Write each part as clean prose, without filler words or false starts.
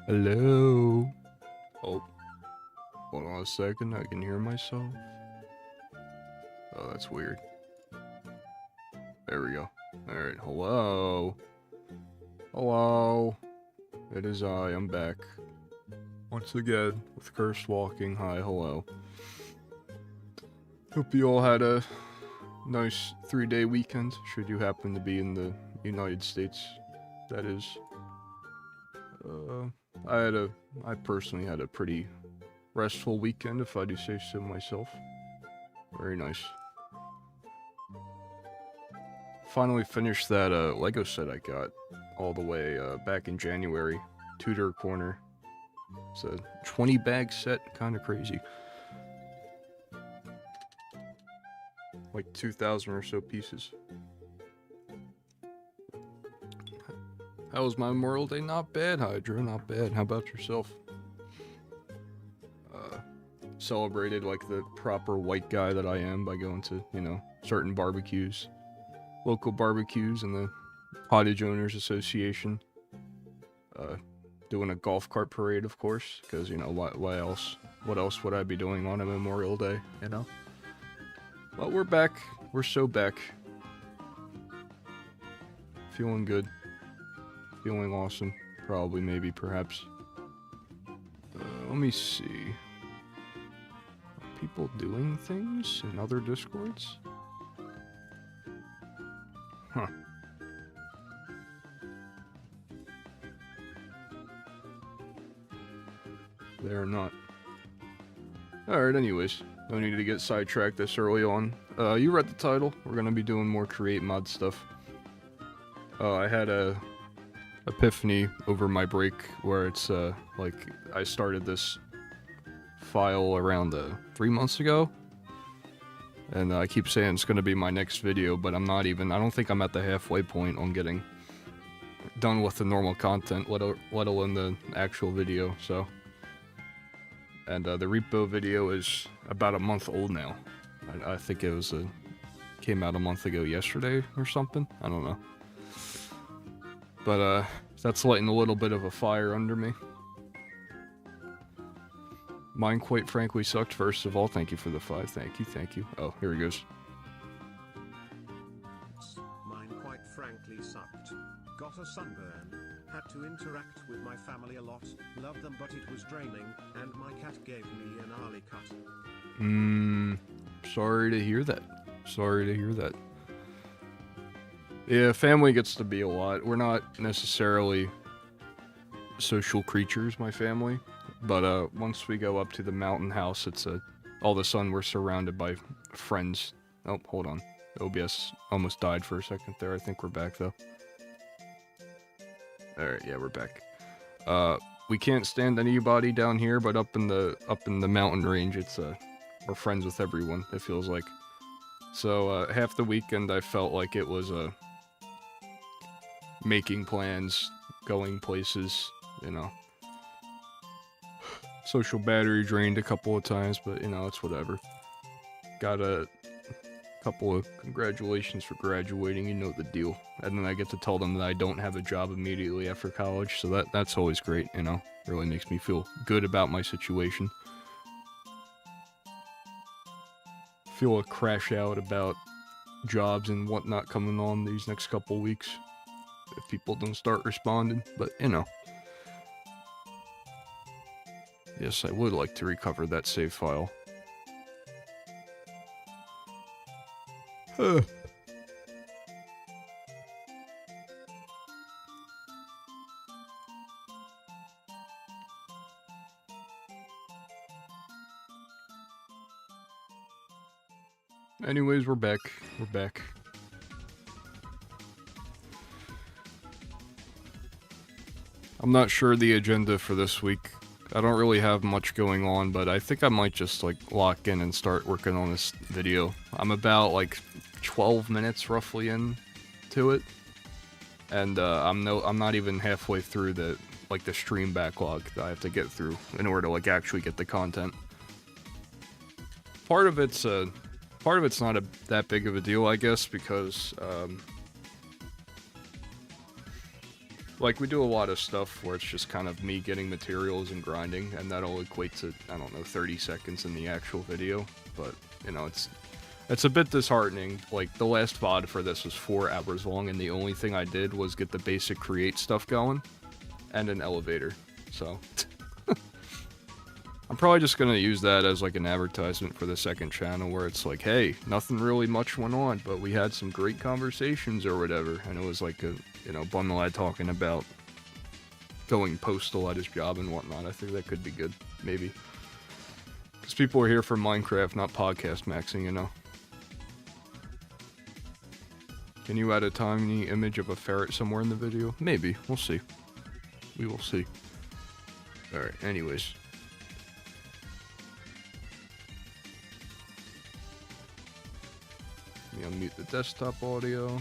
Hello? Oh, hold on a second, I can hear myself. Oh, that's weird. There we go. Alright, hello? Hello? It is I'm back. Once again, with Cursed Walking. Hi, hello. Hope you all had a nice 3-day weekend, should you happen to be in the United States, that is. I personally had a pretty restful weekend, if I do say so myself. Very nice. Finally finished that Lego set I got all the way back in January. Tudor Corner. It's a 20-bag set, kind of crazy. Like 2,000 or so pieces. How was my Memorial Day? Not bad, Hydra, not bad. How about yourself? Celebrated like the proper white guy that I am by going to, you know, certain barbecues. Local barbecues and the Cottage Owners Association. Doing a golf cart parade, of course, because, you know, why else? What else would I be doing on a Memorial Day, you know? But we're back. We're so back. Feeling good. Feeling awesome. Probably, maybe, perhaps. Let me see. Are people doing things in other Discords? Huh. They're not. Alright, anyways. No need to get sidetracked this early on. You read the title. We're gonna be doing more create mod stuff. I had a epiphany over my break where it's like I started this file around 3 months ago, and I keep saying it's gonna be my next video, but I'm not even. I don't think I'm at the halfway point on getting done with the normal content, let alone the actual video. So, and the repo video is about a month old now. I think it was came out a month ago yesterday or something. I don't know. But, that's lighting a little bit of a fire under me. Mine quite frankly sucked, first of all. Thank you for the 5. Thank you, thank you. Oh, here he goes. Mine quite frankly sucked. Got a sunburn. Had to interact with my family a lot. Loved them, but it was draining. And my cat gave me an gnarly cut. Sorry to hear that. Sorry to hear that. Yeah, family gets to be a lot. We're not necessarily social creatures, my family. But once we go up to the mountain house, it's a all of a sudden we're surrounded by friends. Oh, hold on. OBS almost died for a second there. I think we're back though. Alright, yeah, we're back. We can't stand anybody down here, but up in the mountain range, it's we're friends with everyone, it feels like. So half the weekend I felt like it was making plans, going places, you know. Social battery drained a couple of times, but you know, it's whatever. Got a couple of congratulations for graduating, you know the deal. And then I get to tell them that I don't have a job immediately after college, so that's always great, you know. Really makes me feel good about my situation. Feel a crash out about jobs and whatnot coming on these next couple weeks if people don't start responding, but you know. Yes, I would like to recover that save file. Anyways, we're back. We're back. I'm not sure the agenda for this week. I don't really have much going on, but I think I might just like lock in and start working on this video. I'm about like 12 minutes roughly into it, and I'm not even halfway through the stream backlog that I have to get through in order to like actually get the content. Part of it's not that big of a deal, I guess, because like, we do a lot of stuff where it's just kind of me getting materials and grinding, and that'll equate to, I don't know, 30 seconds in the actual video, but, you know, it's a bit disheartening. Like, the last VOD for this was 4 hours long, and the only thing I did was get the basic create stuff going, and an elevator, so... I'm probably just gonna use that as, like, an advertisement for the second channel, where it's like, hey, nothing really much went on, but we had some great conversations or whatever, and it was like a... you know, Bun Lad talking about going postal at his job and whatnot. I think that could be good, maybe. Because people are here for Minecraft, not podcast maxing, you know. Can you add a tiny image of a ferret somewhere in the video? Maybe. We'll see. We will see. Alright, anyways. Let me unmute the desktop audio.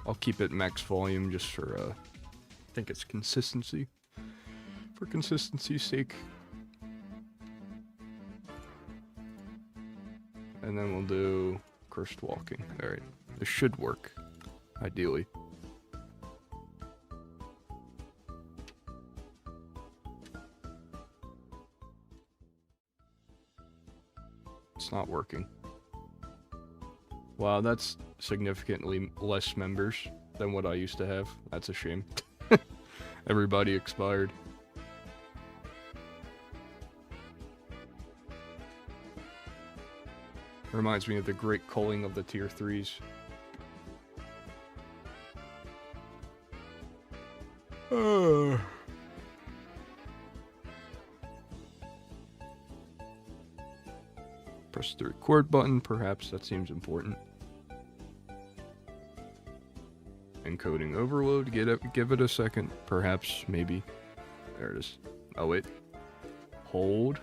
I'll keep it max volume just for, I think it's consistency. For consistency's sake. And then we'll do cursed walking. Alright. This should work. Ideally. It's not working. Wow, that's significantly less members than what I used to have. That's a shame. Everybody expired. Reminds me of the great culling of the tier 3s. Press the record button, perhaps that seems important. Encoding overload, give it a second, perhaps, maybe. There it is. Oh wait. Hold.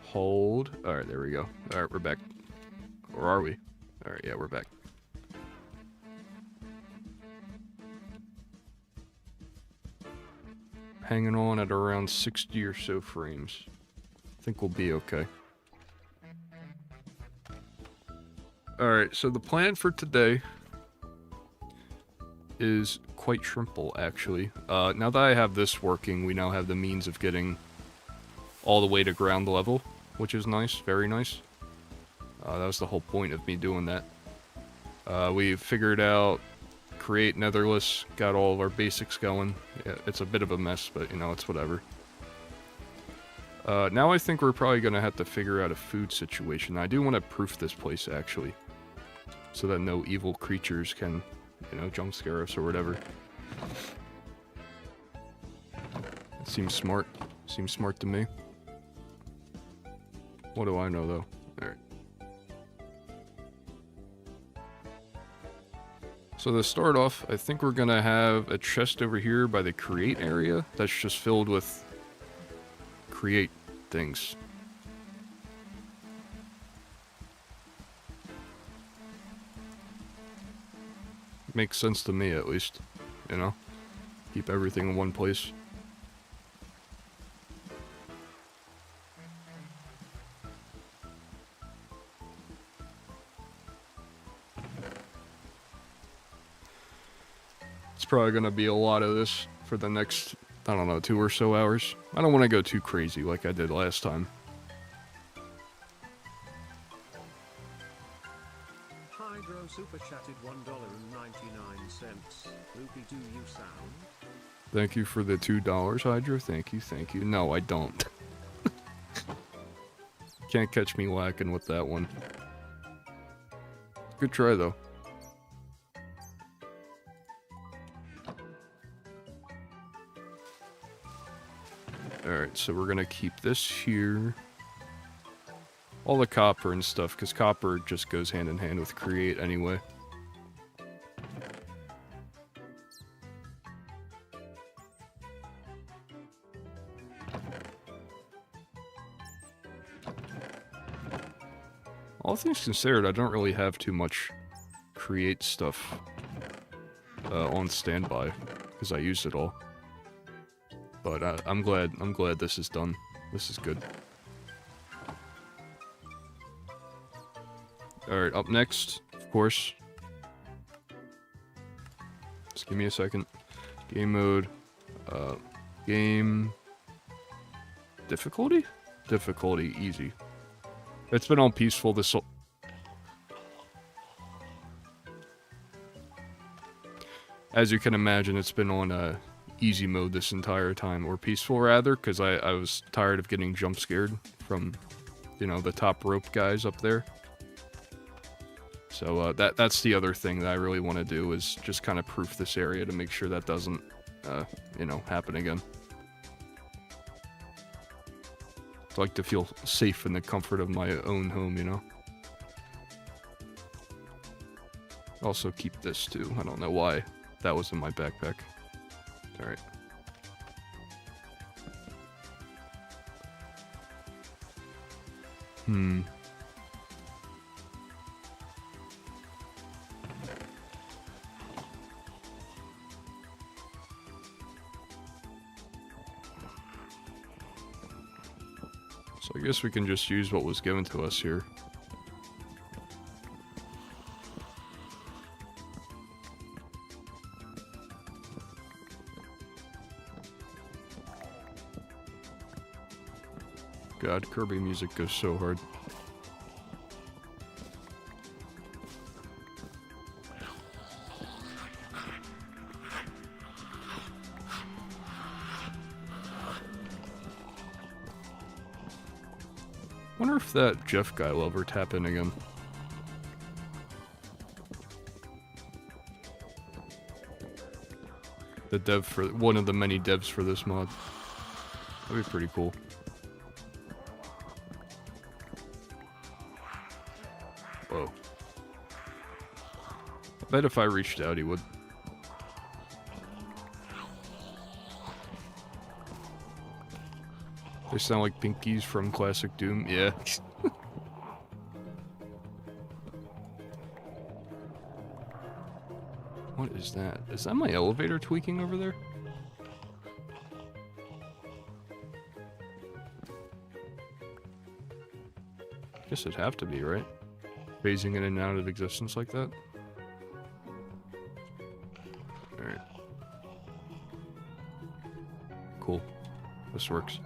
Hold. Alright, there we go. Alright, we're back. Or are we? Alright, yeah, we're back. Hanging on at around 60 or so frames. I think we'll be okay. Alright, so the plan for today is quite simple, actually. Now that I have this working, we now have the means of getting all the way to ground level, which is nice, very nice. That was the whole point of me doing that. We figured out create netherless, got all of our basics going. Yeah, it's a bit of a mess, but you know, it's whatever. Now I think we're probably gonna have to figure out a food situation. I do want to proof this place, actually, so that no evil creatures can, you know, jump scare us or whatever. It seems smart. Seems smart to me. What do I know, though? Alright. So to start off, I think we're gonna have a chest over here by the create area that's just filled with create things. Makes sense to me, at least. You know? Keep everything in one place. It's probably gonna be a lot of this for the next, I don't know, 2 or so hours. I don't want to go too crazy like I did last time. Hydro super chatted $1.99. Loopy, do you sound? Thank you for the $2, Hydro. Thank you, thank you. No, I don't. Can't catch me whacking with that one. Good try, though. Alright, so we're gonna keep this here. All the copper and stuff, because copper just goes hand in hand with create anyway. All things considered, I don't really have too much create stuff on standby, because I use it all. But I'm glad this is done. This is good. Alright, up next, of course. Just give me a second. Game mode. Game... Difficulty? Difficulty, easy. It's been on peaceful this whole... As you can imagine, it's been on easy mode this entire time, or peaceful rather, because I was tired of getting jump scared from, you know, the top rope guys up there. So that's the other thing that I really want to do, is just kind of proof this area to make sure that doesn't, you know, happen again. I'd like to feel safe in the comfort of my own home, you know? Also keep this too. I don't know why that was in my backpack. Alright. So I guess we can just use what was given to us here. God, Kirby music goes so hard. Wonder if that Jeff guy will ever tap in again. The dev for one of the many devs for this mod. That'd be pretty cool. Whoa. I bet if I reached out, he would. They sound like Pinkies from Classic Doom. Yeah. What is that? Is that my elevator tweaking over there? Guess it'd have to be, right? Phasing in and out of existence like that? Alright. Cool. This works.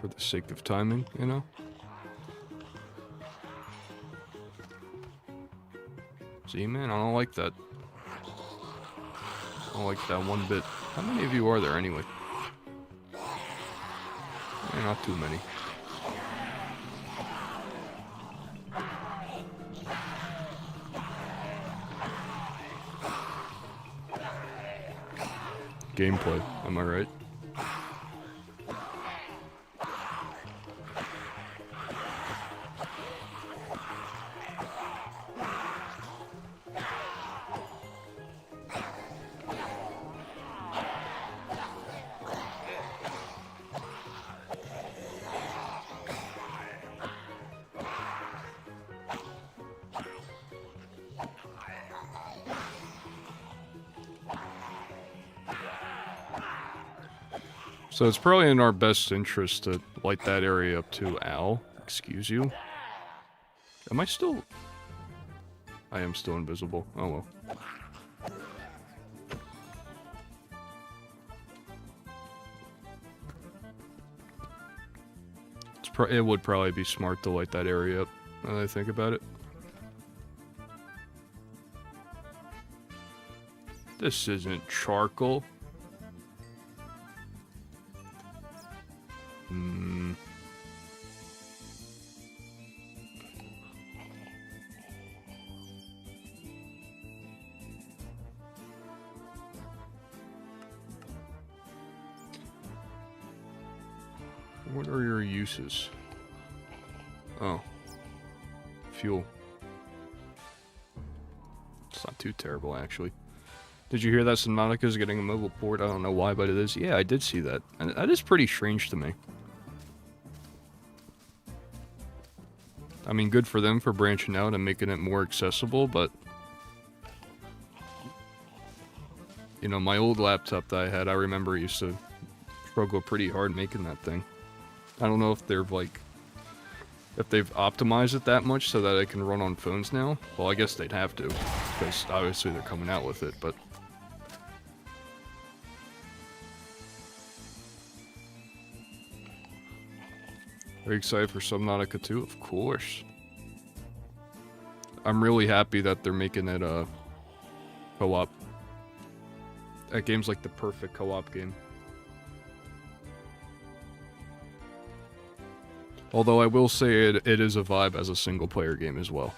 For the sake of timing, you know? See, man, I don't like that. I don't like that one bit. How many of you are there, anyway? Not too many. gameplay. Am I right? So it's probably in our best interest to light that area up too. Ow. Excuse you. Am I still... I am still invisible. Oh well. It would probably be smart to light that area up, now that I think about it. This isn't charcoal. What are your uses? Oh. Fuel. It's not too terrible, actually. Did you hear that Subnautica's getting a mobile port? I don't know why, but it is. Yeah, I did see that. And that is pretty strange to me. I mean, good for them for branching out and making it more accessible, but... You know, my old laptop that I had, I remember used to struggle pretty hard making that thing. I don't know if they're like... If they've optimized it that much so that it can run on phones now. Well, I guess they'd have to, because obviously they're coming out with it, but... Are you excited for Subnautica 2? Of course. I'm really happy that they're making it a co-op. That game's like the perfect co-op game. Although I will say it is a vibe as a single player game as well.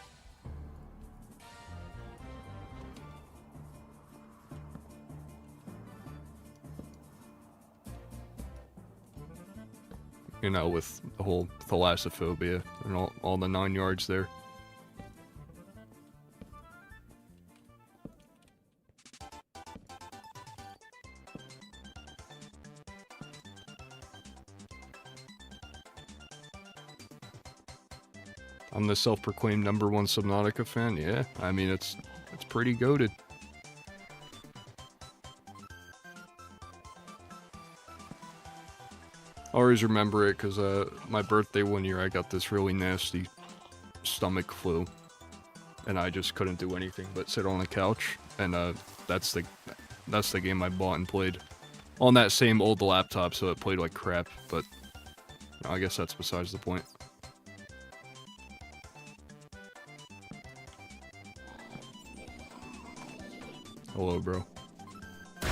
You know, with the whole thalassophobia and all the 9 yards there. I'm the self-proclaimed #1 Subnautica fan. Yeah, I mean, it's pretty goated. I always remember it because my birthday one year I got this really nasty stomach flu, and I just couldn't do anything but sit on the couch. And that's the game I bought and played on that same old laptop, so it played like crap. But I guess that's besides the point. Hello, bro. Can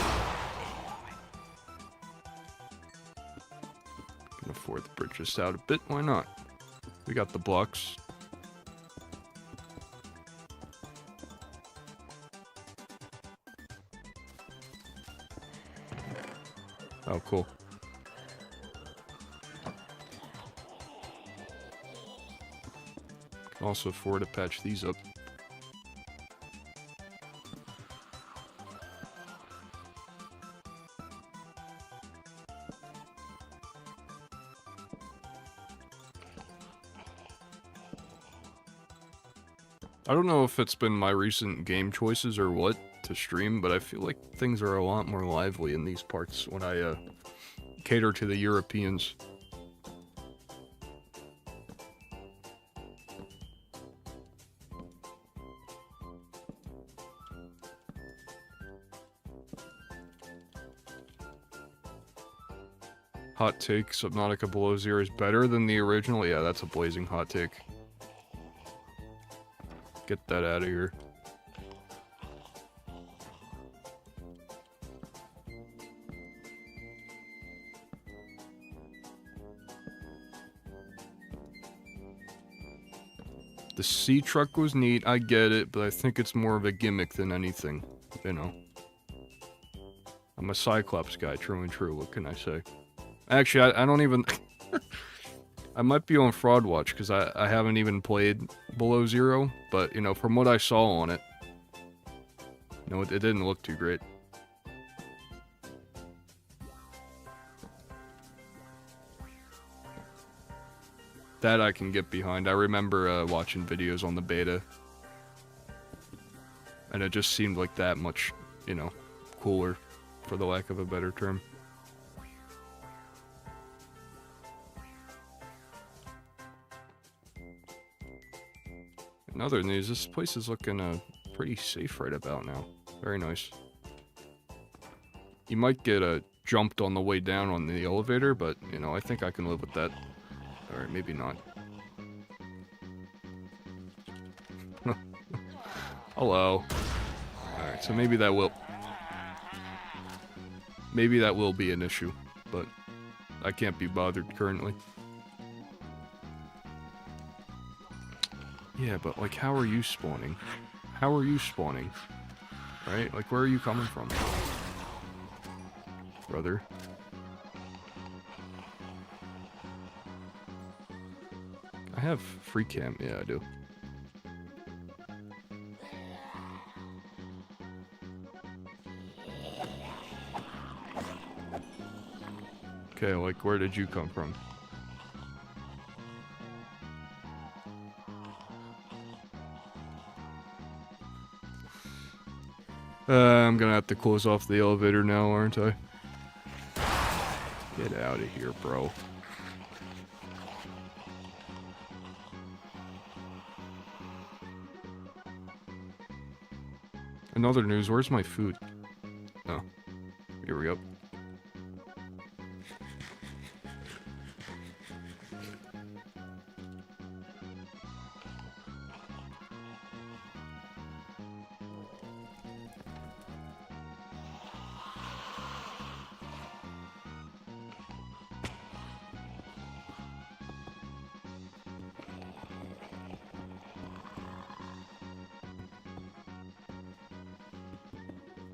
afford to bridge this out a bit. Why not? We got the blocks. Oh, cool. Can also afford to patch these up. I don't know if it's been my recent game choices or what to stream, but I feel like things are a lot more lively in these parts when I cater to the Europeans. Hot take, Subnautica Below Zero is better than the original? Yeah, that's a blazing hot take. Get that out of here. The sea truck was neat, I get it, but I think it's more of a gimmick than anything, you know. I'm a Cyclops guy, true and true. What can I say? Actually, I don't even... I might be on Fraud Watch, because I haven't even played Below Zero, but, you know, from what I saw on it, you know, it didn't look too great. That I can get behind. I remember watching videos on the beta, and it just seemed like that much, you know, cooler, for the lack of a better term. In other news, this place is looking pretty safe right about now. Very nice. You might get jumped on the way down on the elevator, but, you know, I think I can live with that. Alright, maybe not. Hello. Alright, so maybe that will... Maybe that will be an issue, but I can't be bothered currently. Yeah, but, like, how are you spawning? How are you spawning? Right? Like, where are you coming from? Brother. I have free cam. Yeah, I do. Okay, like, where did you come from? I'm gonna have to close off the elevator now, aren't I? Get out of here, bro. In other news, where's my food? Oh, here we go.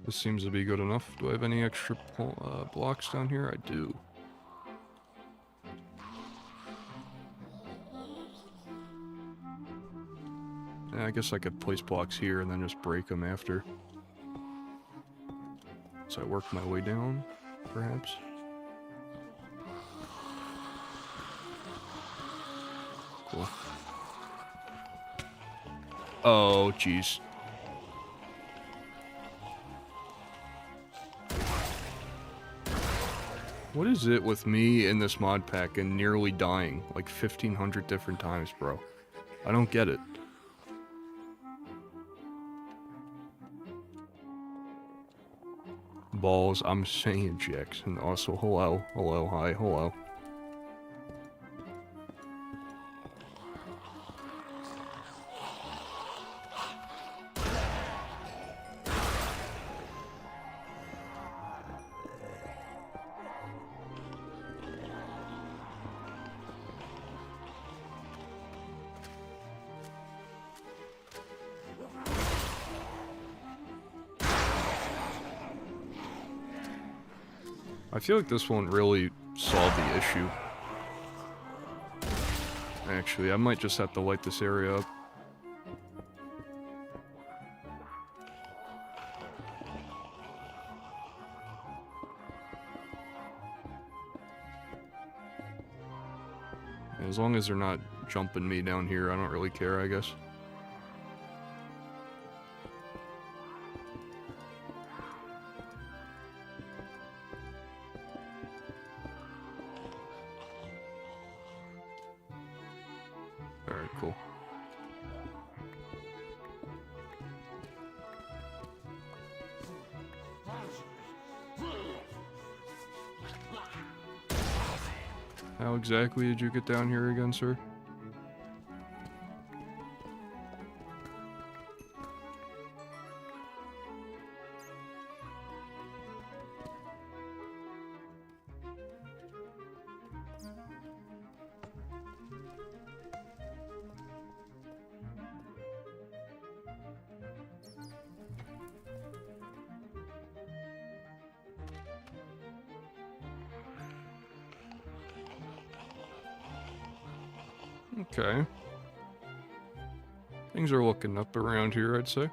This seems to be good enough. Do I have any extra blocks down here? I do. Yeah, I guess I could place blocks here and then just break them after. So I work my way down, perhaps. Cool. Oh, jeez. What is it with me in this mod pack and nearly dying like 1,500 different times, bro? I don't get it. Balls, I'm saying Jackson. Also, hello, hello, hi, hello. I feel like this won't really solve the issue. Actually, I might just have to light this area up. As long as they're not jumping me down here, I don't really care, I guess. Alright, cool. How exactly did you get down here again, sir? Okay. Things are looking up around here, I'd say.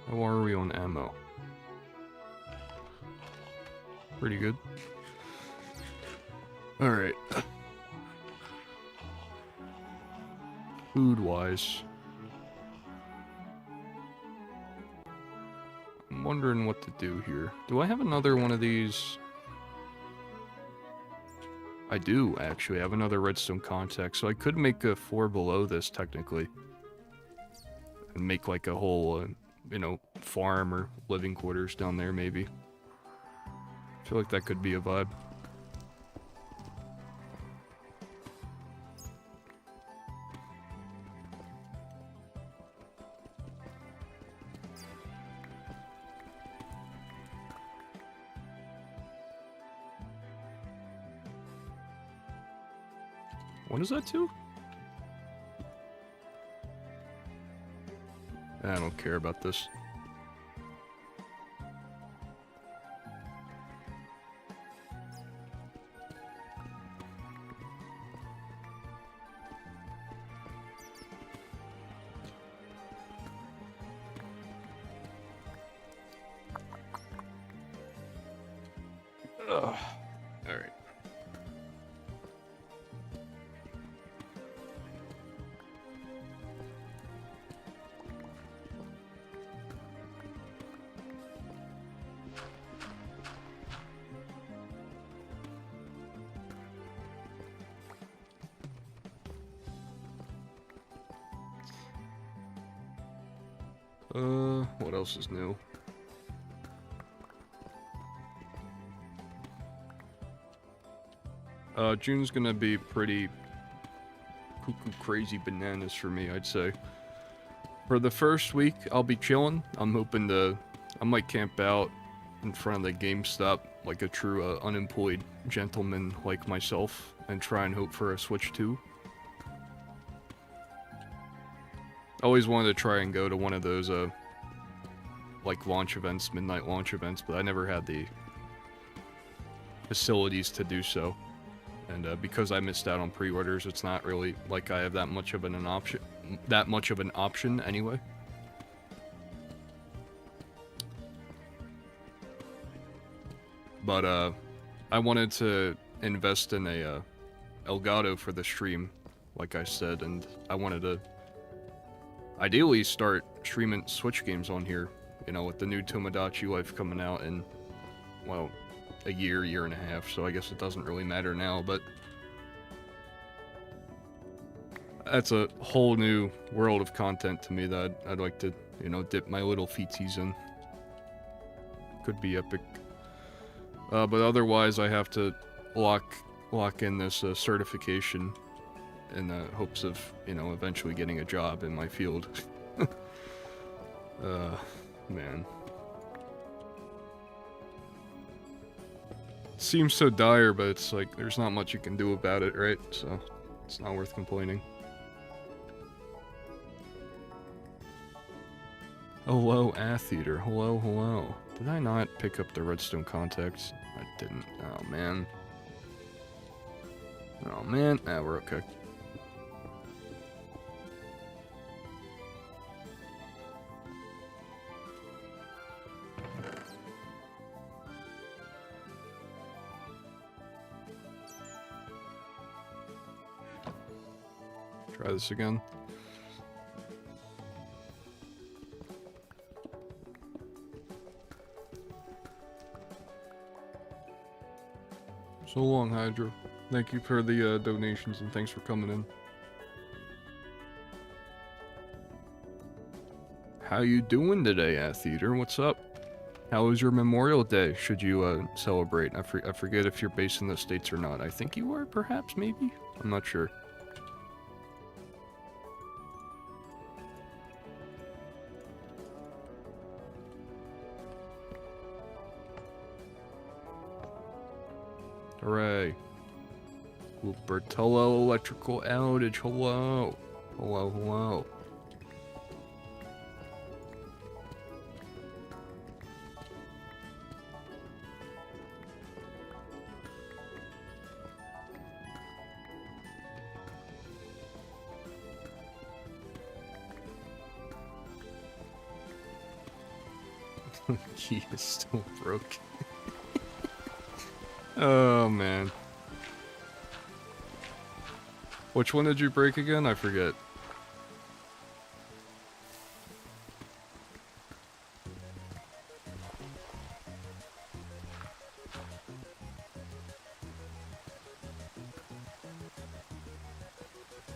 How are we on ammo? Pretty good. Alright. Food-wise. I'm wondering what to do here. Do I have another one of these? I do, actually. I have another redstone contact, so I could make a 4 below this, technically. And make like a whole, you know, farm or living quarters down there, maybe. I feel like that could be a vibe. What is that to? I don't care about this. Ugh. All right. What else is new? June's gonna be pretty cuckoo crazy bananas for me, I'd say. For the first week, I'll be chilling. I'm hoping I might camp out in front of the GameStop like a true unemployed gentleman like myself and try and hope for a Switch 2. Always wanted to try and go to one of those like launch events, midnight launch events, but I never had the facilities to do so. And because I missed out on pre-orders, it's not really like I have that much of an option anyway. But I wanted to invest in a Elgato for the stream, like I said, and I wanted to ideally start streaming Switch games on here, you know, with the new Tomodachi Life coming out in, well, a year and a half, so I guess it doesn't really matter now, but that's a whole new world of content to me that I'd like to, you know, dip my little feetsies in. Could be epic. But otherwise, I have to lock in this certification in the hopes of, you know, eventually getting a job in my field. Man. Seems so dire, but it's like, there's not much you can do about it, right? So, it's not worth complaining. Hello, Atheater. Hello, hello. Did I not pick up the redstone contacts? I didn't. Oh, man. Oh, man. Ah, we're okay. Try this again. So long, Hydro. Thank you for the donations and thanks for coming in. How you doing today, Atheater? What's up? How was your Memorial Day? Should you celebrate? I forget if you're based in the States or not. I think you are, perhaps, maybe? I'm not sure. Hooray. Bertolo electrical outage. Hello. Hello, hello. Key is still broke. Oh, man. Which one did you break again? I forget.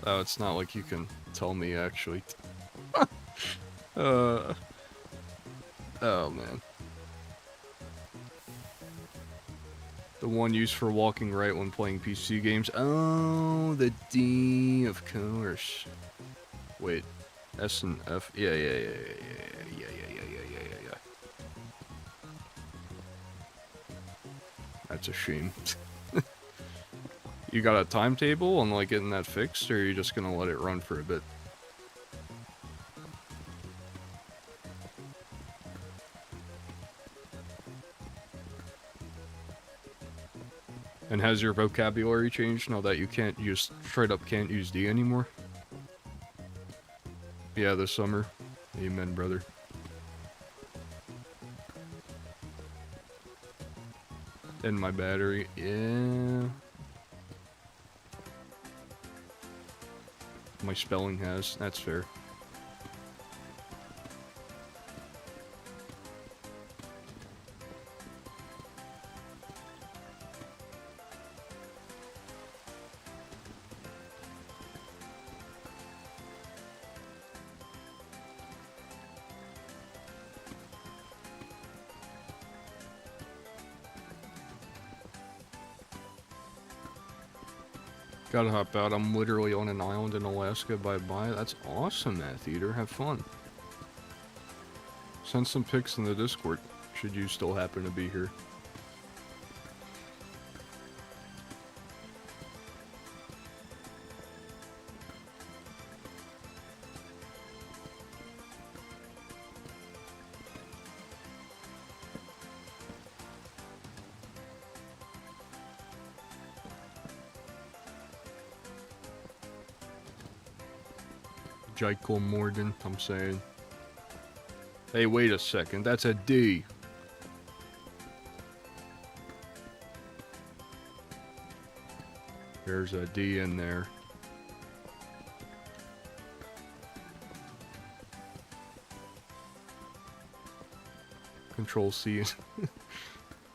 Oh, it's not like you can tell me, actually. Oh, man. The one used for walking right when playing PC games. Oh, the D, of course. Wait, S and F. Yeah. That's a shame. You got a timetable on like getting that fixed, or are you just gonna let it run for a bit? And has your vocabulary changed now that you can't use, straight up can't use D anymore? Yeah, this summer. Amen, brother. And my battery, yeah. My spelling has, that's fair. Gotta hop out. I'm literally on an island in Alaska. Bye-bye. That's awesome, Math Eater. Have fun. Send some pics in the Discord, should you still happen to be here. Jacob Morgan, I'm saying. Hey, wait a second, that's a D. There's a D in there. Control C.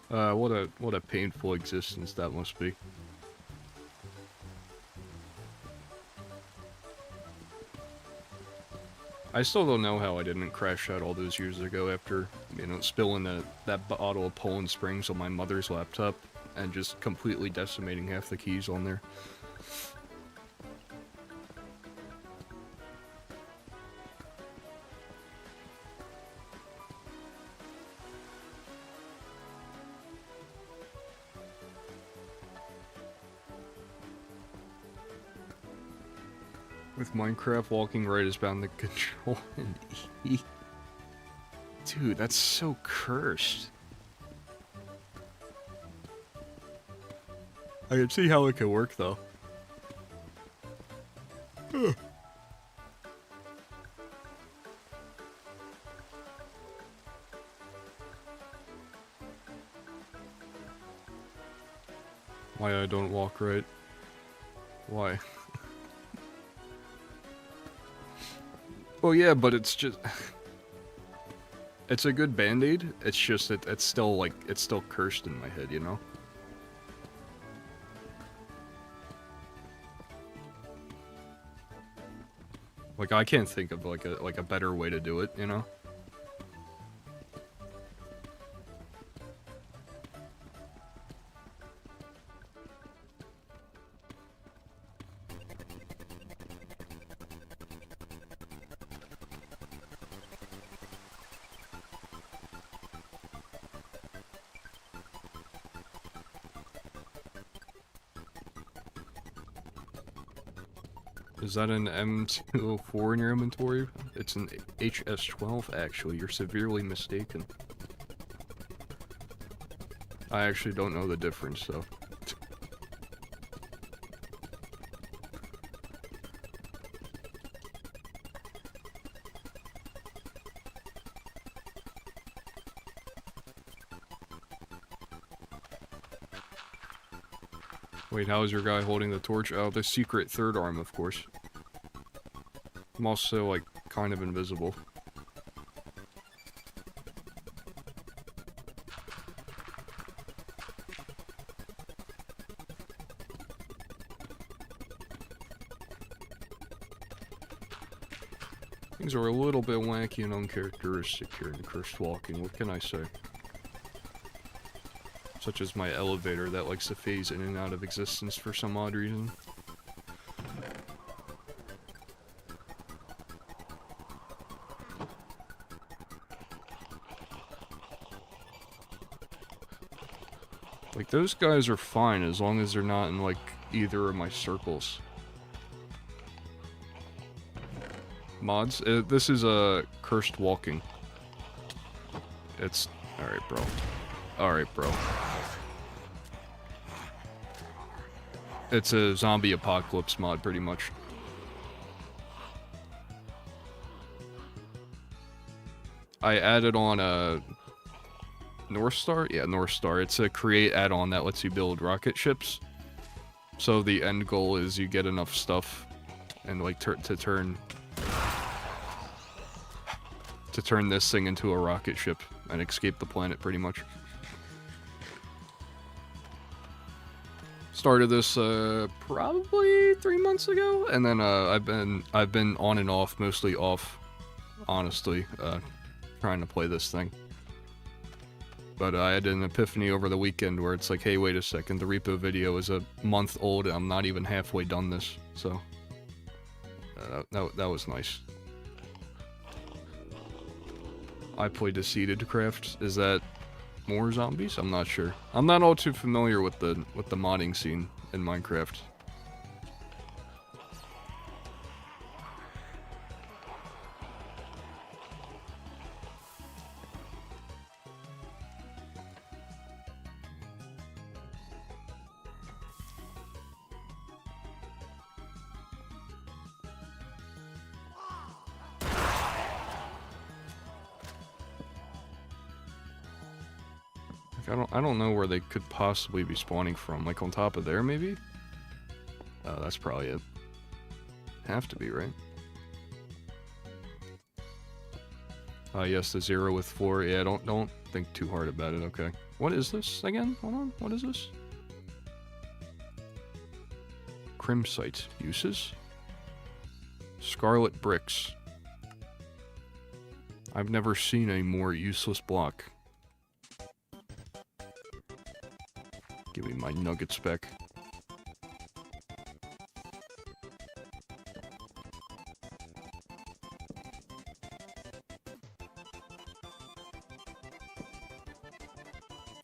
What a painful existence that must be. I still don't know how I didn't crash out all those years ago after, you know, spilling that bottle of Poland Springs on my mother's laptop and just completely decimating half the keys on there. With Minecraft, walking right is bound to control and E. Dude, that's so cursed. I can see how it could work, though. Why I don't walk right? Why? Well, yeah, but it's just... It's a good band-aid, it's just that it's still, like, it's still cursed in my head, you know? Like, I can't think of, like a better way to do it, you know? Is that an M204 in your inventory? It's an HS12, actually. You're severely mistaken. I actually don't know the difference, though. Wait, how is your guy holding the torch? Oh, the secret third arm, of course. I'm also, like, kind of invisible. Things are a little bit wacky and uncharacteristic here in Cursed Walking, what can I say? Such as my elevator that likes to phase in and out of existence for some odd reason. Like, those guys are fine as long as they're not in, like, either of my circles. Mods? This is a Cursed Walking. It's... Alright, bro. Alright, bro. It's a zombie apocalypse mod, pretty much. I added on a... North Star? Yeah, North Star. It's a create add-on that lets you build rocket ships. So the end goal is you get enough stuff and, like, to turn this thing into a rocket ship and escape the planet, pretty much. Started this probably 3 months ago, and then I've been on and off, mostly off, honestly, trying to play this thing. But I had an epiphany over the weekend where it's like, hey, wait a second, the repo video is a month old and I'm not even halfway done this, so that was nice. I played a seeded craft. Is that more zombies? I'm not sure. I'm not all too familiar with the modding scene in Minecraft. I don't know where they could possibly be spawning from. Like on top of there, maybe? Oh, that's probably it. Have to be, right? Yes, the 0 with 4. Yeah, don't think too hard about it, okay. What is this again? Hold on, what is this? Crimsite. Uses? Scarlet bricks. I've never seen a more useless block. Give me my nuggets back.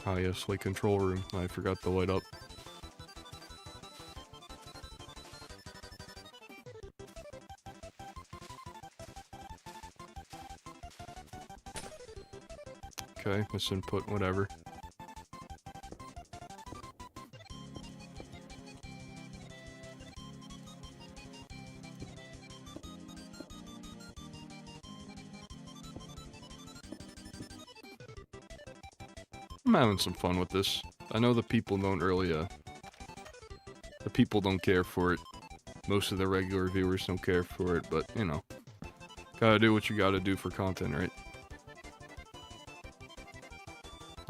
Ah yes, like control room. I forgot to light up. Okay, misinput, whatever. I'm having some fun with this. I know the people don't really, the people don't care for it. Most of the regular viewers don't care for it, but, you know. Gotta do what you gotta do for content, right?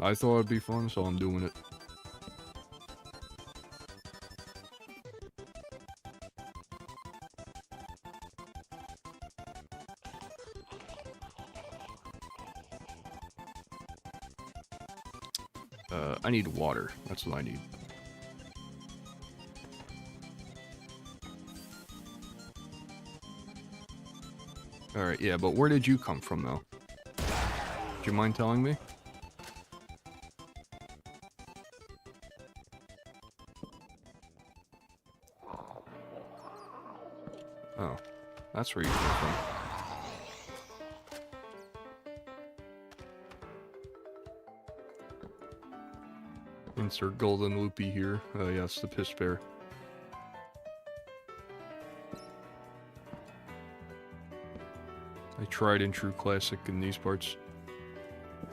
I thought it'd be fun, so I'm doing it. I need water. That's what I need. Alright, yeah, but where did you come from, though? Do you mind telling me? Oh, that's where you came from. Insert golden loopy here. Oh yes, the piss bear. I tried and true classic in these parts.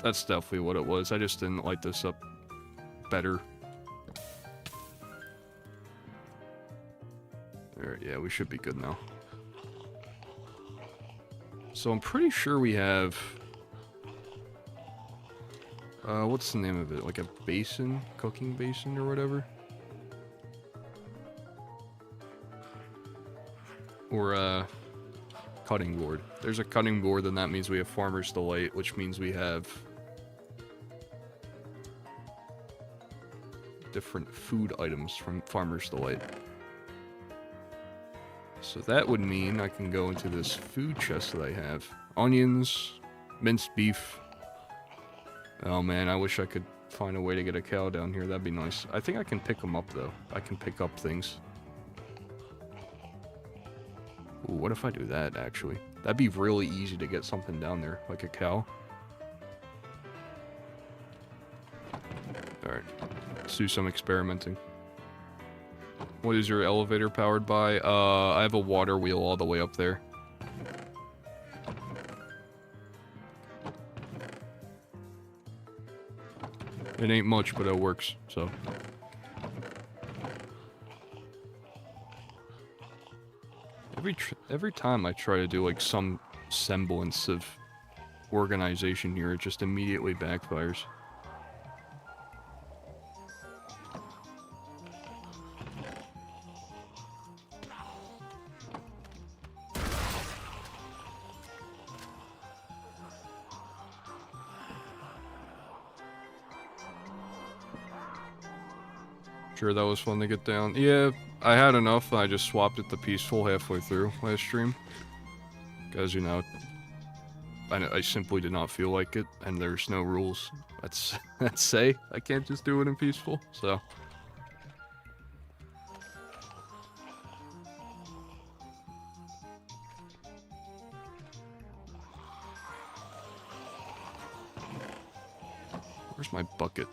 That's definitely what it was. I just didn't light this up better. should be good now. So I'm pretty sure we have... what's the name of it? Like a basin? Cooking basin or whatever? Or a cutting board. There's a cutting board, then that means we have Farmer's Delight, which means we have different food items from Farmer's Delight. So that would mean I can go into this food chest that I have. Onions, minced beef. Oh man, I wish I could find a way to get a cow down here. That'd be nice. I think I can pick them up though. I can pick up things. Ooh, what if I do that actually? That'd be really easy to get something down there, like a cow. Alright, let's do some experimenting. What is your elevator powered by? I have a water wheel all the way up there. It ain't much, but it works, so. Every time I try to do like some semblance of organization here, it just immediately backfires. Sure, that was fun to get down. Yeah, I had enough. I just swapped it to peaceful halfway through last stream. Because, you know, I simply did not feel like it, and there's no rules that say I can't just do it in peaceful, so. Where's my bucket?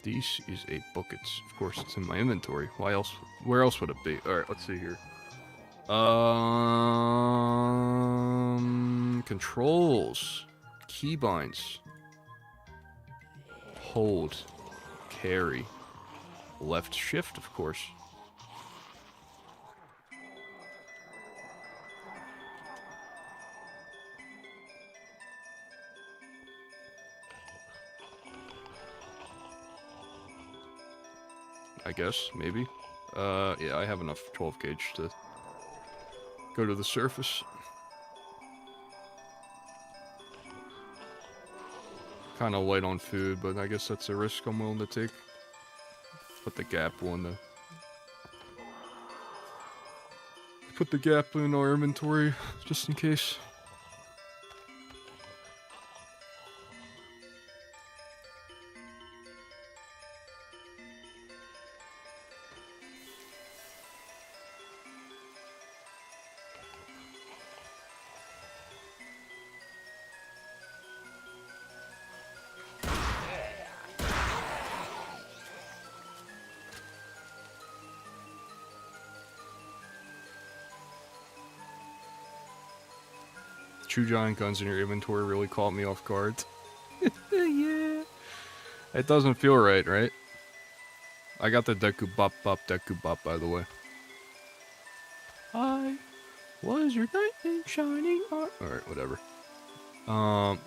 This is a bucket. Of course, it's in my inventory. Why else? Where else would it be? Alright, let's see here. Controls. Keybinds. Hold. Carry. Left shift, of course. I guess, maybe. Yeah, I have enough 12 gauge to go to the surface. Kind of light on food, but I guess that's a risk I'm willing to take. Put the gap in the... Put the gap in our inventory, just in case. Two giant guns in your inventory really caught me off guard. Yeah. It doesn't feel right, right? I got the Deku Bop, by the way. I was your knight in shining armor. Alright, whatever.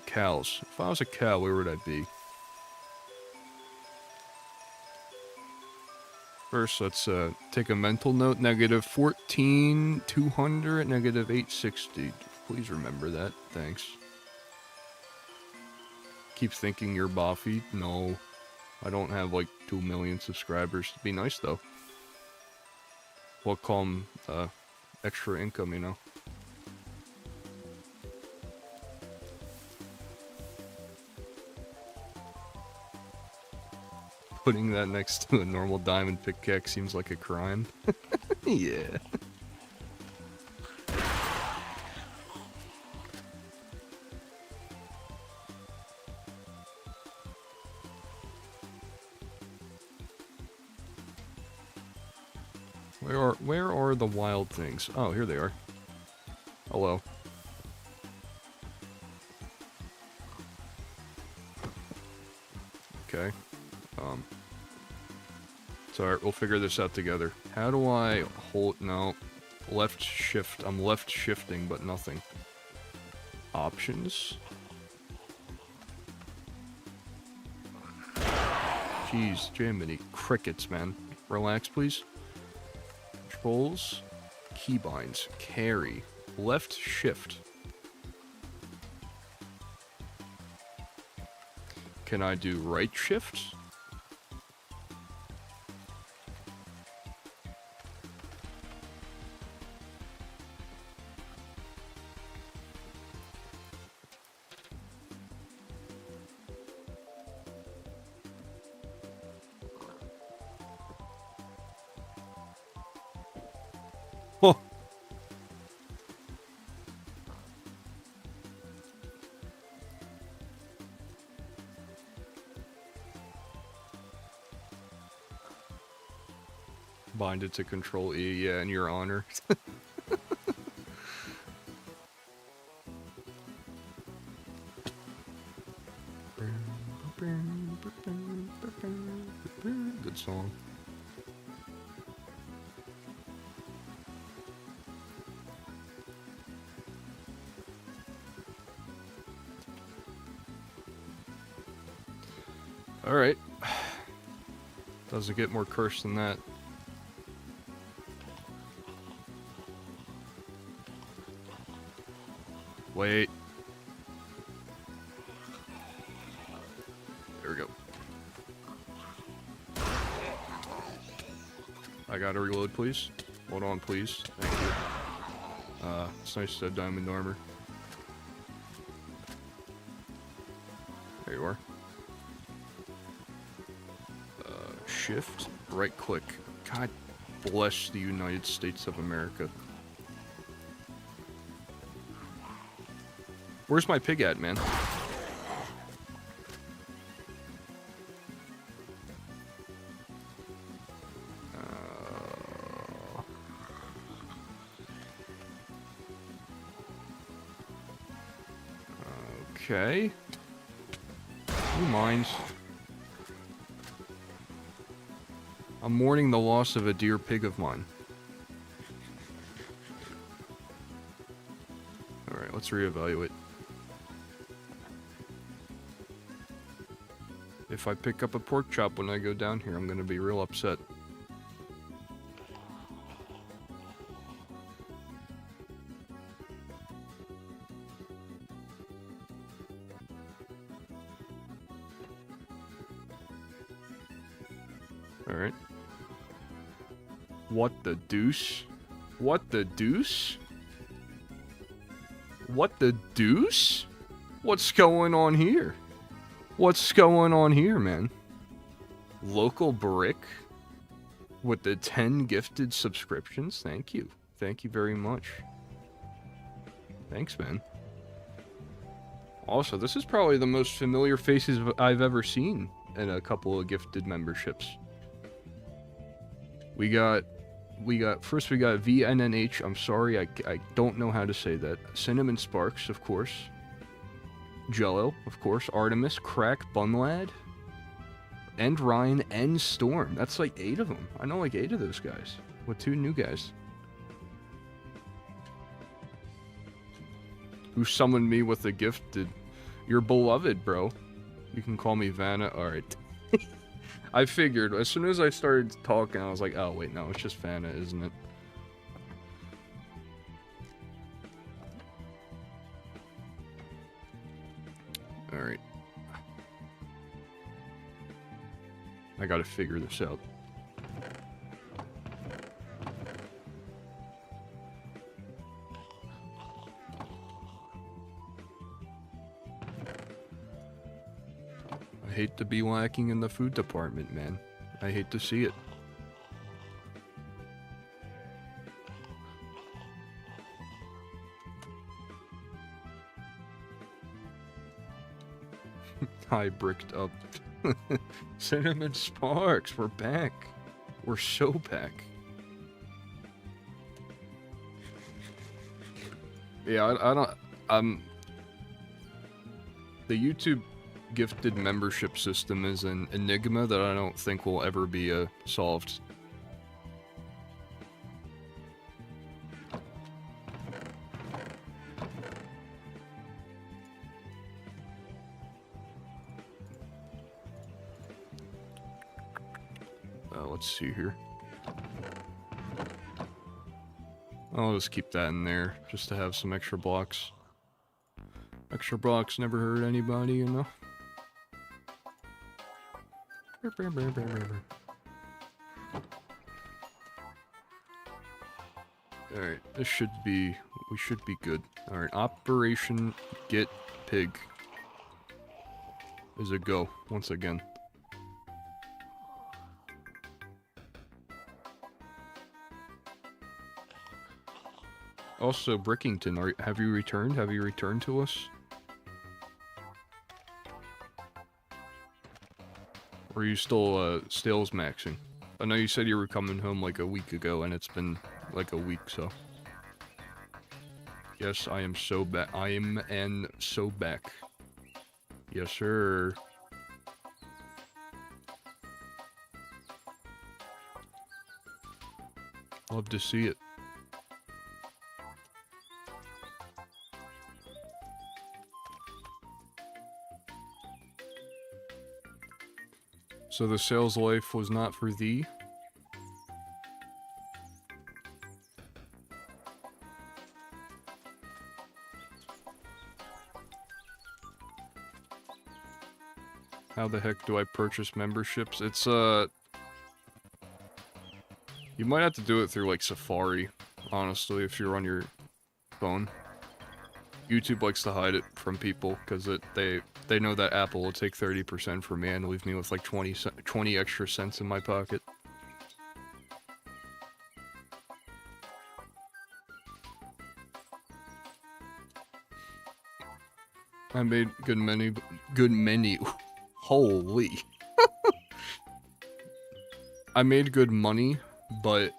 Cows. If I was a cow, where would I be? First, let's take a mental note. Negative 14,200, negative 860. Please remember that. Thanks. Keep thinking you're Buffy. No. I don't have like 2 million subscribers. It'd be nice though. We'll call them extra income, you know. Putting that next to a normal diamond pickaxe seems like a crime. Yeah. Where are the wild things? Oh, here they are. Hello. Okay. It's alright, we'll figure this out together. How do I hold... No. Left shift. I'm left shifting, but nothing. Options? Jeez, Jiminy. Crickets, man. Relax, please. Controls. Keybinds. Carry. Left shift. Can I do right shift? Oh. Bind it to Control E, yeah, in your honor. Good song. Alright. Doesn't get more cursed than that. Wait. There we go. I gotta reload, please. Hold on, please. Thank you. It's nice to have diamond armor. There you are. Shift, right click. God bless the United States of America. Where's my pig at, man? Okay. Who minds? I'm mourning the loss of a dear pig of mine. Alright, let's reevaluate. If I pick up a pork chop when I go down here, I'm gonna be real upset. Alright. What the deuce? What the deuce? What the deuce? What's going on here? What's going on here, man? Local Brick with the 10 gifted subscriptions. Thank you. Thank you very much. Thanks, man. Also, this is probably the most familiar faces I've ever seen in a couple of gifted memberships. We got VNNH. I'm sorry, I don't know how to say that. Cinnamon Sparks, of course. Jello, of course. Artemis, Crack, Bunlad, and Ryan, and Storm. That's like 8 of them. I know like 8 of those guys. With 2 new guys. Who summoned me with a gifted... You're beloved, bro. You can call me Vanna. Alright. I figured, as soon as I started talking, I was like, oh wait, no, it's just Vanna, isn't it? Alright. I gotta figure this out. I hate to be lacking in the food department, man. I hate to see it. I bricked up. Cinnamon Sparks, we're back. We're so back. Yeah, I don't... The YouTube gifted membership system is an enigma that I don't think will ever be solved. Let's see here. I'll just keep that in there, just to have some extra blocks. Extra blocks never hurt anybody, you know? Alright, we should be good. Alright, Operation Get Pig is a go, once again. Also, Brickington, have you returned? Have you returned to us? Or are you still, sales maxing? I know you said you were coming home like a week ago, and it's been like a week, so. Yes, I am so back. I am so back. Yes, sir. Love to see it. So the sales life was not for thee? How the heck do I purchase memberships? It's, you might have to do it through, like, Safari, honestly, if you're on your phone. YouTube likes to hide it from people, because they know that Apple will take 30% from me and leave me with, like, 20 extra cents in my pocket. I made good many, holy. I made good money, but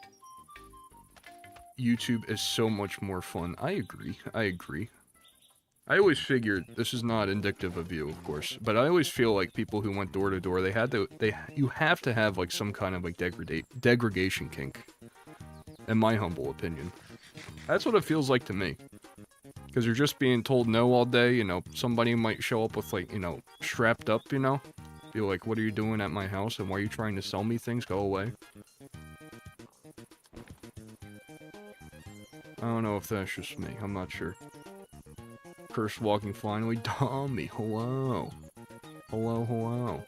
YouTube is so much more fun. I agree. I always figured, this is not indicative of you, of course, but I always feel like people who went door to door, you have to have, like, some kind of, like, degradation kink. In my humble opinion. That's what it feels like to me. Because you're just being told no all day, you know, somebody might show up with, like, you know, strapped up, you know? Be like, what are you doing at my house, and why are you trying to sell me things? Go away. I don't know if that's just me, I'm not sure. Curse walking finally. Tommy, hello. Hello.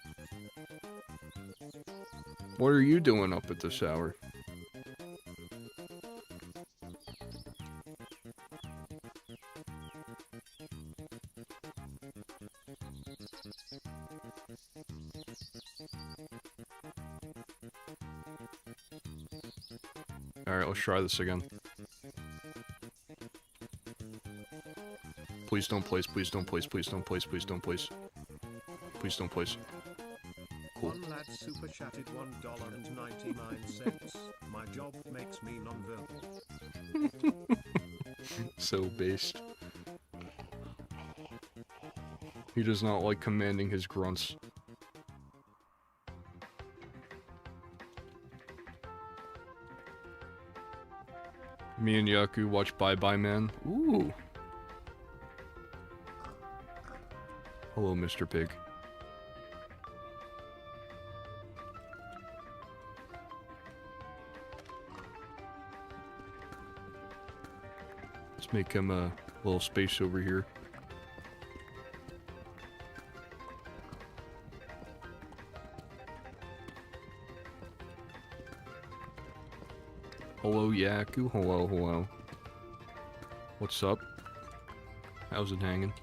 What are you doing up at this hour? Alright, let's try this again. Please don't place, please don't place, please don't place, please don't place. Please don't place. Cool. One lad super chatted $1.99. My job makes me non-verbal. So based. He does not like commanding his grunts. Me and Yaku watch Bye Bye Man. Ooh. Hello, Mr. Pig. Let's make him a little space over here. Hello, Yaku. Hello. What's up? How's it hanging?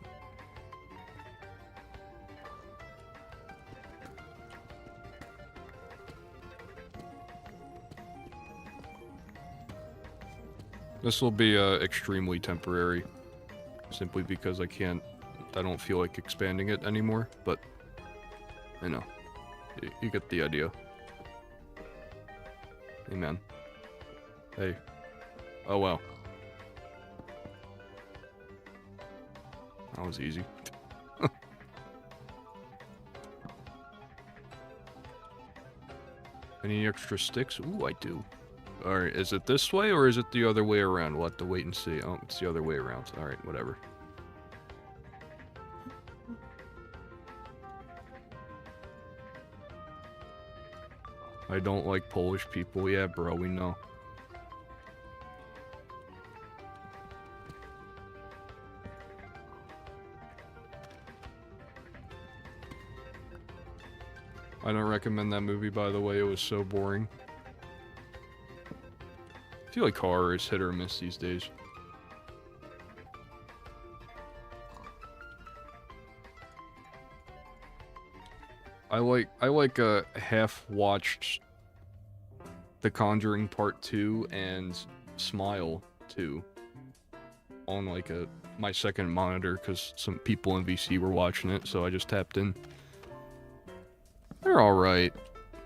This will be extremely temporary, simply because I don't feel like expanding it anymore, but, you know, you get the idea. Hey, man. Hey. Oh, wow. That was easy. Any extra sticks? Ooh, I do. Alright, is it this way or is it the other way around? We'll have to wait and see. Oh, it's the other way around. Alright, whatever. I don't like Polish people. Yeah, bro, we know. I don't recommend that movie, by the way. It was so boring. I feel like horror is hit or miss these days. I like half-watched The Conjuring Part 2 and Smile 2 on like my second monitor because some people in VC were watching it, so I just tapped in. They're alright.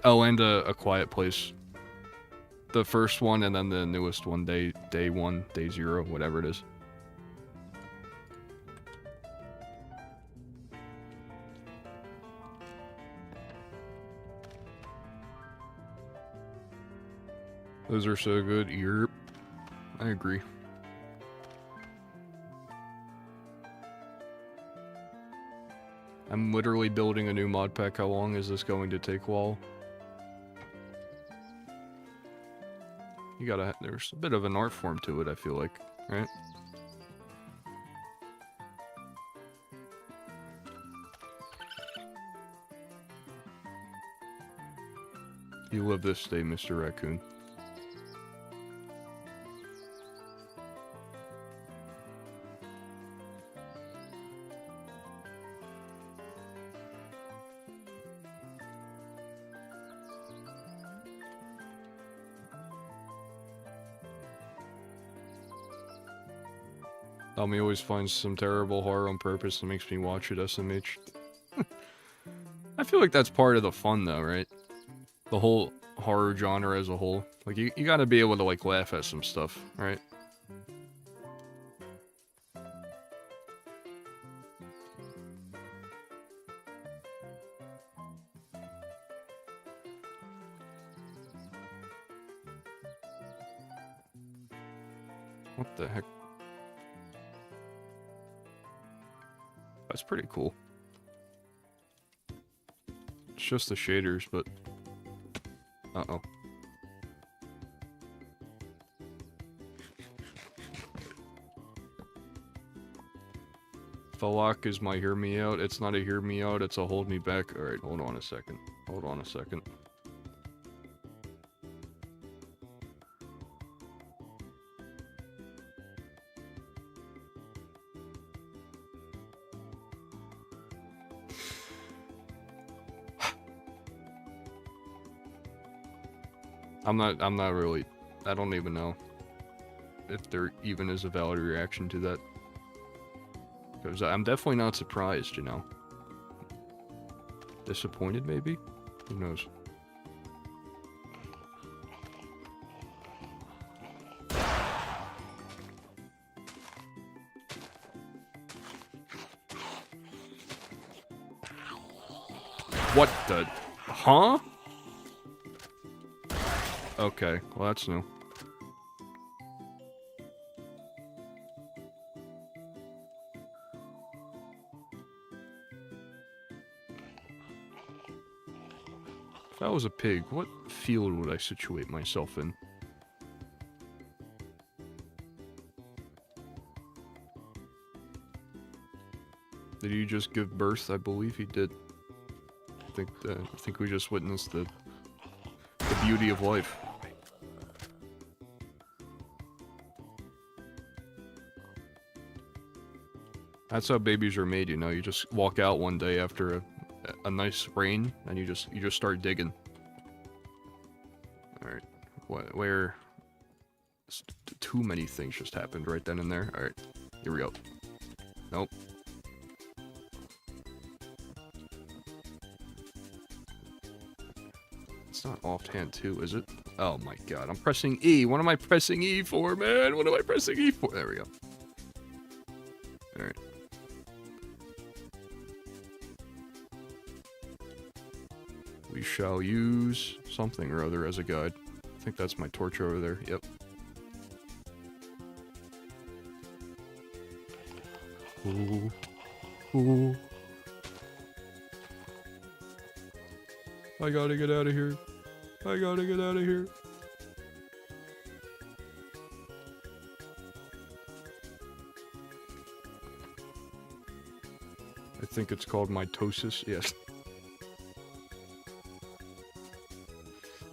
Oh, and A Quiet Place. The first one and then the newest one, day 1, day 0, whatever it is. Those are so good. Yerp. I agree. I'm literally building a new mod pack. How long is this going to take, Wall? You gotta... There's a bit of an art form to it, I feel like. Right? You live this day, Mr. Raccoon. Tommy always finds some terrible horror on purpose and makes me watch it, SMH. I feel like that's part of the fun, though, right? The whole horror genre as a whole. Like, you gotta be able to, like, laugh at some stuff, right? What the heck? That's pretty cool. It's just the shaders, but... Uh-oh. The lock is my hear me out. It's not a hear me out, it's a hold me back. Alright, hold on a second. Hold on a second. I'm not really, I don't even know if there even is a valid reaction to that. Because I'm definitely not surprised, you know. Disappointed, maybe? Who knows? What the... Huh? Okay, well that's new. If I was a pig, what field would I situate myself in? Did he just give birth? I believe he did. I think we just witnessed the beauty of life. That's how babies are made, you know. You just walk out one day after a nice rain, and you just start digging. All right, where? Too many things just happened right then and there. All right, here we go. Nope. It's not offhand too, is it? Oh my god, I'm pressing E. What am I pressing E for, man? What am I pressing E for? There we go. All right. We shall use something or other as a guide. I think that's my torch over there. Yep. Ooh. Ooh. I gotta get out of here. I gotta get out of here. I think it's called mitosis, yes.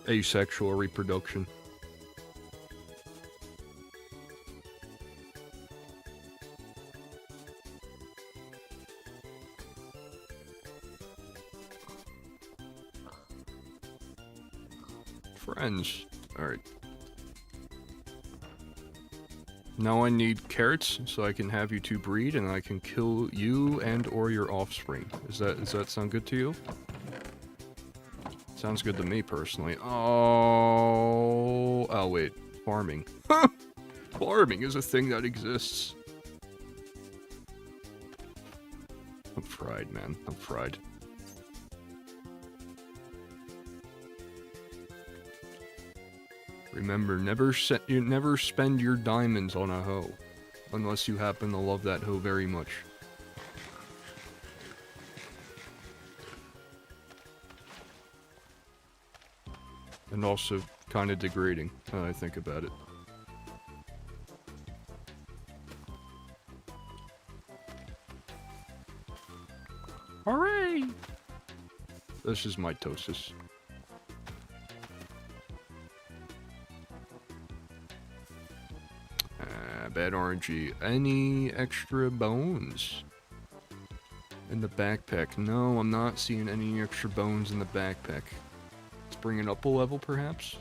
Asexual reproduction. Friends. Alright. Now I need carrots so I can have you two breed and I can kill you and or your offspring. Does that sound good to you? Sounds good to me personally. Oh wait, farming. Farming is a thing that exists. I'm fried, man. I'm fried. Remember, never spend your diamonds on a hoe, unless you happen to love that hoe very much. And also kind of degrading, now that I think about it. Hooray! This is mitosis. Bad RNG. Any extra bones in the backpack? No, I'm not seeing any extra bones in the backpack. Let's bring it up a level, perhaps.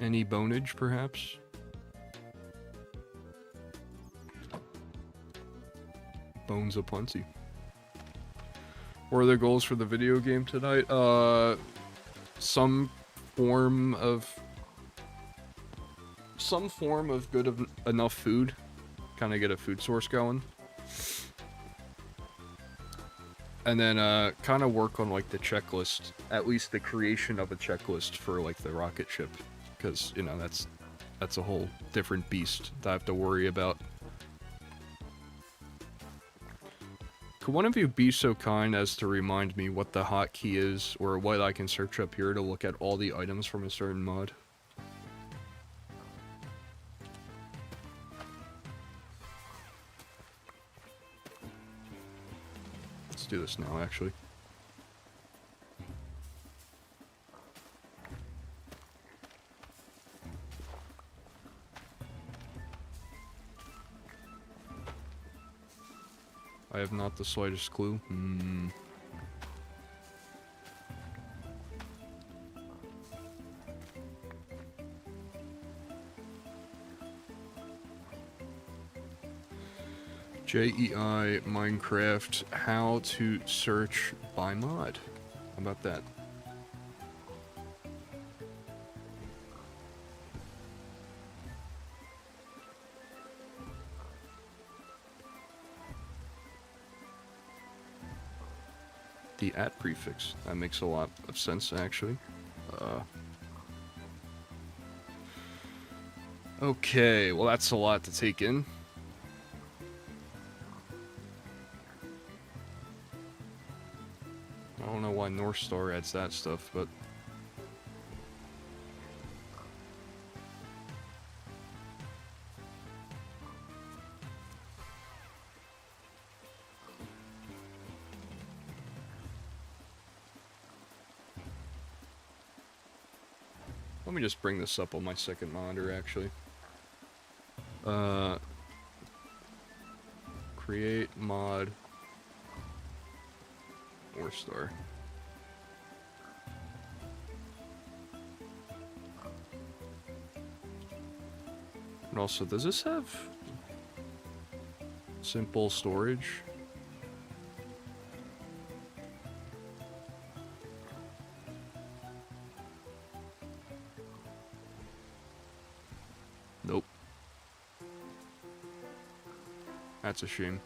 Any bonage, perhaps? Bones aplenty. What are the goals for the video game tonight? Some form of good enough food. Kind of get a food source going. And then, kind of work on, like, the checklist. At least the creation of a checklist for, like, the rocket ship. Because, you know, that's a whole different beast that I have to worry about. Could one of you be so kind as to remind me what the hotkey is, or what I can search up here to look at all the items from a certain mod? Let's do this now, actually. I have not the slightest clue. JEI Minecraft, how to search by mod. How about that? The at prefix. That makes a lot of sense, actually. Okay, well that's a lot to take in. I don't know why North Star adds that stuff, but... Let me just bring this up on my second monitor, actually. Create mod North Star. And also, does this have simple storage? That's a shame.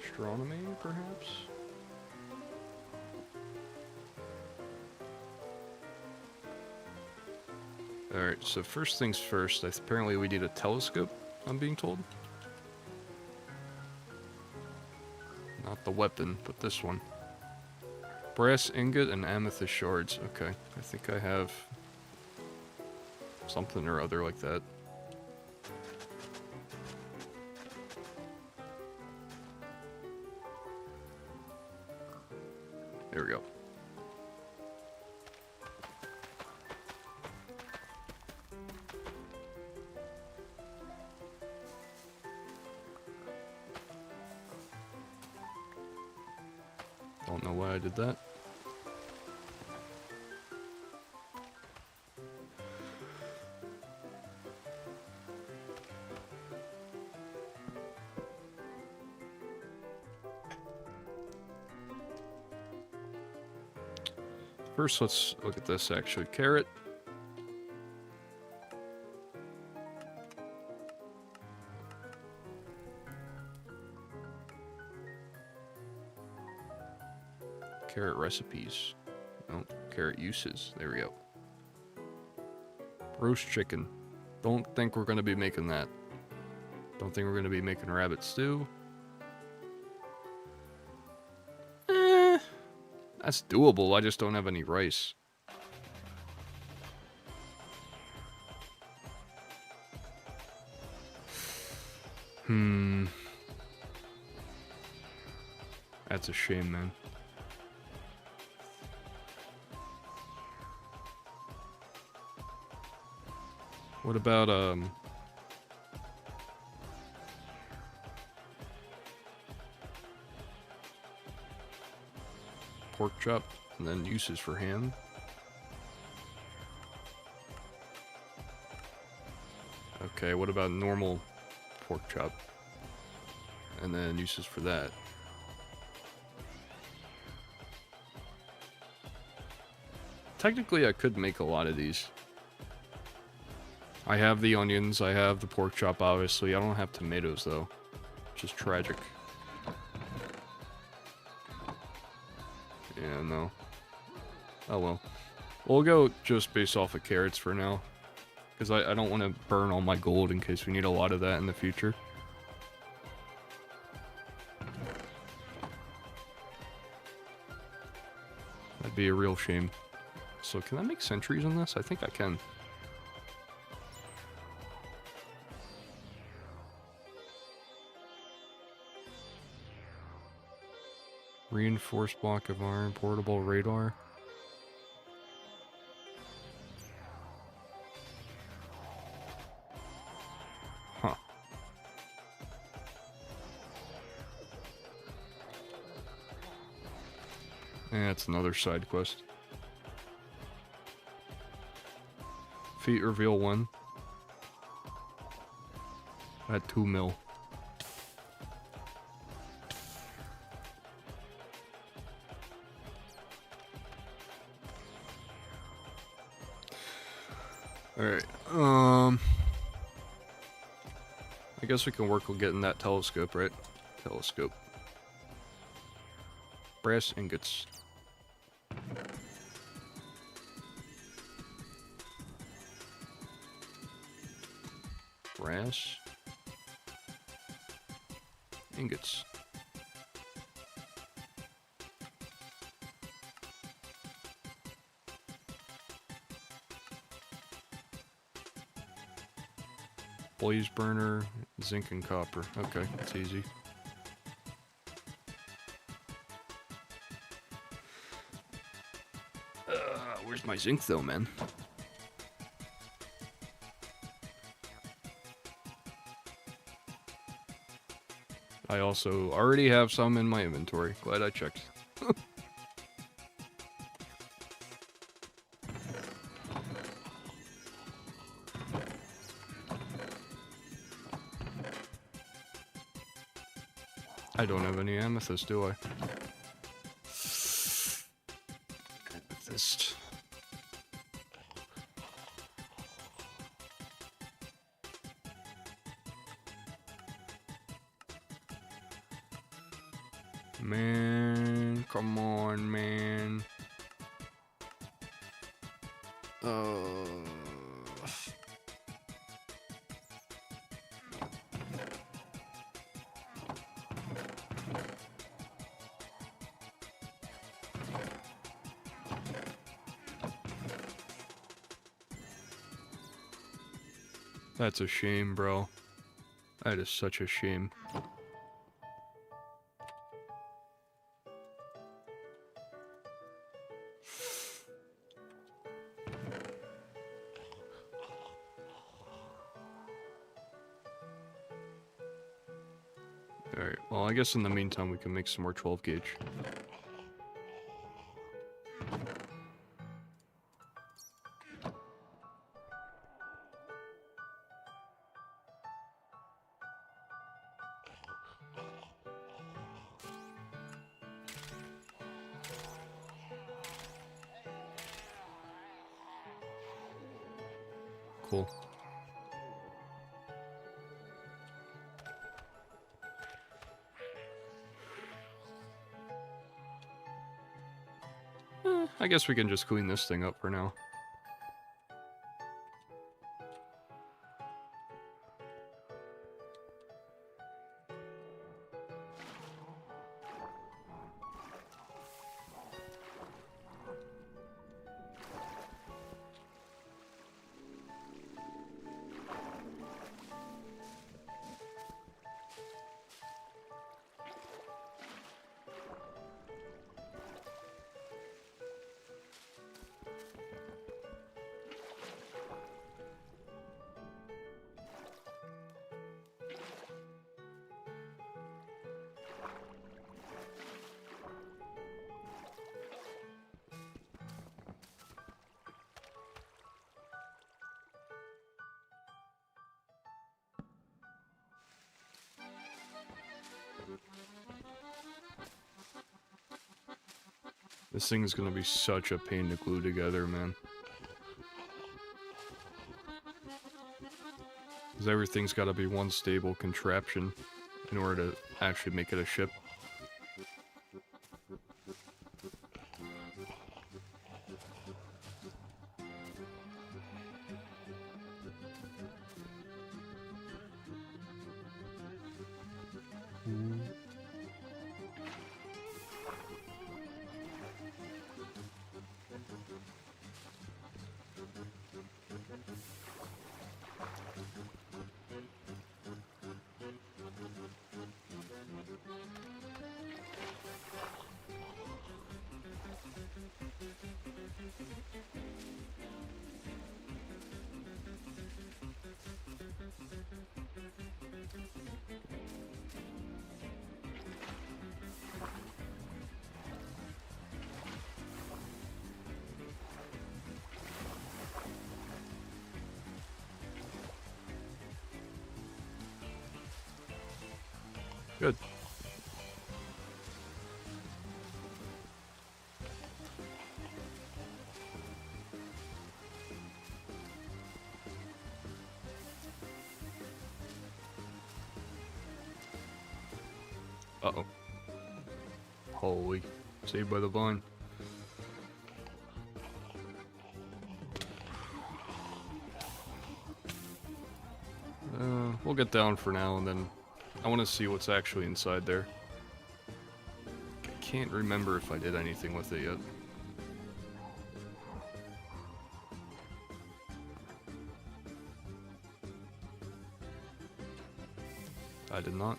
Astronomy, perhaps? Alright, so first things first, apparently we need a telescope, I'm being told. Not the weapon, but this one. Brass ingot and amethyst shards. Okay, I think I have something or other like that. There we go. Don't know why I did that. First, let's look at this actually. Carrot. Carrot recipes. No, carrot uses. There we go. Roast chicken. Don't think we're going to be making that. Don't think we're going to be making rabbit stew. That's doable, I just don't have any rice. That's a shame, man. What about, pork chop, and then uses for ham. Okay, what about normal pork chop? And then uses for that. Technically, I could make a lot of these. I have the onions, I have the pork chop, obviously. I don't have tomatoes, though, which is tragic. Yeah, no. Oh well. We'll go just based off of carrots for now. Because I don't want to burn all my gold in case we need a lot of that in the future. That'd be a real shame. So can I make sentries on this? I think I can. Reinforced block of iron, portable radar. Huh. Yeah, it's another side quest. Feat reveal 1. At 2 mil. Alright, I guess we can work on getting that telescope, right? Telescope. Brass ingots. Brass ingots. Blaze burner, zinc and copper. Okay, that's easy. Where's my zinc though, man? I also already have some in my inventory. Glad I checked. I don't have any amethyst, do I? Amethyst. Man, come on, man. That's a shame, bro. That is such a shame. Alright, well, I guess in the meantime we can make some more 12 gauge. Cool. I guess we can just clean this thing up for now. This thing is gonna be such a pain to glue together, man. Because everything's gotta be one stable contraption in order to actually make it a ship. Good. Uh-oh. Holy. Saved by the vine. We'll get down for now, and then I want to see what's actually inside there. I can't remember if I did anything with it yet. I did not.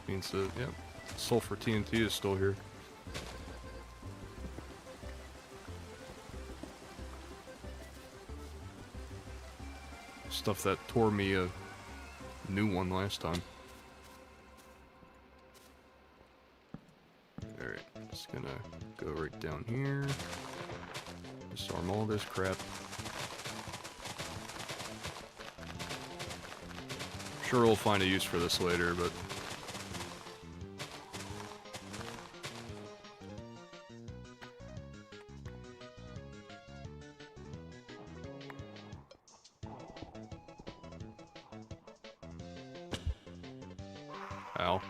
Means that, yeah, sulfur TNT is still here. Stuff that tore me a new one last time. go right down here. Disarm all this crap. I'm sure we'll find a use for this later, but... Ow.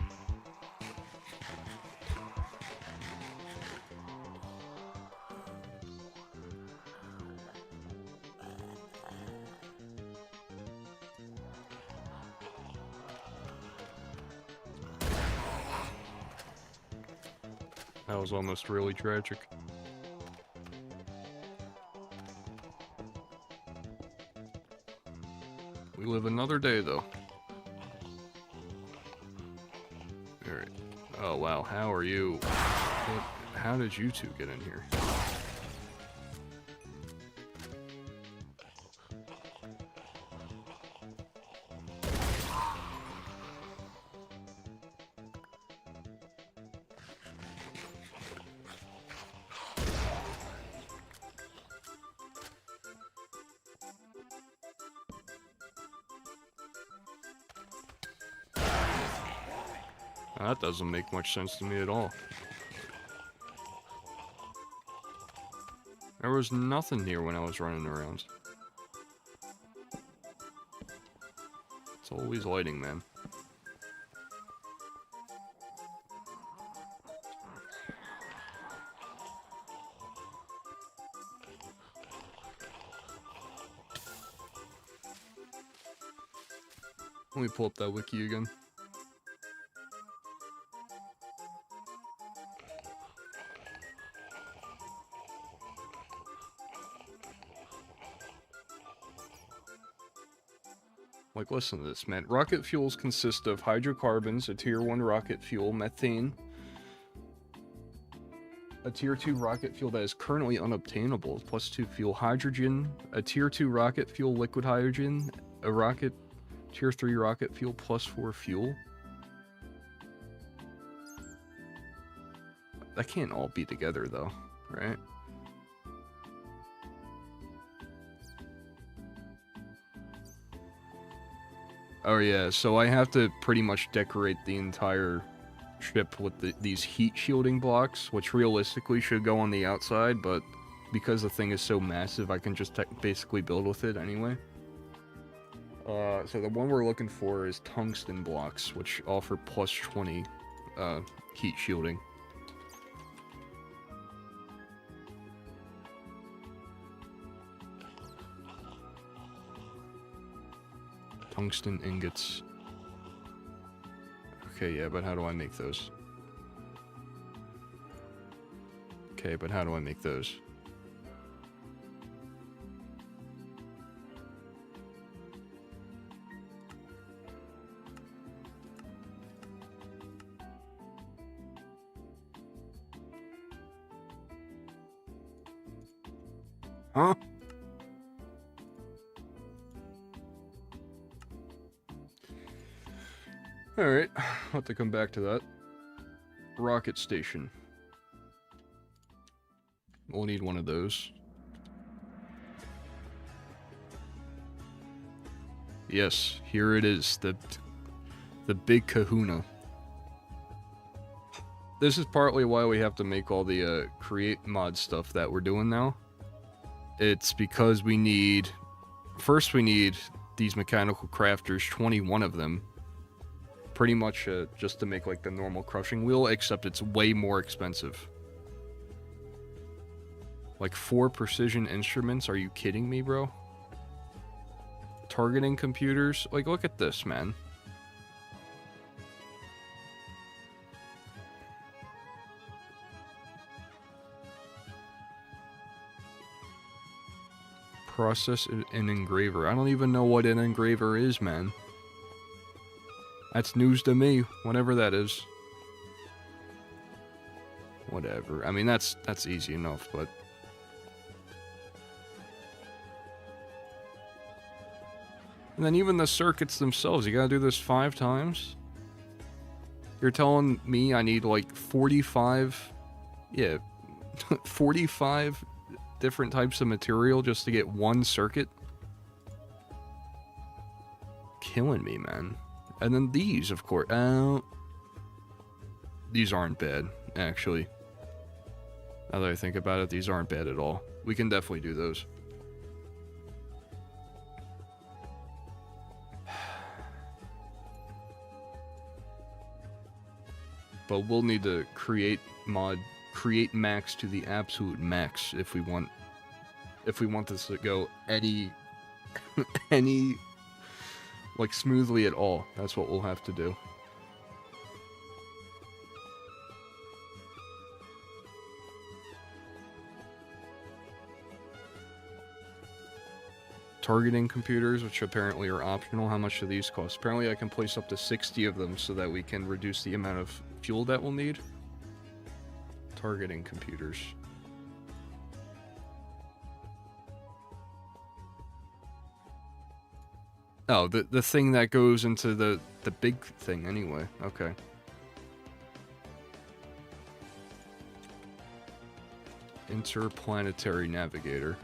That was almost really tragic. We live another day, though. Alright. Oh, wow. How are you? How did you two get in here? That doesn't make much sense to me at all. There was nothing here when I was running around. It's always lighting, man. Let me pull up that wiki again. Like, listen to this, man. Rocket fuels consist of hydrocarbons, a tier 1 rocket fuel, methane, a tier 2 rocket fuel that is currently unobtainable, plus 2 fuel, hydrogen, a tier 2 rocket fuel, liquid hydrogen, a rocket, tier 3 rocket fuel, plus 4 fuel. That can't all be together, though, right? Oh yeah, so I have to pretty much decorate the entire ship with these heat shielding blocks, which realistically should go on the outside, but because the thing is so massive, I can just basically build with it anyway. So the one we're looking for is tungsten blocks, which offer plus 20 heat shielding. Tungsten ingots. Okay, yeah, but how do I make those? Okay, but how do I make those? Huh? Alright, I'll have to come back to that. Rocket station. We'll need one of those. Yes, here it is, the big kahuna. This is partly why we have to make all the create mod stuff that we're doing now. It's because we need... First we need these mechanical crafters, 21 of them. Pretty much just to make like the normal crushing wheel, except it's way more expensive. Like 4 precision instruments, are you kidding me, bro? Targeting computers, like look at this, man. Process an engraver. I don't even know what an engraver is, man. That's news to me, whatever that is. Whatever. I mean, that's easy enough, but... And then even the circuits themselves, you gotta do this 5 times? You're telling me I need like 45... Yeah, 45 different types of material just to get one circuit? Killing me, man. And then these, of course. These aren't bad, actually. Now that I think about it, these aren't bad at all. We can definitely do those. But we'll need to create max to the absolute max if we want this to go any like smoothly at all. That's what we'll have to do. Targeting computers, which apparently are optional. How much do these cost? Apparently I can place up to 60 of them so that we can reduce the amount of fuel that we'll need. Targeting computers. Oh, the thing that goes into the big thing anyway. Okay. Interplanetary navigator.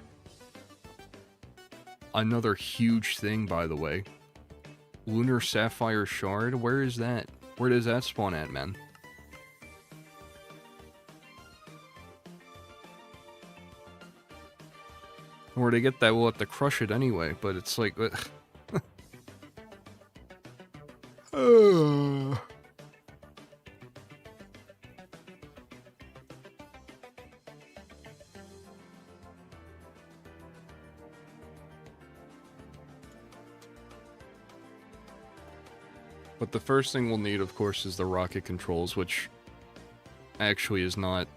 Another huge thing, by the way. Lunar Sapphire Shard? Where is that? Where does that spawn at, man? Where to get that, we'll have to crush it anyway, but it's like... But the first thing we'll need, of course, is the rocket controls, which actually is not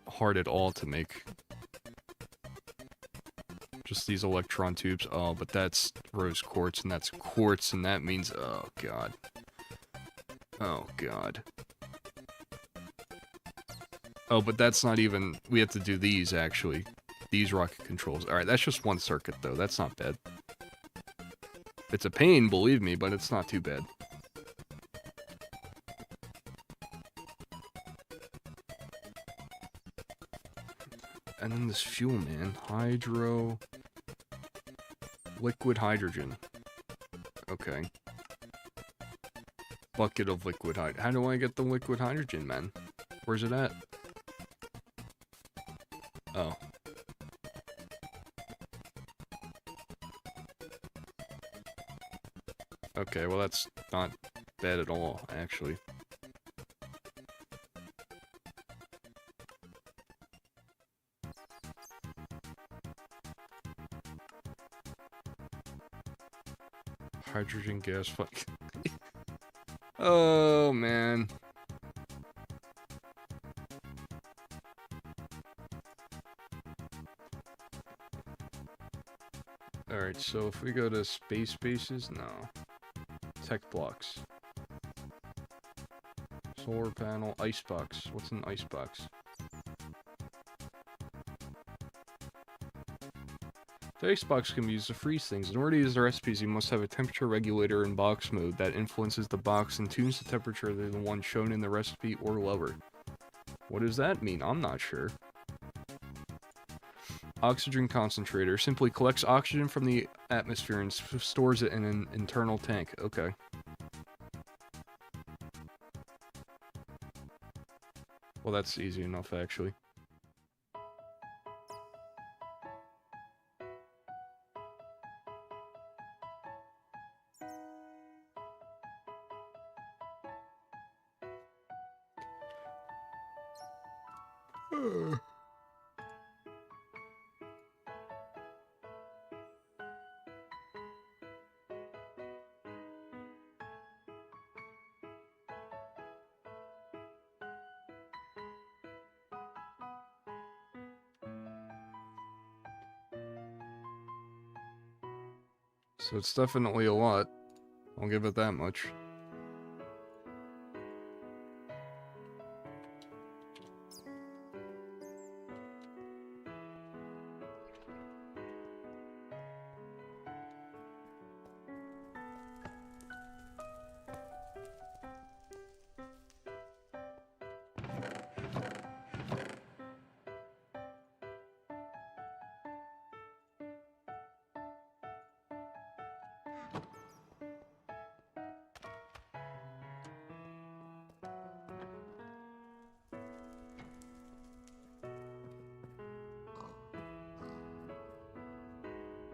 hard at all to make. Just these electron tubes. Oh, but that's rose quartz, and that's quartz, and that means... Oh, God. Oh, God. Oh, but that's not even... We have to do these, actually. These rocket controls. Alright, that's just one circuit, though. That's not bad. It's a pain, believe me, but it's not too bad. And then this fuel, man. Hydro... Liquid hydrogen. Okay. Bucket of liquid hydrogen. How do I get the liquid hydrogen, man? Where's it at? Oh. Okay, well that's not bad at all, actually. Hydrogen gas fuck. Oh, man. Alright, so if we go to space bases, no. Tech blocks. Solar panel, icebox. What's an icebox? The icebox can be used to freeze things. In order to use the recipes, you must have a temperature regulator in box mode that influences the box and tunes the temperature to the one shown in the recipe or lower. What does that mean? I'm not sure. Oxygen concentrator simply collects oxygen from the atmosphere and stores it in an internal tank. Okay. Well, that's easy enough, actually. So it's definitely a lot. I'll give it that much.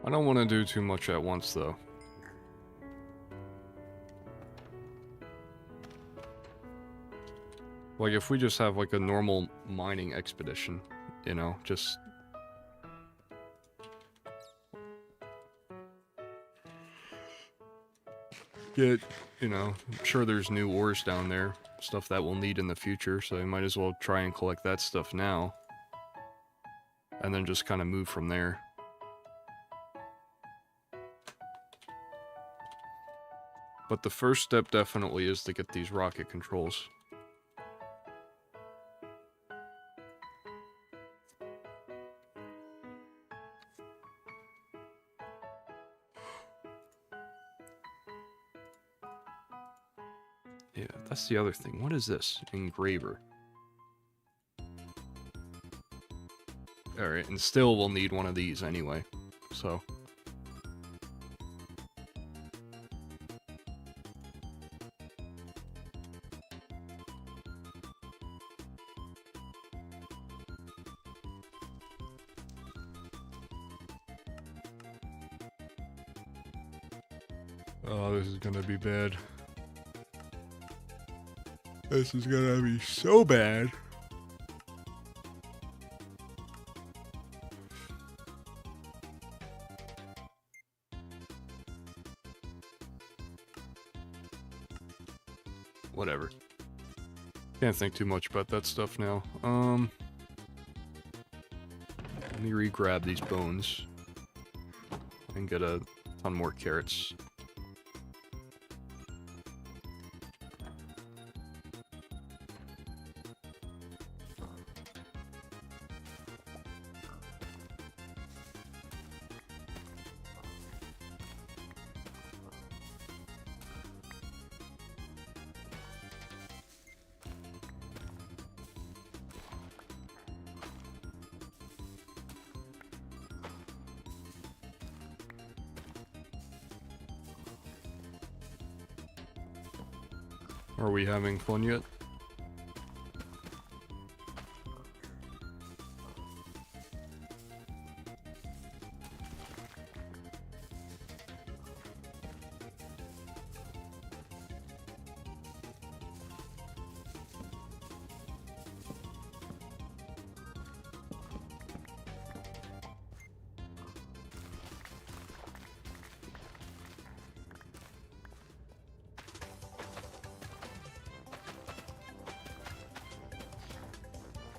I don't want to do too much at once, though. Like, if we just have, like, a normal mining expedition, you know, just... get, you know, I'm sure there's new ores down there, stuff that we'll need in the future, so we might as well try and collect that stuff now. And then just kind of move from there. But the first step definitely is to get these rocket controls. Yeah, that's the other thing. What is this? Engraver. Alright, and still we'll need one of these anyway, so... Oh, this is gonna be bad. This is gonna be so bad. Whatever. Can't think too much about that stuff now. Let me re-grab these bones. And get a ton more carrots. Are we having fun yet?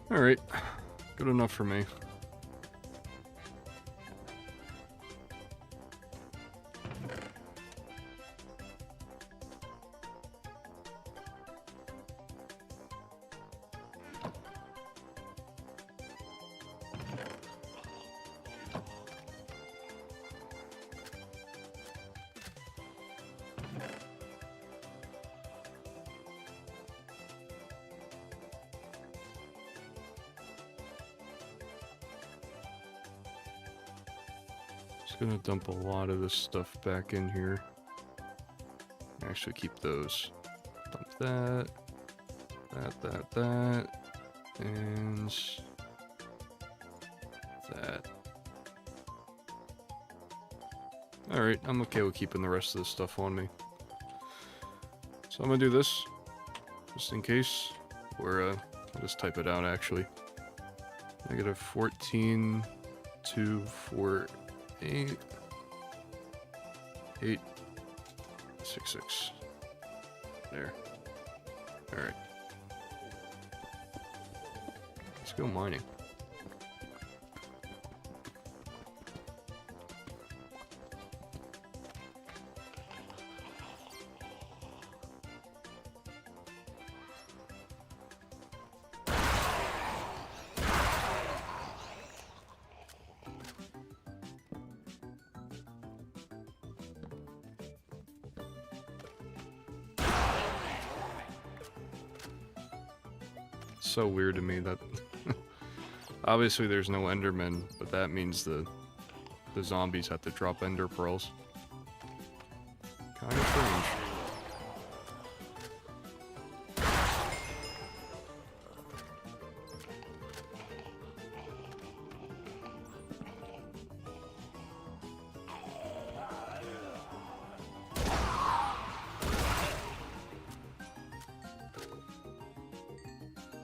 Alright, good enough for me. Gonna dump a lot of this stuff back in here. Actually keep those. Dump that, and that. Alright, I'm okay with keeping the rest of this stuff on me. So I'm gonna do this, just in case, or I'll just type it out actually. Negative 14, 2, 4, 8, 8, 6, 6. There. Alright. Let's go mining. So weird to me that obviously there's no Endermen, but that means the zombies have to drop Ender pearls. Kind of strange.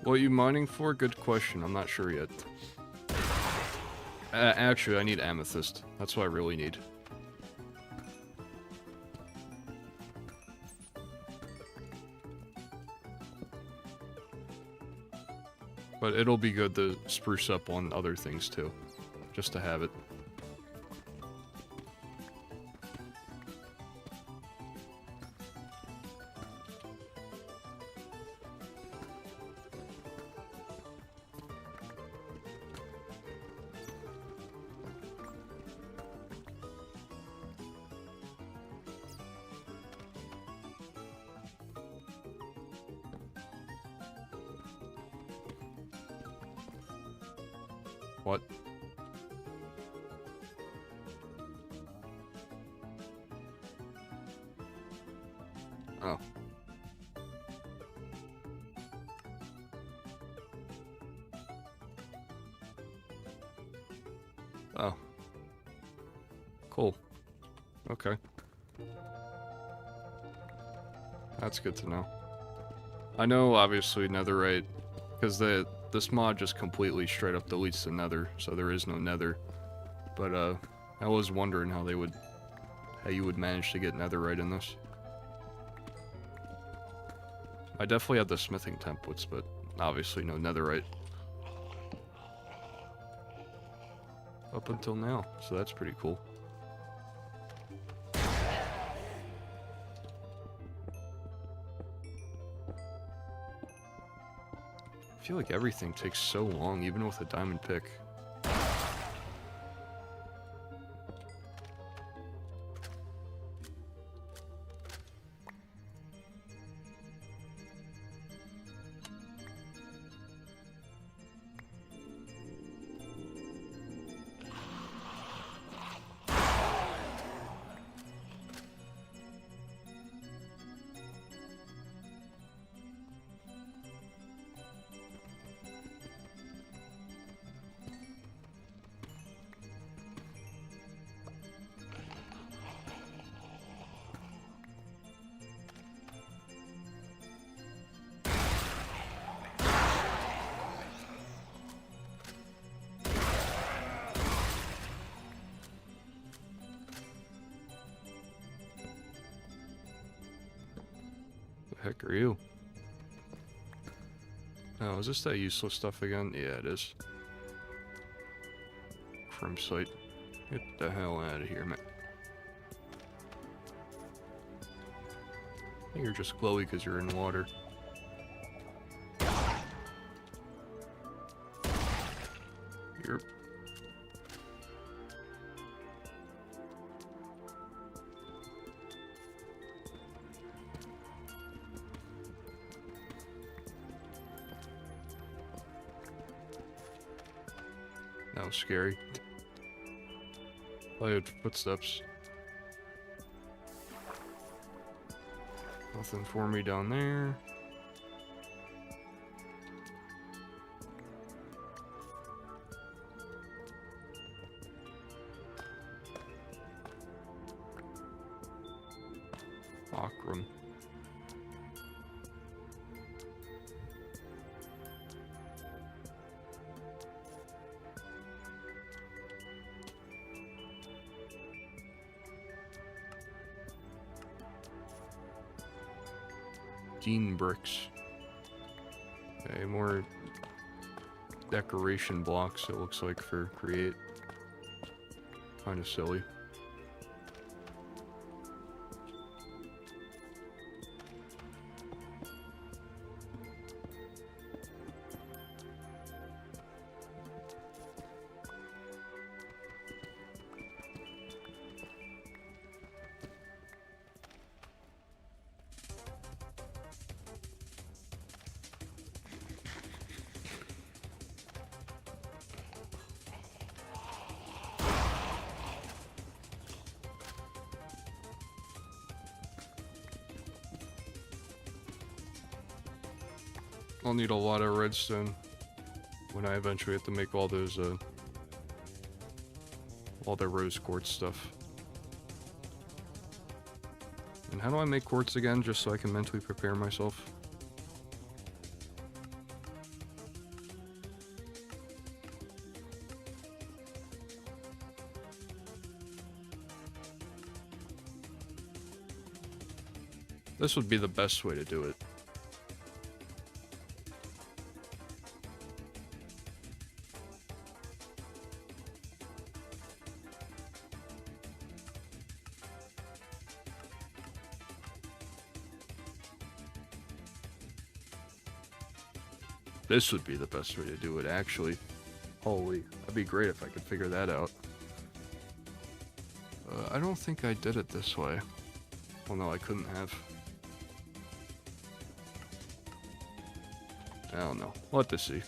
What are you mining for? Good question. I'm not sure yet. Actually, I need amethyst. That's what I really need. But it'll be good to spruce up on other things too, just to have it. What? Oh. Oh. Cool. Okay. That's good to know. I know, obviously, netherite, because this mod just completely straight up deletes the nether, so there is no nether. But, I was wondering how you would manage to get netherite in this. I definitely had the smithing templates, but obviously no netherite. Up until now, so that's pretty cool. I feel like everything takes so long, even with a diamond pick. Heck are you? Oh, is this that useless stuff again? Yeah, it is. Crim site. Get the hell out of here, man. I think you're just glowy because you're in water. You're... That was scary. I had footsteps. Nothing for me down there. Akram. Dean bricks. Okay, more decoration blocks, it looks like, for create. Kind of silly. I'll need a lot of redstone when I eventually have to make all those, all the rose quartz stuff. And how do I make quartz again, just so I can mentally prepare myself? This would be the best way to do it. This would be the best way to do it, actually. Holy, that'd be great if I could figure that out. I don't think I did it this way. Well, no, I couldn't have. I don't know. We'll have to see.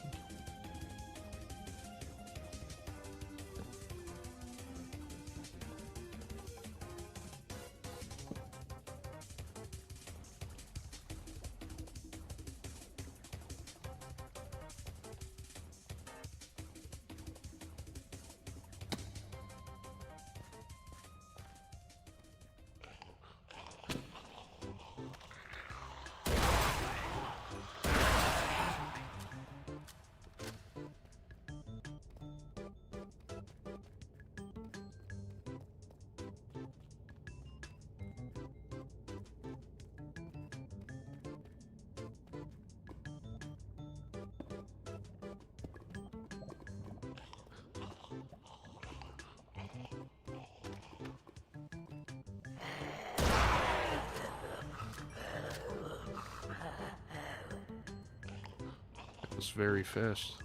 It's very fast.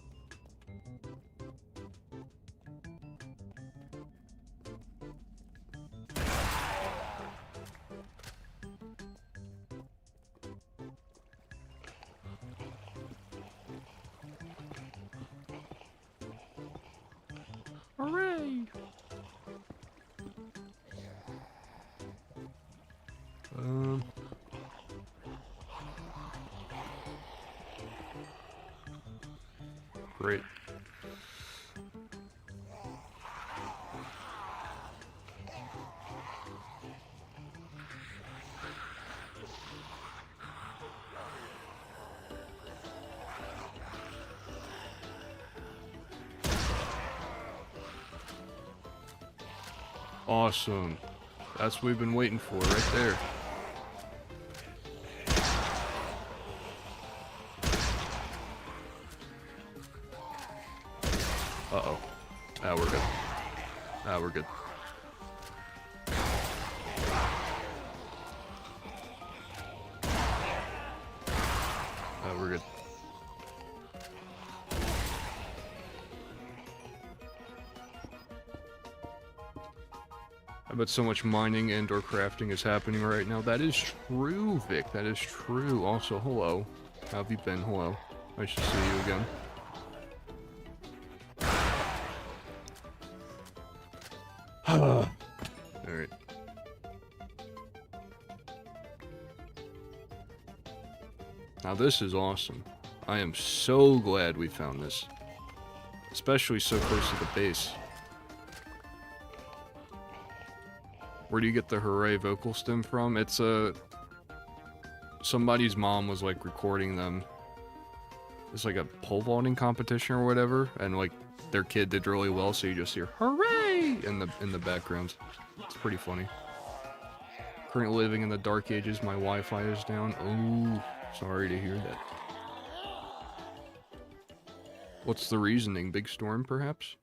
Hooray! Great. Awesome. That's what we've been waiting for right there. Uh-oh. Ah, we're good. Ah, we're good. Ah, we're good. I bet so much mining and or crafting is happening right now. That is true, Vic. That is true. Also, hello. How have you been? Hello. Nice to see you again. Alright. Now this is awesome. I am so glad we found this. Especially so close to the base. Where do you get the hooray vocal stem from? It's somebody's mom was like recording them. It's like a pole vaulting competition or whatever, and like their kid did really well, so you just hear hooray in the background. It's pretty funny. Currently living in the dark ages, my Wi-Fi is down. Oh, sorry to hear that. What's the reasoning? Big storm, perhaps?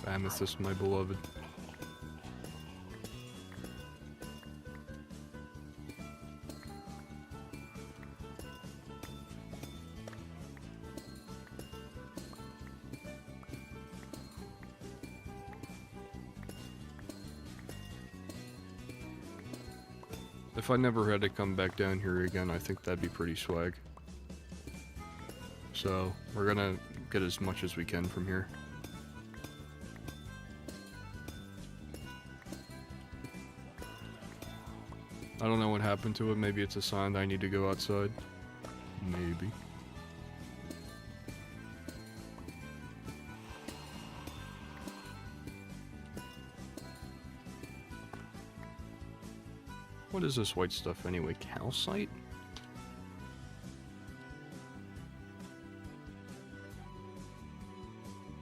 Amethyst, my beloved. If I never had to come back down here again, I think that'd be pretty swag. So, we're gonna get as much as we can from here. I don't know what happened to it. Maybe it's a sign that I need to go outside. Maybe. What is this white stuff anyway? Calcite?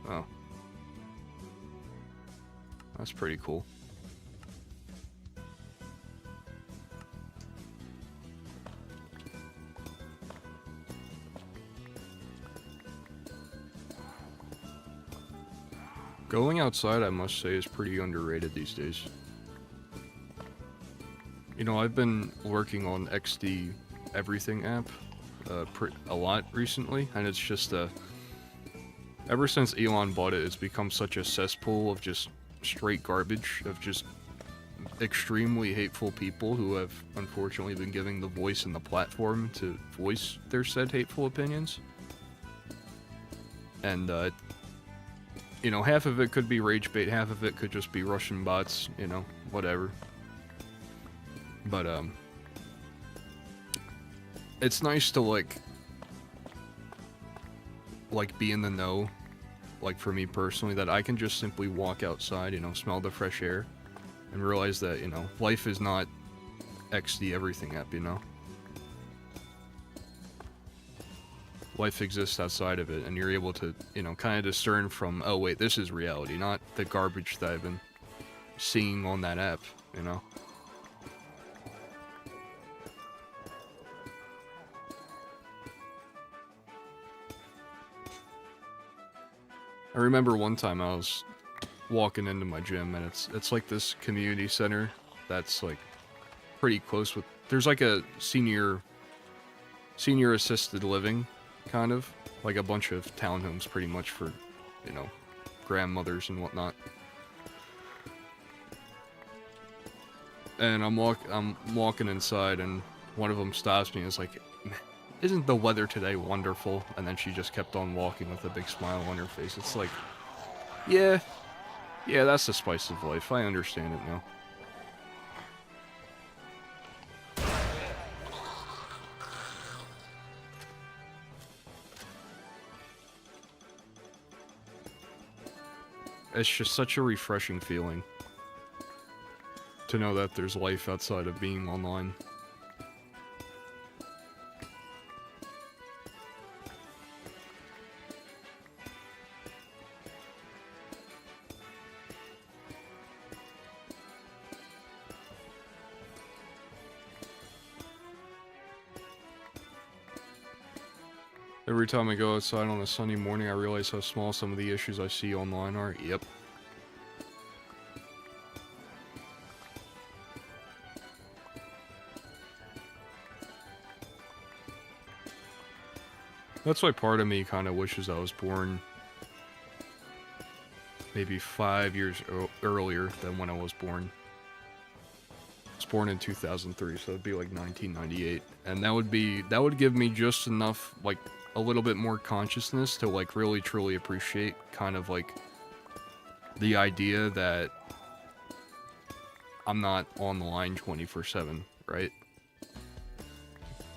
Oh. That's pretty cool. Going outside, I must say, is pretty underrated these days. You know, I've been working on XD Everything app a lot recently, and it's just ever since Elon bought it, it's become such a cesspool of just straight garbage, of just extremely hateful people who have unfortunately been giving the voice and the platform to voice their said hateful opinions. And, you know, half of it could be rage bait, half of it could just be Russian bots, you know, whatever. But, it's nice to, like, be in the know, like, for me personally, that I can just simply walk outside, you know, smell the fresh air, and realize that, you know, life is not XD Everything app, you know? Life exists outside of it, and you're able to, you know, kind of discern from, oh wait, this is reality, not the garbage that I've been seeing on that app, you know? I remember one time I was walking into my gym, and it's like this community center that's like pretty close with, there's like a senior assisted living, kind of like a bunch of townhomes pretty much for, you know, grandmothers and whatnot. And I'm walking inside, and one of them stops me and is like, isn't the weather today wonderful? And then she just kept on walking with a big smile on her face. It's like, yeah, that's the spice of life. I understand it now. It's just such a refreshing feeling to know that there's life outside of being online. Every time I go outside on a sunny morning, I realize how small some of the issues I see online are. Yep. That's why part of me kind of wishes I was born maybe 5 years earlier than when I was born. I was born in 2003, so it'd be like 1998. And that would give me just enough, like, a little bit more consciousness to, like, really truly appreciate kind of, like, the idea that I'm not on the line 24/7, right?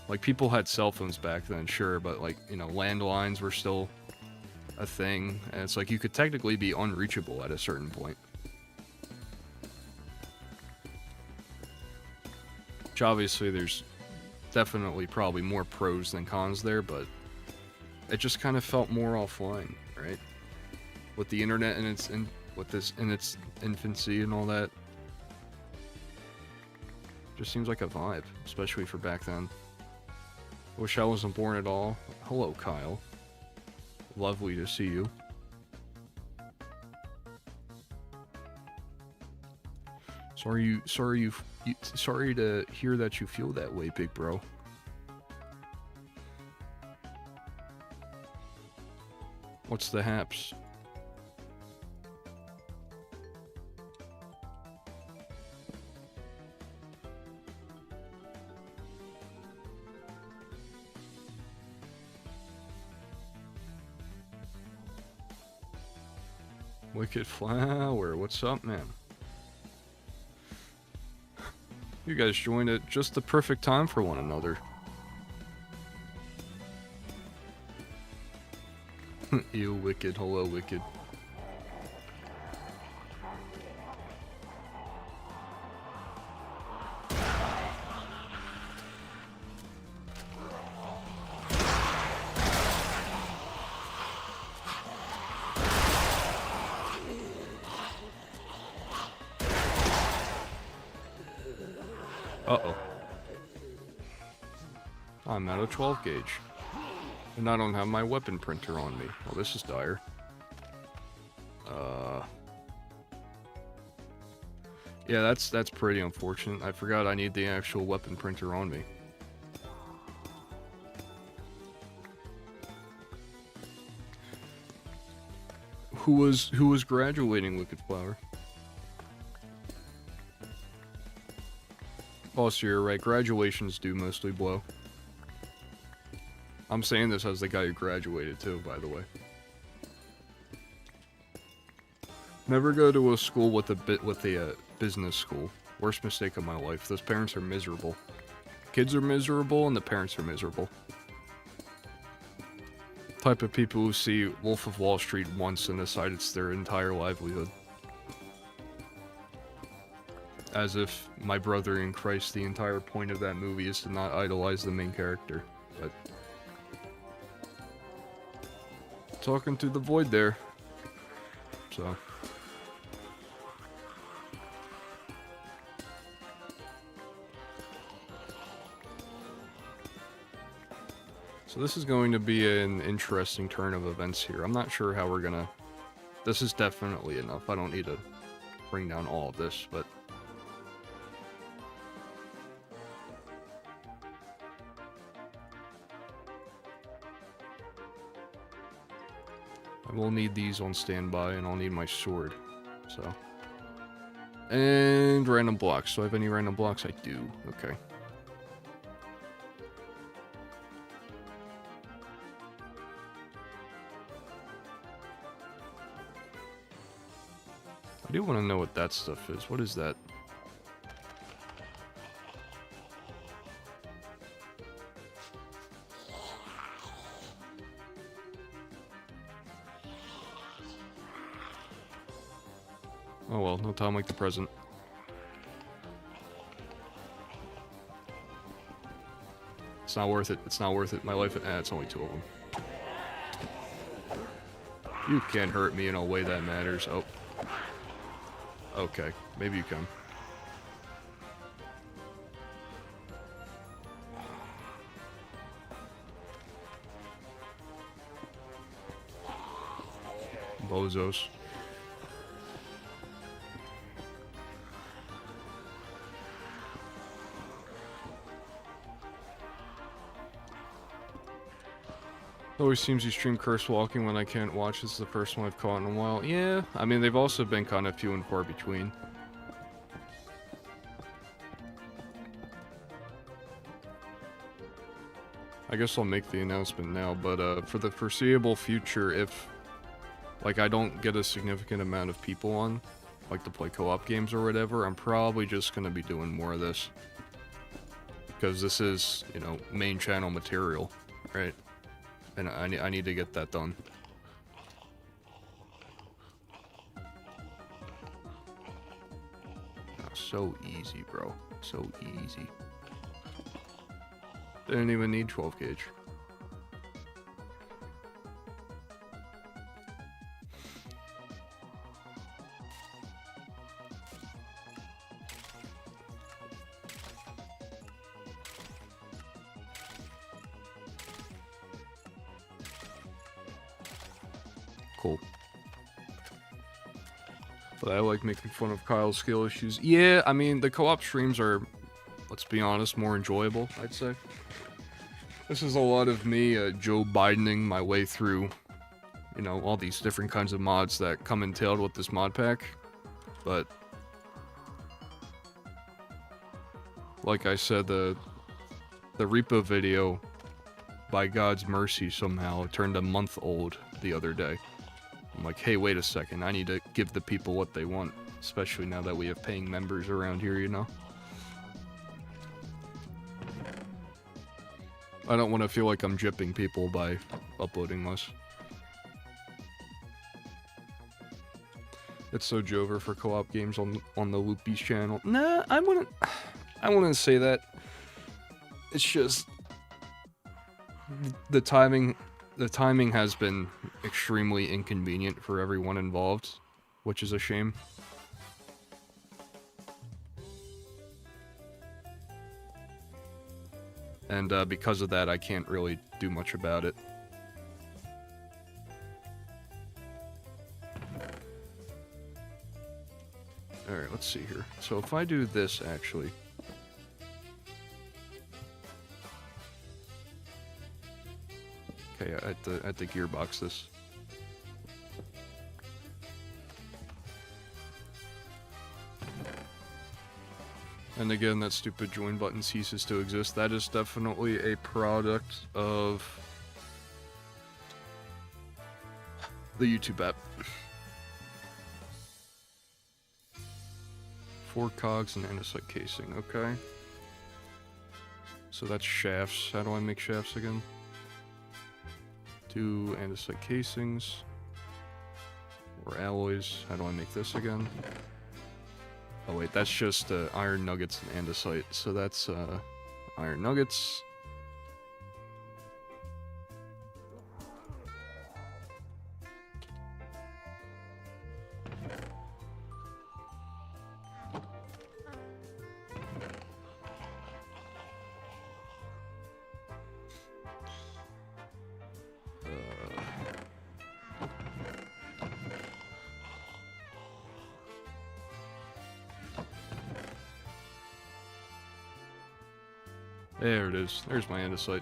Like, people had cell phones back then, sure, but, like, you know, landlines were still a thing, and it's like you could technically be unreachable at a certain point. Which obviously there's definitely probably more pros than cons there, but it just kind of felt more offline, right? With the internet in its infancy and all that. Just seems like a vibe, especially for back then. Wish I wasn't born at all. Hello, Kyle. Lovely to see you. Sorry to hear that you feel that way, big bro. What's the haps? Wicked Flower, what's up, man? You guys joined at just the perfect time for one another. Ew, Wicked. Hello, Wicked. Uh-oh. I'm out of 12 gauge. And I don't have my weapon printer on me. Well, this is dire. Yeah, that's pretty unfortunate. I forgot I need the actual weapon printer on me. Who was graduating, Wicked Flower? Oh, so you're right. Graduations do mostly blow. I'm saying this as the guy who graduated too, by the way. Never go to a school with a business school. Worst mistake of my life. Those parents are miserable. Kids are miserable and the parents are miserable. Type of people who see Wolf of Wall Street once and decide it's their entire livelihood. As if my brother in Christ, the entire point of that movie is to not idolize the main character. But talking to the void there. So this is going to be an interesting turn of events here. I'm not sure how we're gonna... This is definitely enough. I don't need to bring down all of this, but... I will need these on standby, and I'll need my sword, so... And random blocks. Do I have any random blocks? I do. Okay. I do want to know what that stuff is. What is that? Oh well, no time like the present. It's not worth it. It's not worth it. My life... it's only 2 of them. You can't hurt me in a way that matters. Oh. Okay, maybe you can. Bozos. Always seems you stream curse walking when I can't watch. This is the first one I've caught in a while. Yeah, I mean, they've also been kind of few and far between. I guess I'll make the announcement now, but for the foreseeable future, if, like, I don't get a significant amount of people on, like, to play co-op games or whatever, I'm probably just gonna be doing more of this. Because this is, you know, main channel material, right? And I need to get that done. Oh, so easy, bro. So easy. Didn't even need 12 gauge. Cool. But I like making fun of Kyle's skill issues. Yeah, I mean, the co-op streams are, let's be honest, more enjoyable, I'd say. This is a lot of me Joe Bidening my way through, you know, all these different kinds of mods that come entailed with this mod pack. But, like I said, the repo video, by God's mercy somehow, turned a month old the other day. I'm like, hey, wait a second, I need to give the people what they want, especially now that we have paying members around here, you know? I don't want to feel like I'm gypping people by uploading this. It's so Jover for co-op games on the Loopy's channel. Nah, I wouldn't say that. It's just the timing has been extremely inconvenient for everyone involved, which is a shame. And because of that, I can't really do much about it. Alright, let's see here. So if I do this, actually... Okay, I have to gearbox this. And again, that stupid join button ceases to exist. That is definitely a product of the YouTube app. 4 cogs and andesite casing, okay. So that's shafts. How do I make shafts again? 2 andesite casings. Or alloys. How do I make this again? Oh wait, that's just iron nuggets and andesite. So that's iron nuggets. There it is. There's my andesite.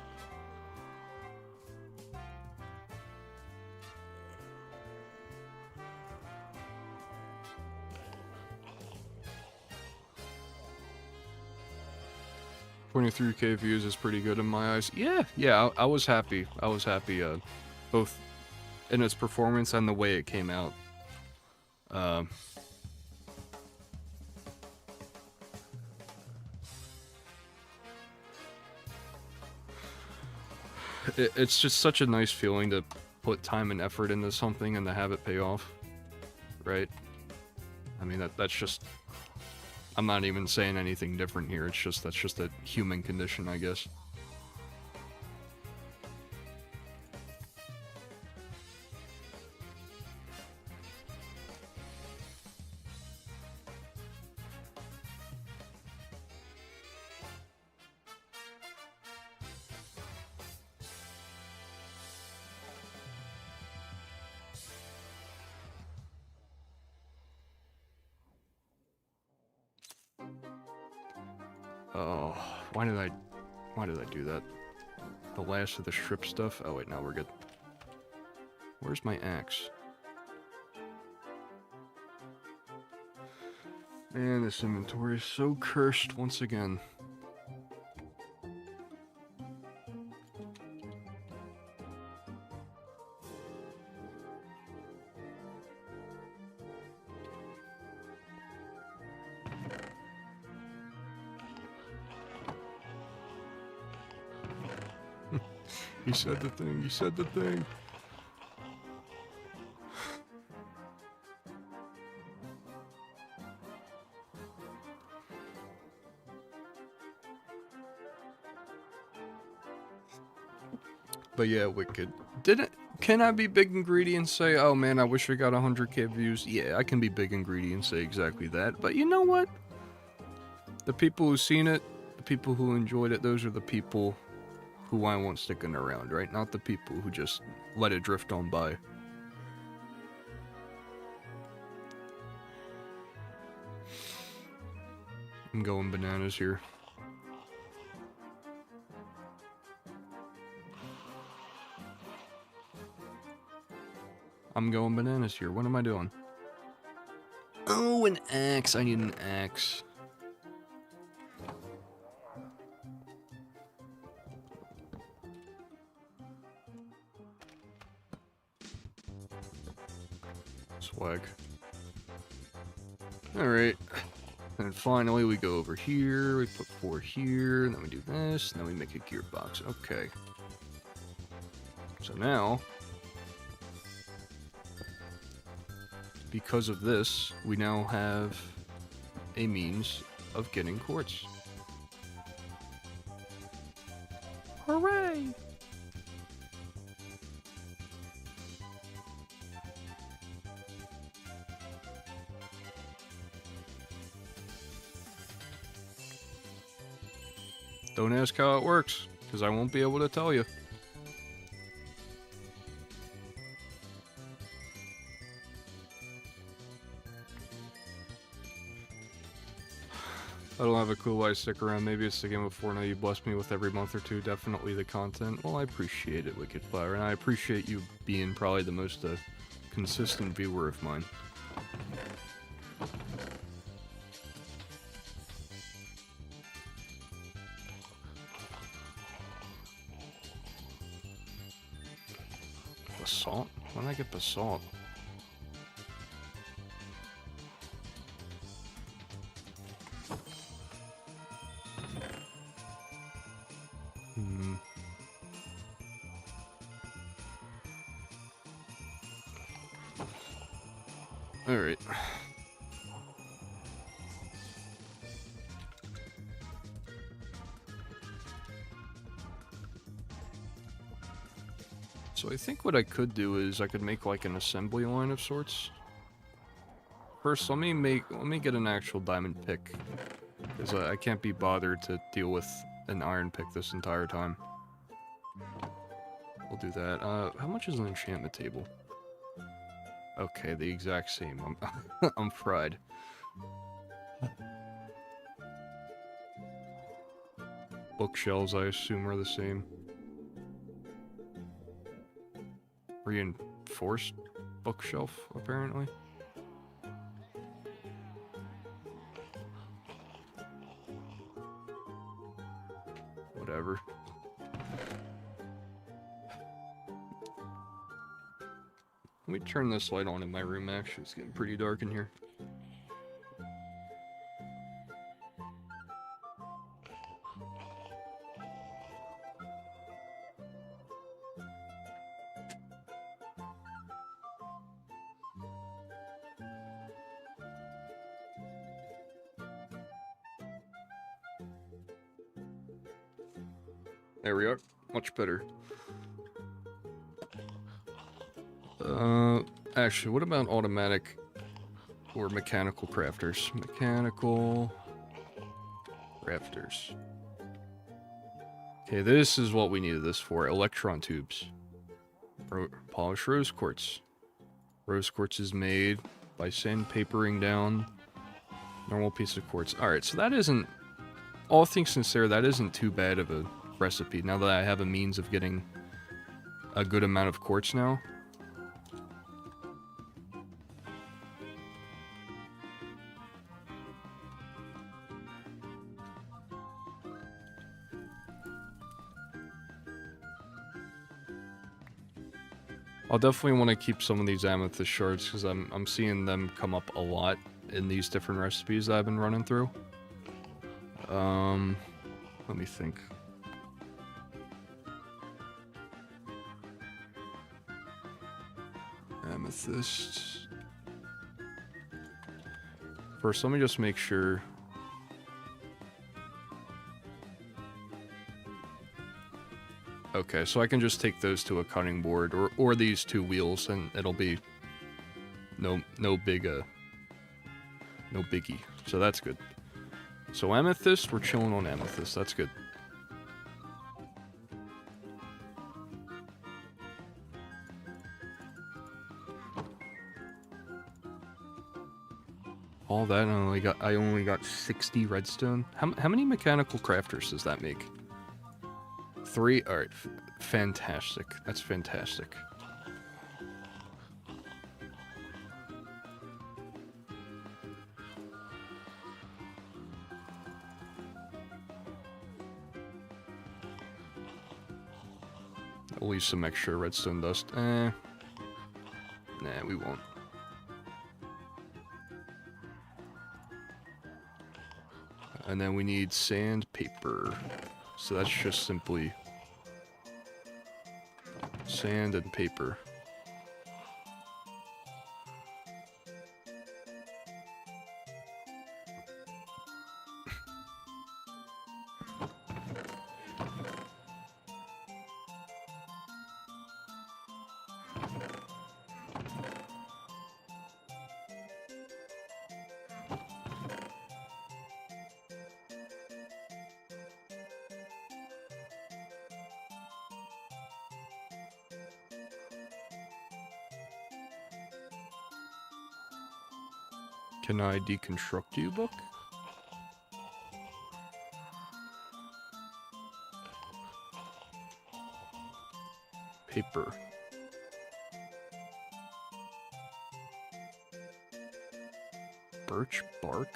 $23K views is pretty good in my eyes. Yeah, I was happy. I was happy, both in its performance and the way it came out. It's just such a nice feeling to put time and effort into something and to have it pay off, right? I mean, that's just... I'm not even saying anything different here, that's just a human condition, I guess. Oh, why did I do that? The last of the strip stuff? Oh wait, now we're good. Where's my axe? Man, this inventory is so cursed once again. He said the thing, he said the thing. But yeah, Wicked. Can I be big and greedy and say, oh man, I wish I got 100K views? Yeah, I can be big and greedy and say exactly that. But you know what? The people who seen it, the people who enjoyed it, those are the people who I want sticking around, right? Not the people who just let it drift on by. I'm going bananas here. I'm going bananas here. What am I doing? Oh, an axe. I need an axe. Swag. Alright. And finally we go over here, we put 4 here, and then we do this, and then we make a gearbox. Okay. So now, because of this, we now have a means of getting quartz. Hooray! Don't ask how it works. because I won't be able to tell you. I don't have a clue why I stick around. Maybe it's the game of Fortnite you bless me with every month or two. Definitely the content. Well, I appreciate it, Wicked Flower, and I appreciate you being probably the most consistent viewer of mine. Basalt? When did I get basalt? Alright. So I think what I could do is I could make like an assembly line of sorts. First, let me get an actual diamond pick, because I can't be bothered to deal with an iron pick this entire time. We'll do that. How much is an enchantment table? Okay, the exact same. I'm fried. Bookshelves, I assume, are the same. Reinforced bookshelf, apparently. Whatever. Let me turn this light on in my room, actually. It's getting pretty dark in here. There we are. Much better. Actually, what about automatic or mechanical crafters? Mechanical crafters. Okay, this is what we needed this for. Electron tubes. Polished rose quartz. Rose quartz is made by sandpapering down normal piece of quartz. Alright, so that isn't... All things considered, that isn't too bad of a recipe, now that I have a means of getting a good amount of quartz now. I'll definitely want to keep some of these amethyst shards because I'm seeing them come up a lot in these different recipes that I've been running through. Let me think. Amethyst. First, let me just make sure. Okay, so I can just take those to a cutting board, or these two wheels, and it'll be no biggie. So that's good. So amethyst, we're chilling on amethyst. That's good. All that, I only got 60 redstone. How many mechanical crafters does that make? 3? Alright, fantastic. That's fantastic. I'll leave some extra redstone dust. Nah, we won't. And then we need sandpaper. So that's just simply sand and paper. Can I deconstruct you, book? Paper. Birch bark?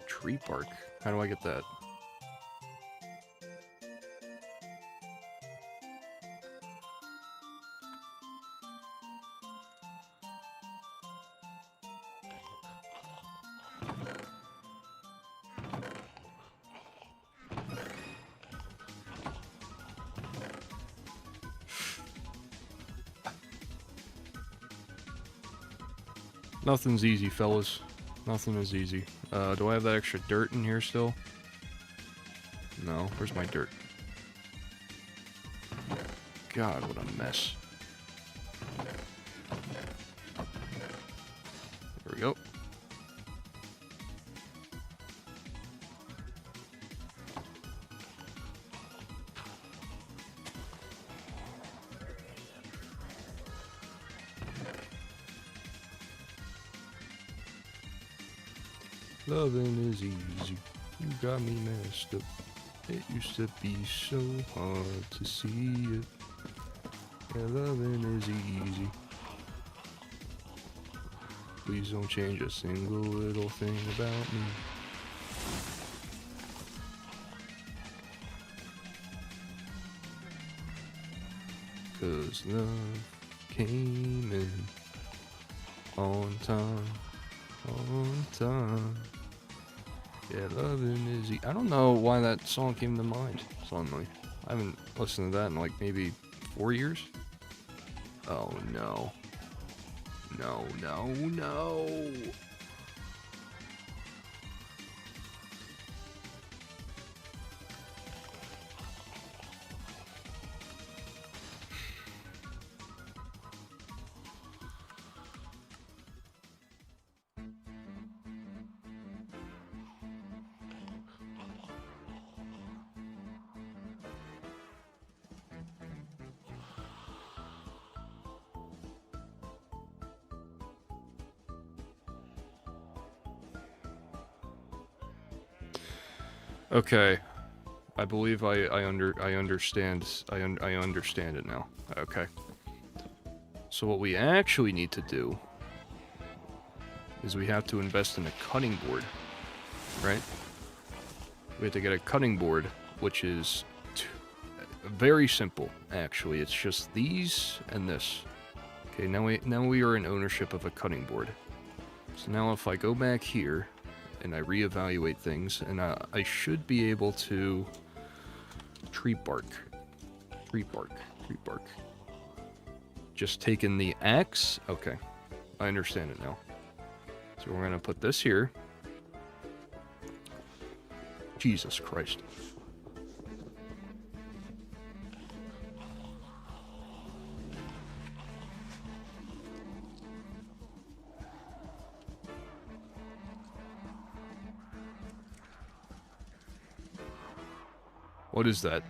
Tree bark. How do I get that? Nothing's easy, fellas. Nothing is easy. Do I have that extra dirt in here still? No. Where's my dirt? God, what a mess. There we go. Loving is easy. You got me messed up. It used to be so hard to see it. Yeah, loving is easy. Please don't change a single little thing about me. Cause love came in on time. On time. Yeah, loving is I don't know why that song came to mind suddenly. I haven't listened to that in like maybe 4 years. Oh no. No, no, no. Okay, I believe I understand it now. Okay. So what we actually need to do is we have to invest in a cutting board, right? We have to get a cutting board, which is very simple, actually. It's just these and this. Okay, now we are in ownership of a cutting board. So now if I go back here and I reevaluate things, and I should be able to tree bark. Just taking the axe. Okay, I understand it now. So we're gonna put this here. Jesus Christ. What is that?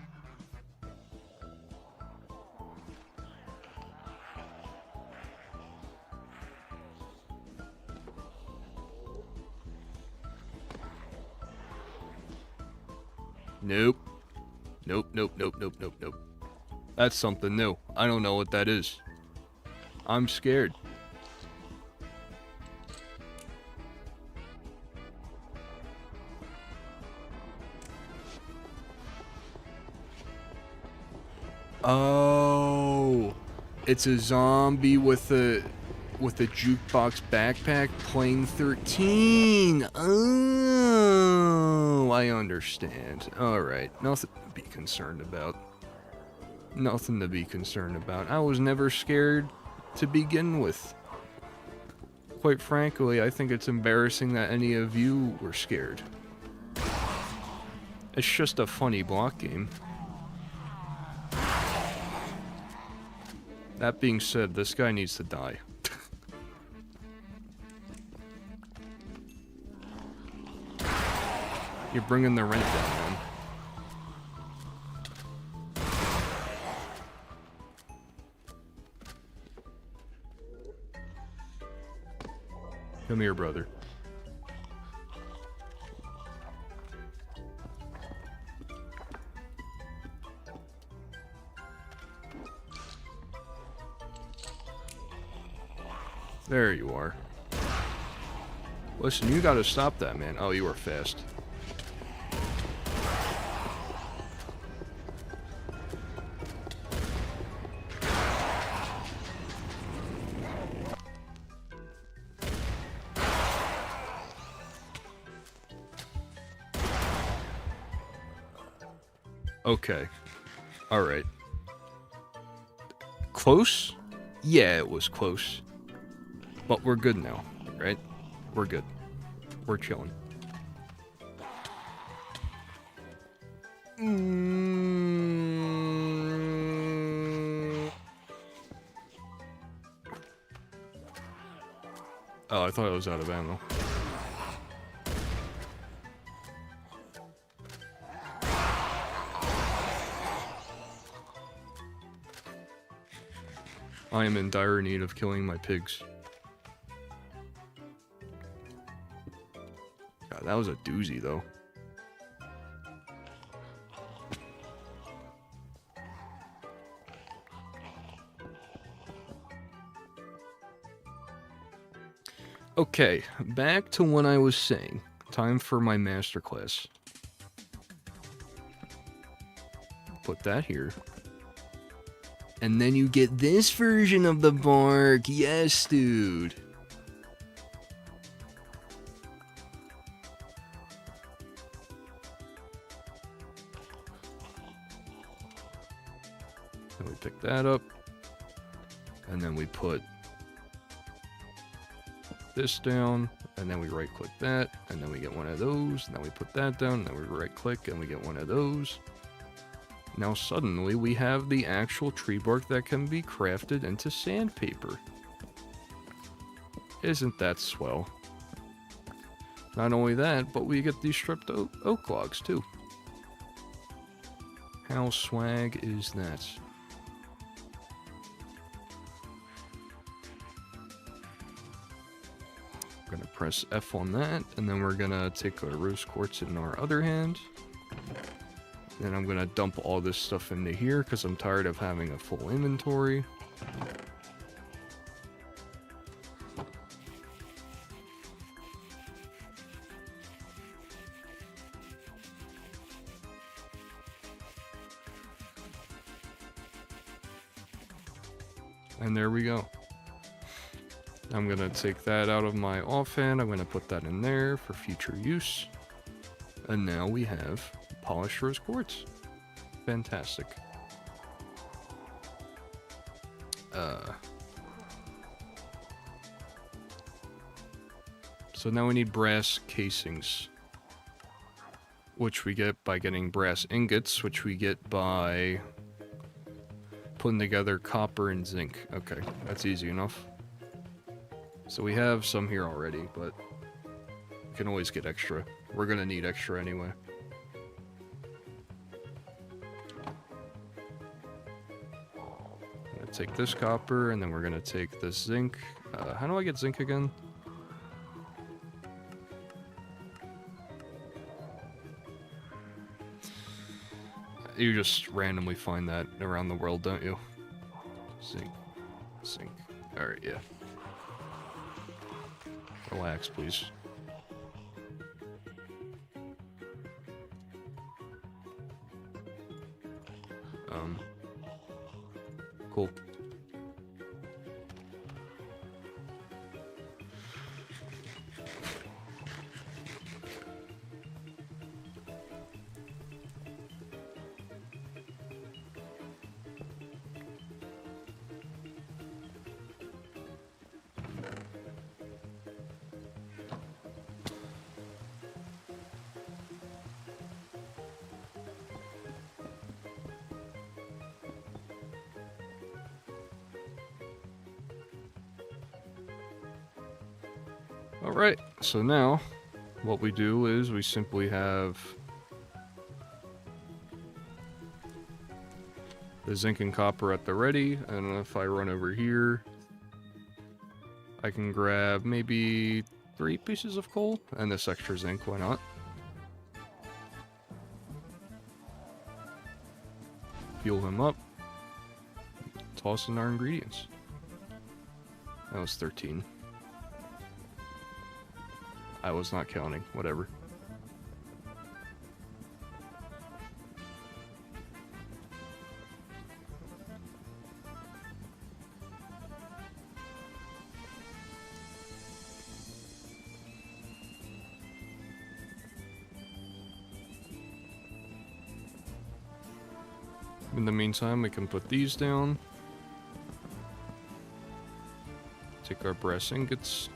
Nope. Nope. That's something new. I don't know what that is. I'm scared. Oh, it's a zombie with a jukebox backpack playing 13. Oh, I understand. All right, nothing to be concerned about. Nothing to be concerned about. I was never scared to begin with. Quite frankly, I think it's embarrassing that any of you were scared. It's just a funny block game. That being said, this guy needs to die. You're bringing the rent down, man. Come here, brother. There you are. Listen, you gotta stop that, man. Oh, you are fast. Okay. Alright. Close? Yeah, it was close. But we're good now, right? We're good. We're chilling. Oh, I thought I was out of ammo. I am in dire need of killing my pigs. God, that was a doozy, though. Okay, back to what I was saying. Time for my masterclass. Put that here. And then you get this version of the bark. Yes, dude. Then we pick that up. And then we put this down. And then we right click that. And then we get one of those. And then we put that down. And then we right click and we get one of those. Now suddenly we have the actual tree bark that can be crafted into sandpaper. Isn't that swell? Not only that, but we get these stripped oak logs too. How swag is that? We're gonna press F on that, and then we're gonna take our rose quartz in our other hand. Then I'm gonna dump all this stuff into here because I'm tired of having a full inventory. And there we go. I'm gonna take that out of my offhand. I'm gonna put that in there for future use. And now we have polished rose quartz. Fantastic. So now we need brass casings, which we get by getting brass ingots, which we get by putting together copper and zinc. Okay, that's easy enough. So we have some here already, but we can always get extra. We're gonna need extra anyway. Take this copper, and then we're gonna take this zinc. How do I get zinc again? You just randomly find that around the world, don't you? Zinc. Zinc. Alright, yeah. Relax, please. Cool. Alright, so now what we do is we simply have the zinc and copper at the ready, and if I run over here, I can grab maybe 3 pieces of coal and this extra zinc, why not? Fuel him up, toss in our ingredients. That was 13. I was not counting. Whatever. In the meantime, we can put these down. Take our brass ingots.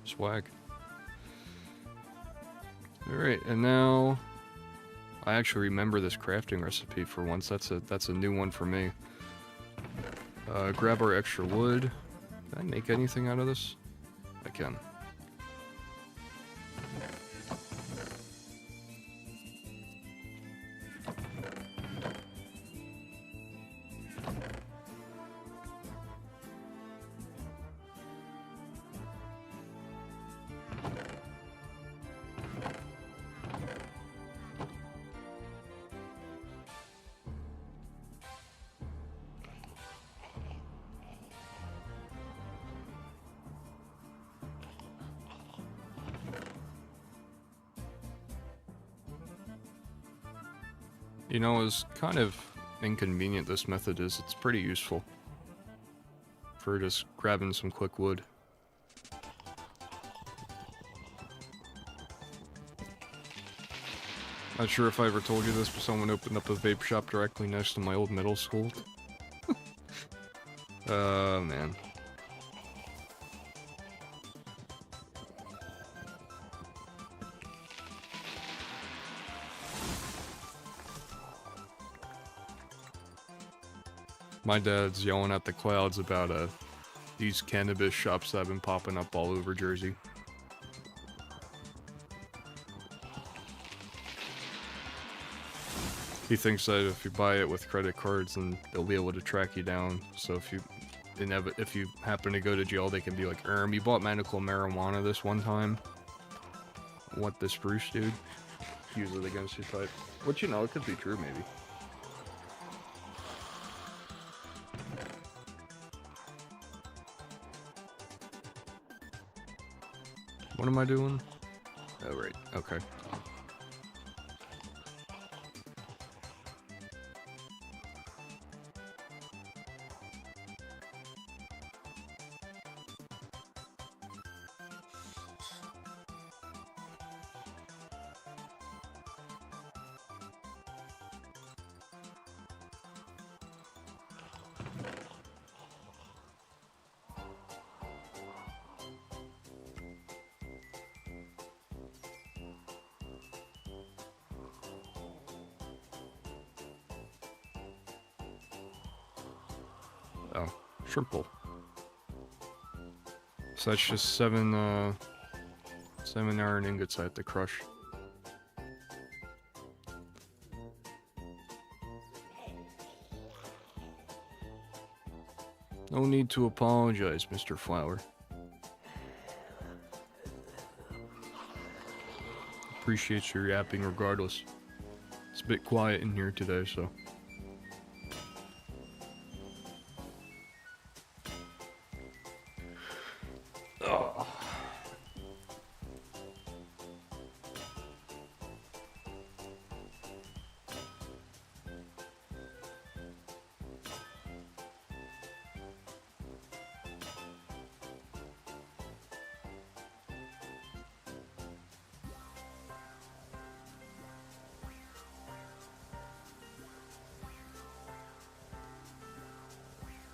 Swag. Alright, and now I actually remember this crafting recipe for once. That's a new one for me. Grab our extra wood. Can I make anything out of this? I can. You know, as kind of inconvenient this method is, it's pretty useful for just grabbing some quick wood. Not sure if I ever told you this, but someone opened up a vape shop directly next to my old middle school. Man. My dad's yelling at the clouds about these cannabis shops that have been popping up all over Jersey. He thinks that if you buy it with credit cards, then they'll be able to track you down. So if you happen to go to jail, they can be like, you bought medical marijuana this one time. What the spruce, dude? Use it against your type. Which, you know, it could be true, maybe. What am I doing? Oh, right. Okay. Oh, triple. So that's just seven iron ingots I have to crush. No need to apologize, Mr. Flower. Appreciate your yapping regardless. It's a bit quiet in here today, so...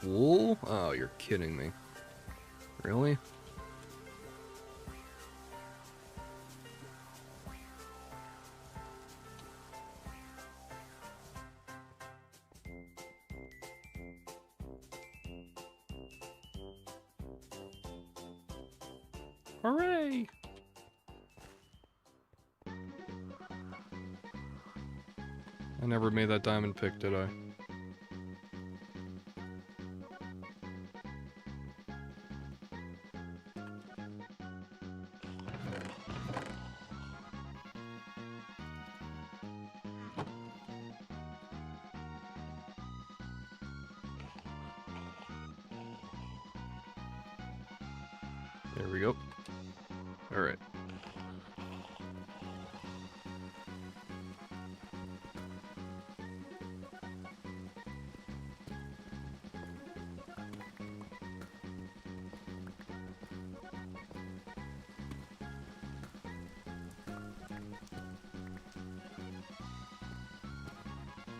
Wool? Oh, you're kidding me. Really? Hooray! I never made that diamond pick, did I? There we go. Alright.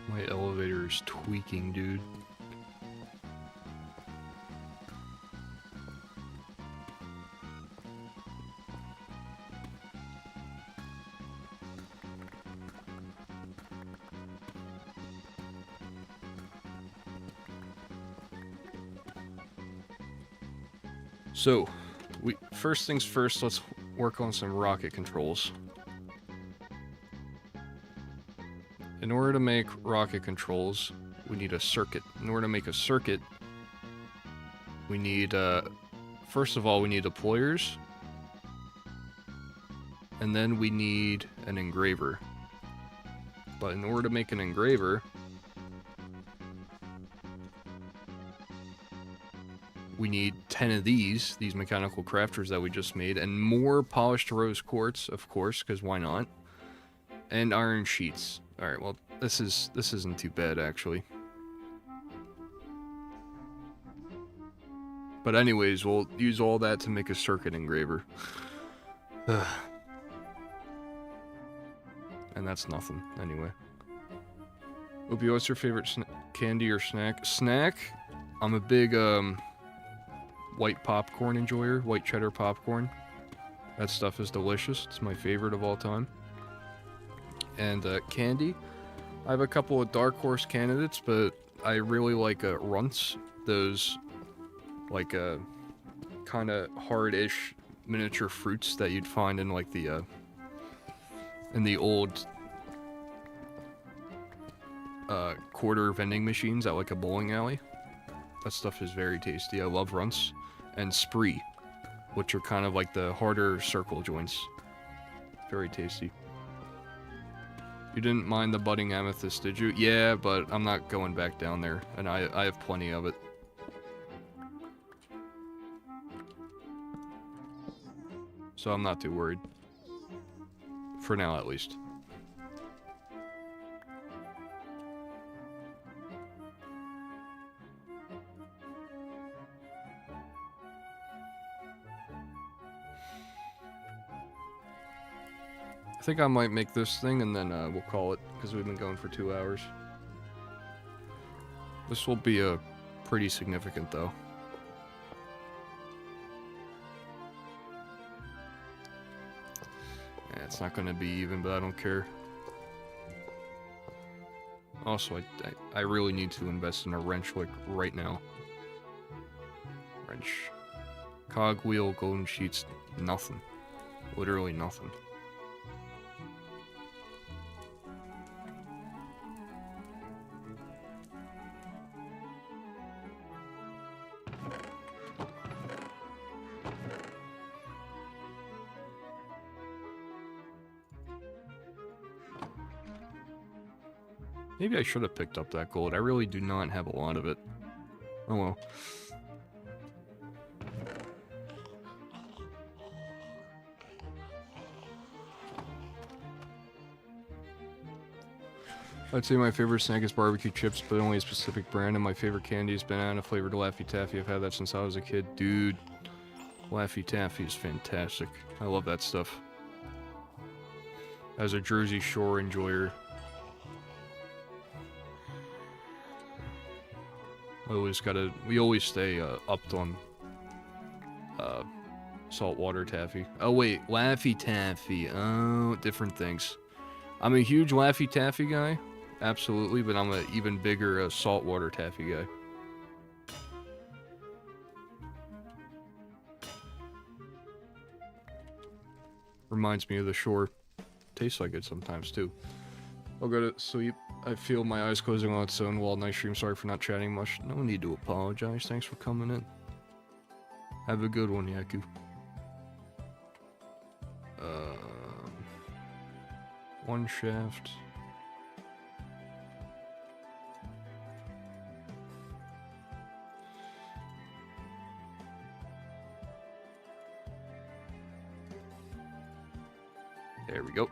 My elevator is tweaking, dude. So, first things first, let's work on some rocket controls. In order to make rocket controls, we need a circuit. In order to make a circuit, we need, first of all, we need deployers. And then we need an engraver. But in order to make an engraver, we need 10 of these mechanical crafters that we just made, and more polished rose quartz, of course, because why not? And iron sheets. Alright, well, this isn't too bad, actually. But anyways, we'll use all that to make a circuit engraver. And that's nothing, anyway. Opie, what's your favorite candy or snack? Snack? I'm a big, white popcorn enjoyer. White cheddar popcorn. That stuff is delicious. It's my favorite of all time. And, candy? I have a couple of dark horse candidates, but I really like, runts. Those, like, kind of hard-ish miniature fruits that you'd find in, like, the, in the old quarter vending machines at like a bowling alley. That stuff is very tasty. I love runts. And spree, which are kind of like the harder circle joints. Very tasty. You didn't mind the budding amethyst, did you? Yeah, but I'm not going back down there, and I have plenty of it. So I'm not too worried. For now, at least. I think I might make this thing, and then we'll call it, because we've been going for 2 hours. This will be pretty significant, though. Yeah, it's not going to be even, but I don't care. Also, I really need to invest in a wrench, like, right now. Wrench. Cogwheel, golden sheets, nothing. Literally nothing. Maybe I should have picked up that gold. I really do not have a lot of it. Oh well. I'd say my favorite snack is barbecue chips, but only a specific brand, and my favorite candy is banana flavored Laffy Taffy. I've had that since I was a kid. Dude, Laffy Taffy is fantastic. I love that stuff. As a Jersey Shore enjoyer, we always stay upped on saltwater taffy. Oh wait, Laffy Taffy. Oh, different things. I'm a huge Laffy Taffy guy, absolutely, but I'm an even bigger saltwater taffy guy. Reminds me of the shore. Tastes like it sometimes too. I'll go to sleep. I feel my eyes closing on its own while night stream. Sorry for not chatting much. No need to apologize. Thanks for coming in. Have a good one, Yaku. One shaft. There we go.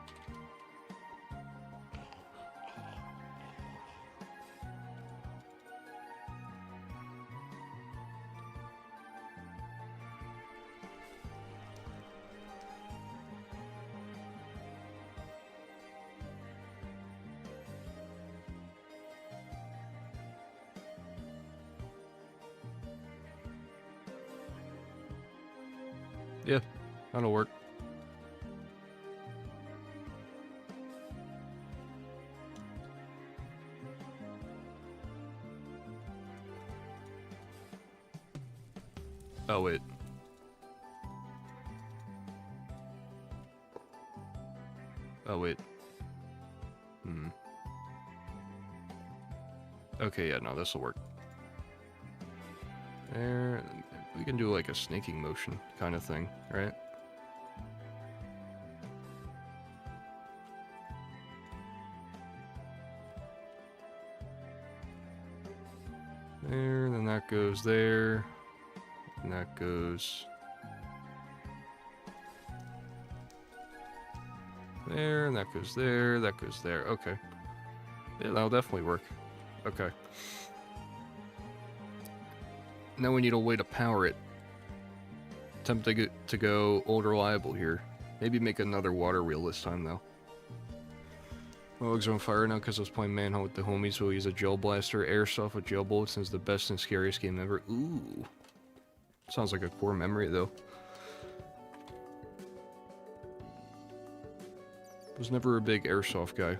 Yeah, that'll work. Oh, wait. Oh, wait. Okay, yeah, no, this'll work. There, we can do like a snaking motion kind of thing, right? There, then that goes there, and that goes there, and that goes there, that goes there. Okay. Yeah, that'll definitely work. Okay. Now we need a way to power it. Tempting to go old reliable here. Maybe make another water wheel this time, though. My legs are on fire now because I was playing Manhunt with the homies. We'll use a gel blaster. Airsoft with gel bullets is the best and scariest game ever. Ooh. Sounds like a core memory, though. Was never a big airsoft guy.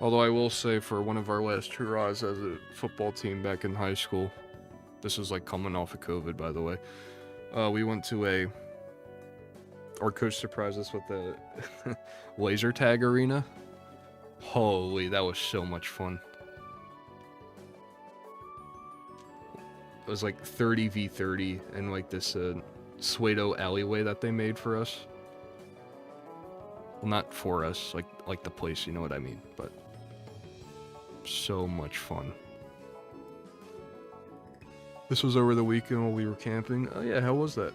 Although I will say, for one of our last hurrahs as a football team back in high school, this was like coming off of COVID, by the way. We went to our coach surprised us with the laser tag arena. Holy, that was so much fun. It was like 30v30 in like this Suedo alleyway that they made for us. Well, not for us, like the place, you know what I mean, but so much fun. This was over the weekend while we were camping. Oh yeah, how was that?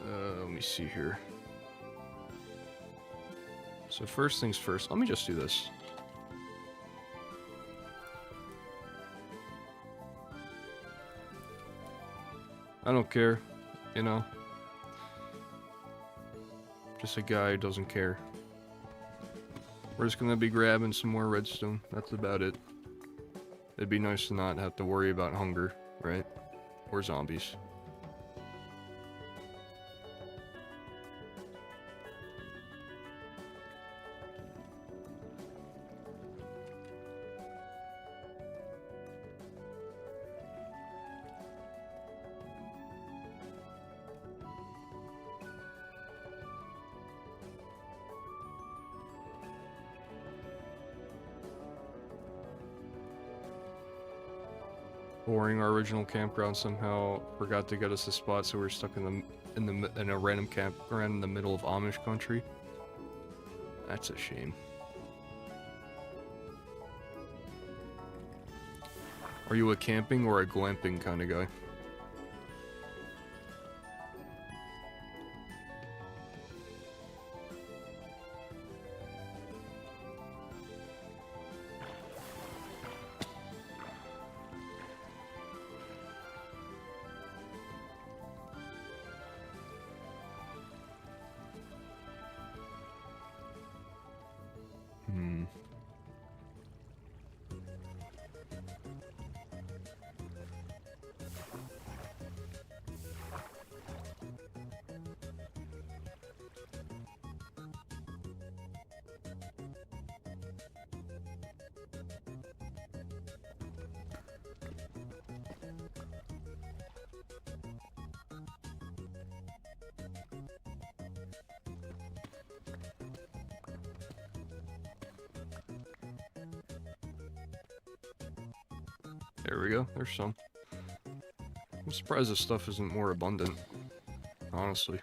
Let me see here. So first things first, let me just do this. I don't care, you know. Just a guy who doesn't care. We're just gonna be grabbing some more redstone. That's about it. It'd be nice to not have to worry about hunger, right? Or zombies. Boring. Our original campground somehow forgot to get us a spot, so we're stuck in a random campground in the middle of Amish country. That's a shame. Are you a camping or a glamping kind of guy? There we go, there's some. I'm surprised this stuff isn't more abundant, honestly.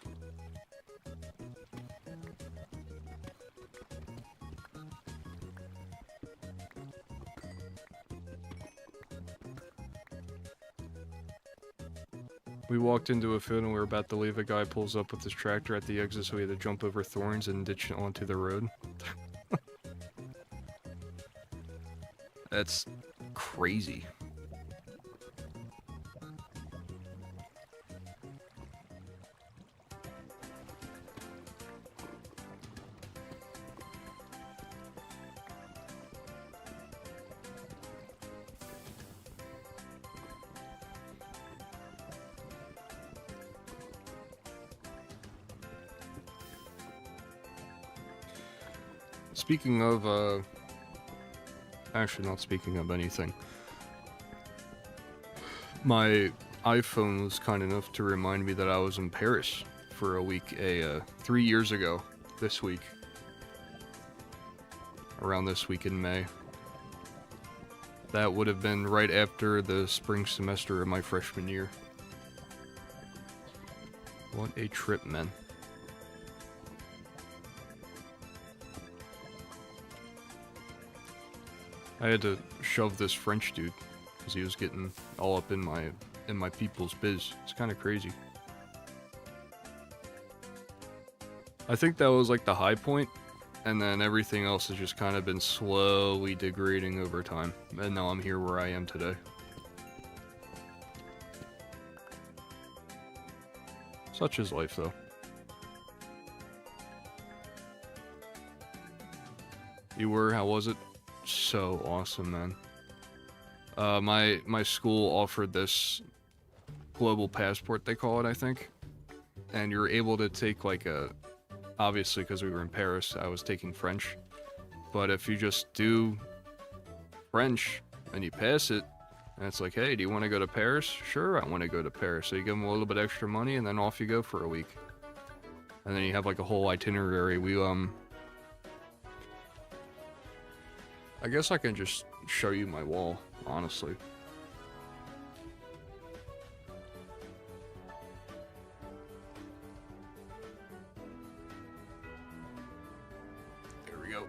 We walked into a field and we were about to leave. A guy pulls up with his tractor at the exit, so we had to jump over thorns and ditch it onto the road. That's crazy. Speaking of, actually not speaking of anything. My iPhone was kind enough to remind me that I was in Paris for a week, 3 years ago, this week. Around this week in May. That would have been right after the spring semester of my freshman year. What a trip, man. I had to shove this French dude because he was getting all up in my people's biz. It's kind of crazy. I think that was like the high point, and then everything else has just kind of been slowly degrading over time. And now I'm here where I am today. Such is life, though. You were? How was it? So awesome, man. My school offered this global passport, they call it, I think. And you're able to take like obviously because we were in Paris, I was taking French. But if you just do French and you pass it, and it's like, hey, do you want to go to Paris? Sure, I want to go to Paris. So you give them a little bit extra money and then off you go for a week. And then you have like a whole itinerary. I guess I can just show you my wall, honestly. Here we go.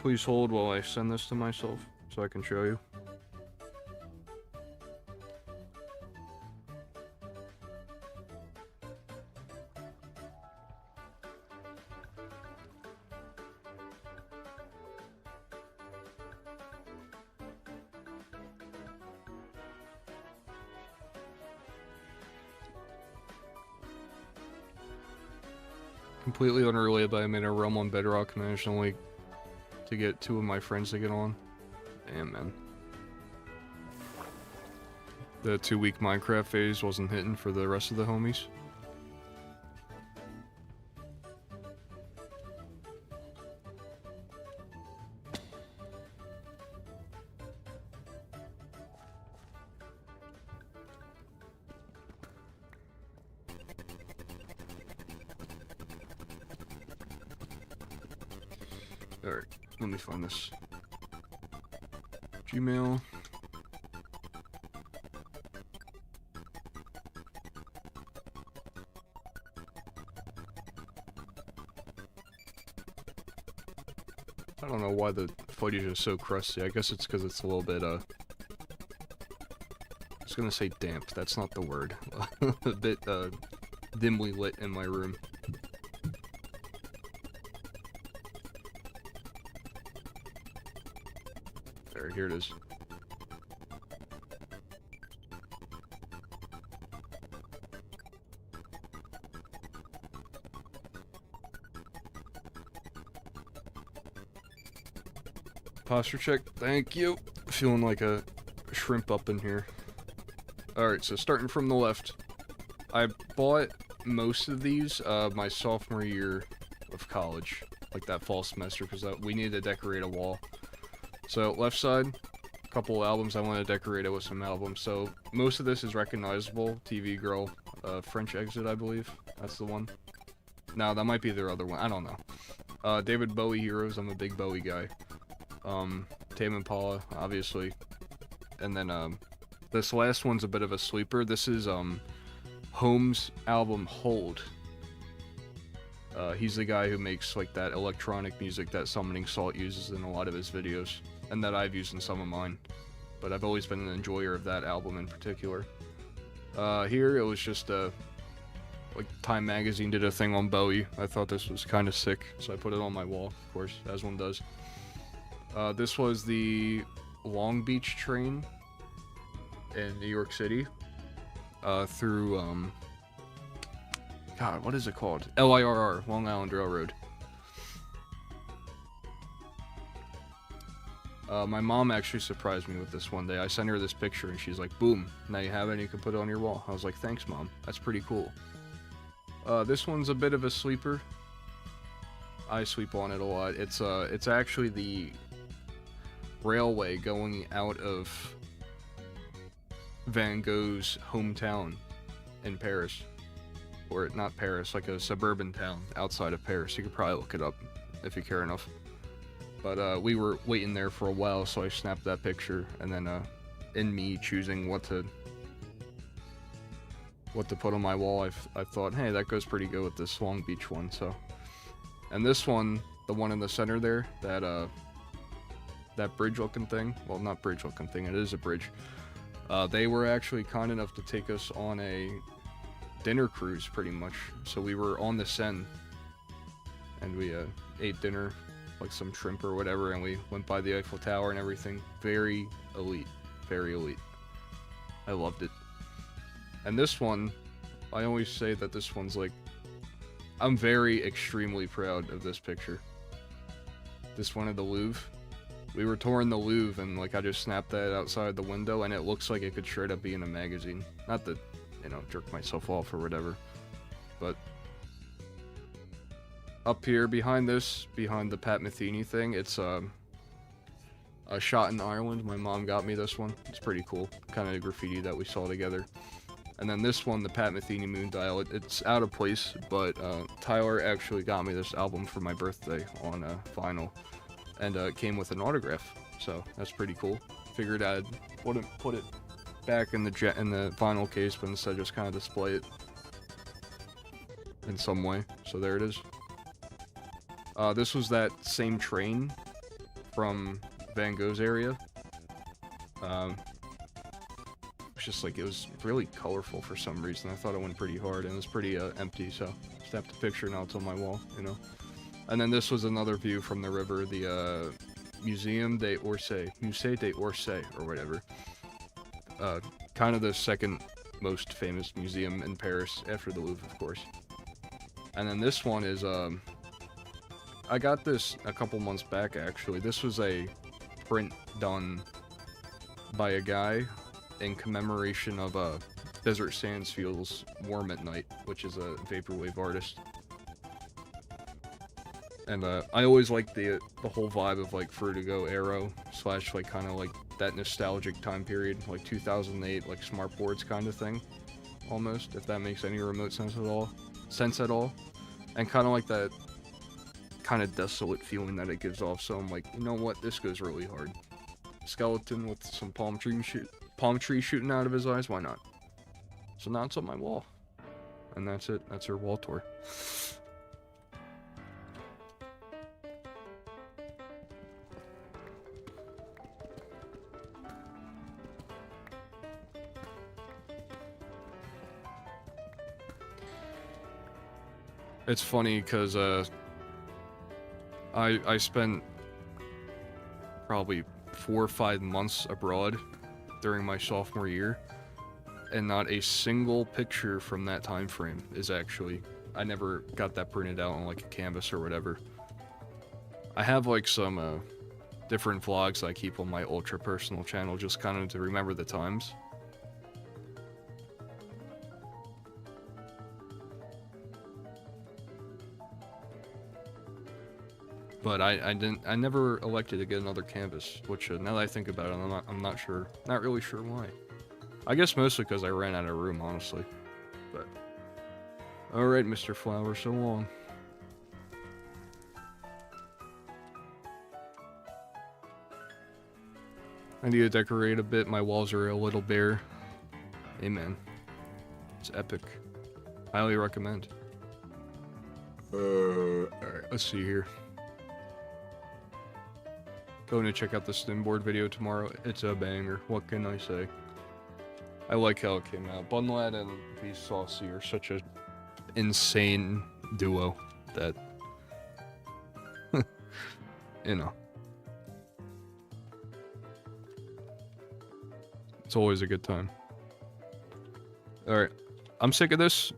Please hold while I send this to myself so I can show you. Completely unrelated, but I made a realm on Bedrock, managed only to get 2 of my friends to get on. Damn, man. The 2-week Minecraft phase wasn't hitting for the rest of the homies. Alright, let me find this. Gmail. I don't know why the footage is so crusty. I guess it's because it's a little bit, I was gonna say damp. That's not the word. A bit, dimly lit in my room. There, here it is. Posture check, thank you. Feeling like a shrimp up in here. Alright, so starting from the left. I bought most of these my sophomore year of college. Like that fall semester, because we needed to decorate a wall. So, left side, a couple albums. I want to decorate it with some albums. So, most of this is recognizable. TV Girl, French Exit, I believe. That's the one. No, that might be their other one. I don't know. David Bowie Heroes. I'm a big Bowie guy. Tame Impala, obviously. And then, this last one's a bit of a sleeper. This is, Holmes' album Hold. He's the guy who makes, like, that electronic music that Summoning Salt uses in a lot of his videos. And that I've used in some of mine. but I've always been an enjoyer of that album in particular. Here it was just like Time Magazine did a thing on Bowie. I thought this was kind of sick, so I put it on my wall, of course, as one does. This was the Long Beach train in New York City, through, God, what is it called? LIRR, Long Island Railroad. My mom actually surprised me with this one day. I sent her this picture and she's like, boom, now you have it and you can put it on your wall. I was like, thanks, Mom. That's pretty cool. This one's a bit of a sleeper. I sleep on it a lot. It's actually the railway going out of Van Gogh's hometown in Paris. Or not Paris, like a suburban town outside of Paris. You could probably look it up if you care enough. But we were waiting there for a while, so I snapped that picture, and then in me choosing what to put on my wall, I thought, hey, that goes pretty good with this Long Beach one. So, and this one, the one in the center there, that bridge-looking thing. Well, not bridge-looking thing. It is a bridge. They were actually kind enough to take us on a dinner cruise, pretty much. So we were on the Seine, and we ate dinner, like some shrimp or whatever, and we went by the Eiffel Tower and everything. Very elite. Very elite. I loved it. And this one, I always say that this one's like, I'm very extremely proud of this picture. This one at the Louvre. We were touring the Louvre, and like I just snapped that outside the window, and it looks like it could straight up be in a magazine. Not that, you know, jerk myself off or whatever, but up here behind the Pat Metheny thing, it's a shot in Ireland. My mom got me this one. It's pretty cool, kind of graffiti that we saw together. And then this one, the Pat Metheny Moon Dial, it's out of place, but Tyler actually got me this album for my birthday on vinyl, and it came with an autograph, so that's pretty cool. Figured I'd put it back in the vinyl case, but instead just kind of display it in some way. So there it is. This was that same train from Van Gogh's area. It's just like, it was really colorful for some reason. I thought it went pretty hard, and it was pretty empty, so snapped a picture, now it's on my wall, you know. And then this was another view from the river, the Musée d'Orsay, or whatever. Kind of the second most famous museum in Paris, after the Louvre, of course. And then this one is, I got this a couple months back, actually. This was a print done by a guy in commemoration of Desert Sands Feels Warm at Night, which is a vaporwave artist. And I always liked the whole vibe of like Vertigo Arrow / like kind of like that nostalgic time period, like 2008, like smartboards kind of thing, almost, if that makes any remote sense at all. And kind of like that kind of desolate feeling that it gives off. So I'm like, you know what, this goes really hard. Skeleton with some palm tree shooting out of his eyes, why not? So now it's on my wall. And that's it. That's our wall tour. It's funny because I spent probably 4 or 5 months abroad during my sophomore year, and not a single picture from that time frame is actually, I never got that printed out on like a canvas or whatever. I have like some different vlogs I keep on my ultra personal channel, just kind of to remember the times. But I never elected to get another canvas, which now that I think about it, I'm not really sure why. I guess mostly because I ran out of room, honestly. But alright, Mr. Flower, so long. I need to decorate a bit. My walls are a little bare. Amen. It's epic. Highly recommend. Alright, let's see here. Going to check out the Stimboard video tomorrow. It's a banger. What can I say? I like how it came out. Bunlad and Beast Saucy are such a insane duo that you know. It's always a good time. Alright. I'm sick of this.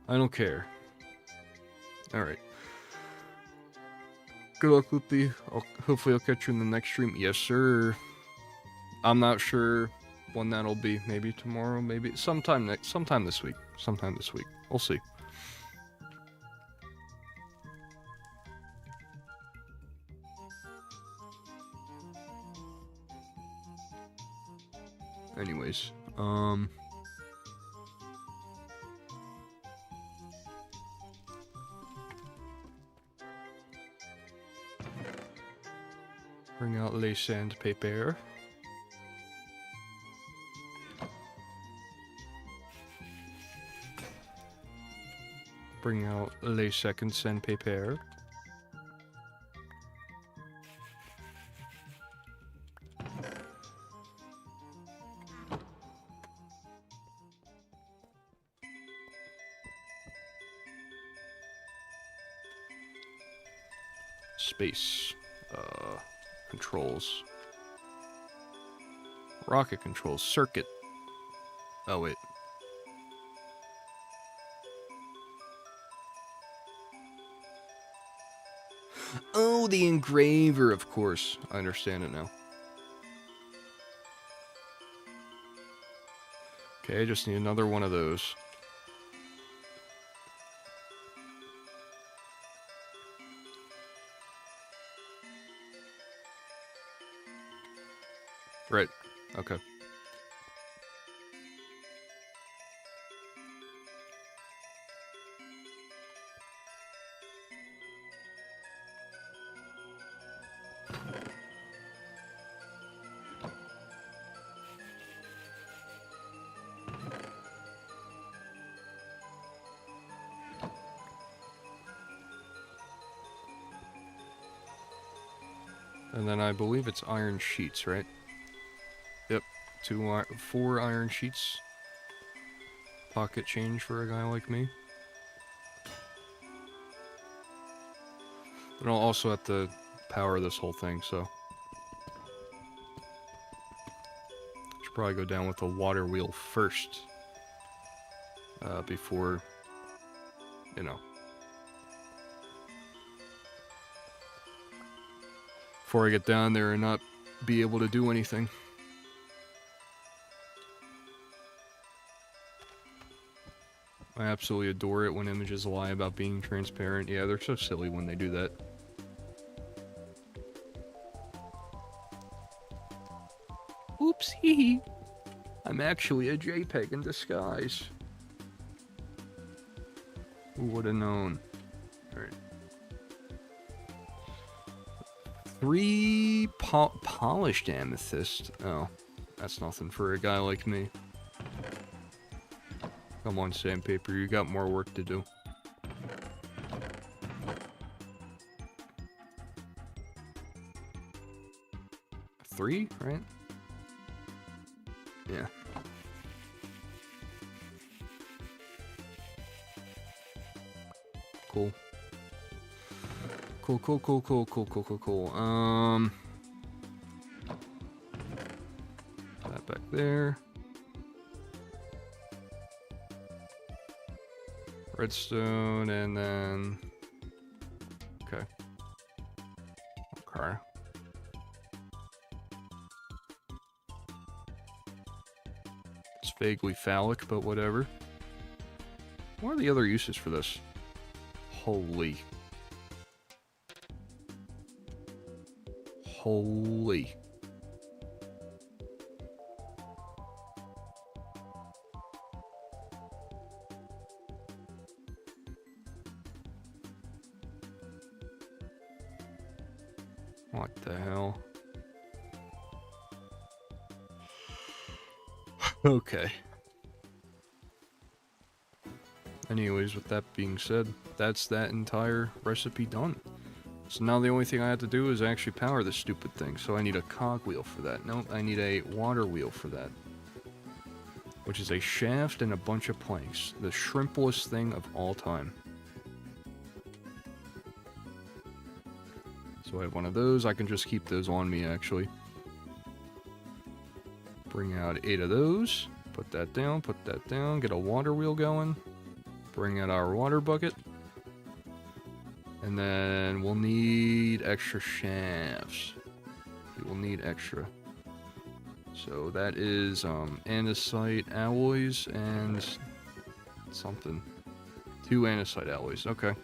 I don't care. Alright. Good luck with the... hopefully I'll catch you in the next stream. Yes, sir. I'm not sure when that'll be. Maybe tomorrow, maybe... sometime this week. Sometime this week. We'll see. Anyways, bring out les sandpaper. Bring out les second sandpaper. Space. Controls. Rocket controls. Circuit. Oh, wait. Oh, the engraver, of course. I understand it now. Okay, I just need another one of those. Right. Okay. And then I believe it's iron sheets, right? Yep. 4 iron sheets. Pocket change for a guy like me. And I'll also have to power this whole thing, so... should probably go down with the water wheel first. Before... you know... before I get down there and not be able to do anything. I absolutely adore it when images lie about being transparent. Yeah, they're so silly when they do that. Oops, hee hee. I'm actually a JPEG in disguise. Who would have known? Alright. 3 polished amethyst. Oh, that's nothing for a guy like me. Come on, sandpaper, you got more work to do. Three, right? Yeah. Cool. Cool. That back there. Redstone, and then... okay. Okay. It's vaguely phallic, but whatever. What are the other uses for this? Holy. Holy. What the hell? Okay. Anyways, with that being said, that's that entire recipe done. So now the only thing I have to do is actually power this stupid thing. So I need a cogwheel for that. Nope, I need a water wheel for that. Which is a shaft and a bunch of planks. The shrimpless thing of all time. So I have one of those. I can just keep those on me, actually. Bring out 8 of those. Put that down, get a water wheel going. Bring out our water bucket. And then we'll need extra shafts. We will need extra. So that is andesite alloys and something. 2 andesite alloys, okay.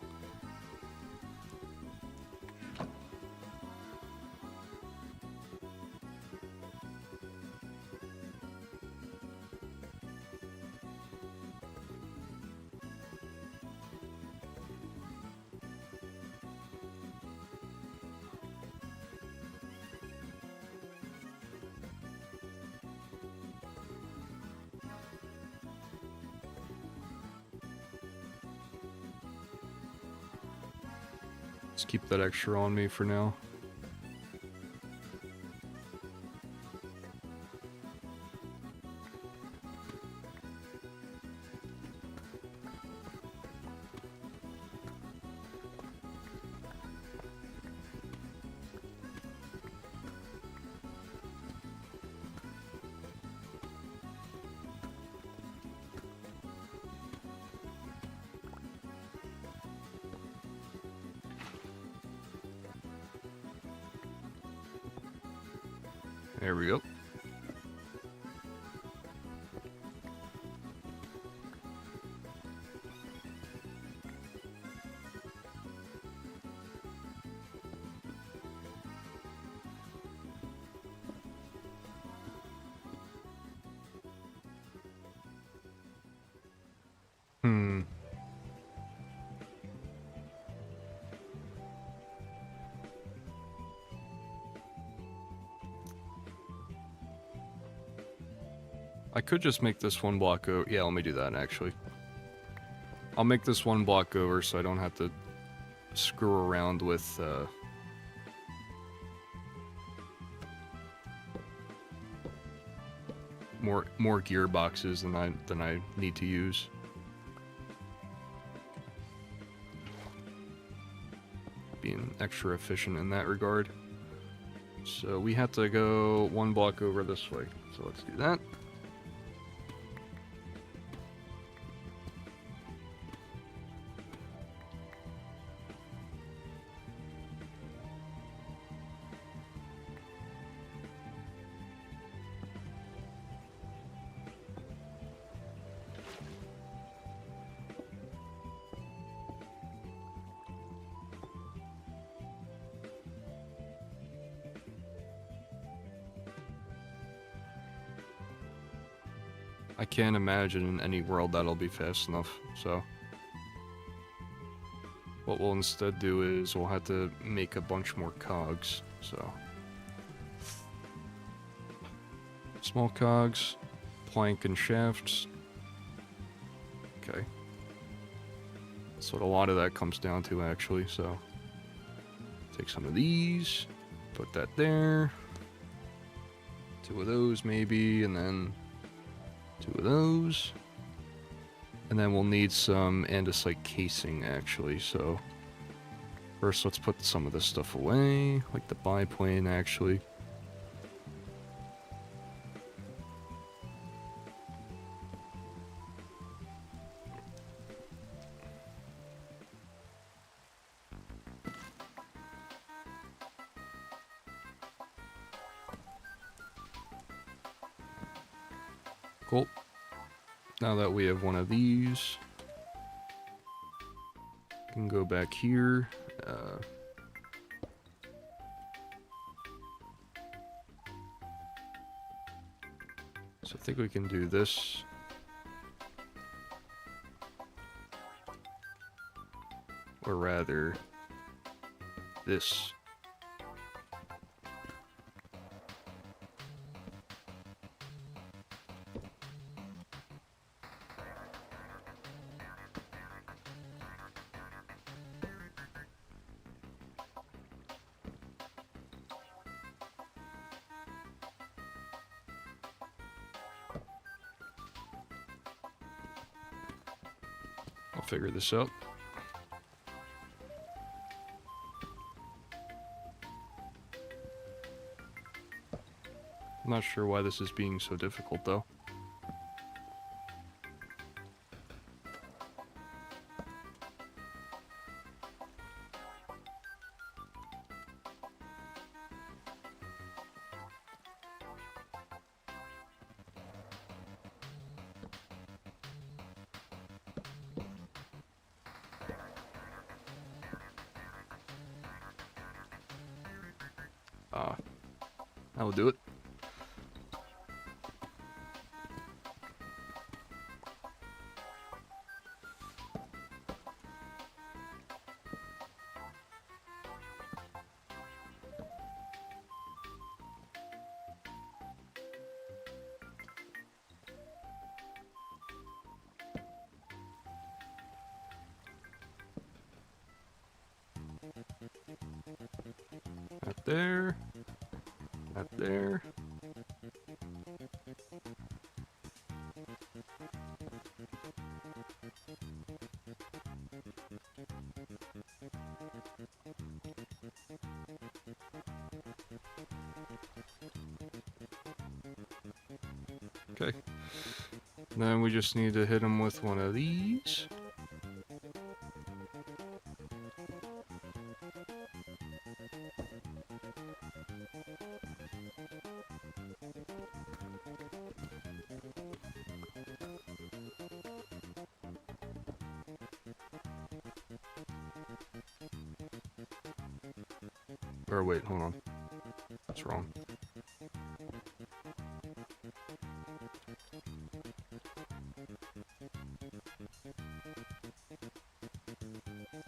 Let's keep that extra on me for now. There we go. I could just make this one block over. Yeah, let me do that actually. I'll make this one block over so I don't have to screw around with more gearboxes than I need to use. Being extra efficient in that regard. So we have to go one block over this way. So let's do that. I can't imagine in any world that'll be fast enough, so what we'll instead do is we'll have to make a bunch more cogs, so small cogs, plank and shafts. Okay. That's what a lot of that comes down to actually, so take some of these, put that there, 2 of those maybe, and then 2 of those. And then we'll need some andesite casing, actually, so first let's put some of this stuff away, like the biplane, actually. Cool. Now that we have one of these, we can go back here. So I think we can do this. Or rather, this. figure this out. I'm not sure why this is being so difficult, though. That'll do it. Not there. Not there. Okay. Then we just need to hit him with one of these. Or wait, hold on. That's wrong.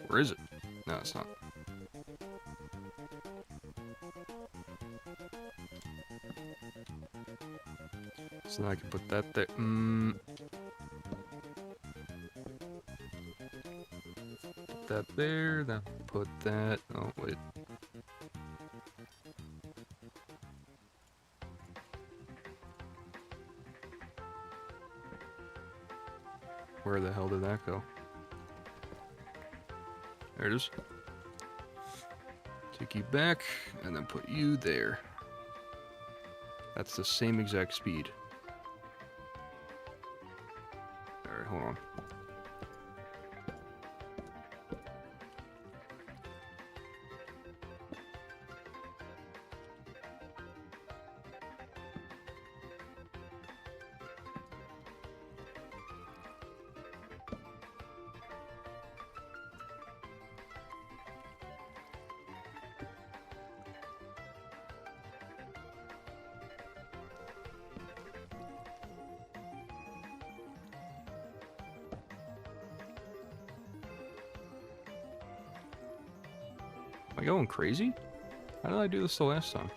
Or is it? No, it's not. So now I can put that there. Put that there, then put that. Oh, wait. Where the hell did that go? There it is. Take you back, and then put you there. That's the same exact speed. Alright, hold on. Am I going crazy? How did I do this the last time?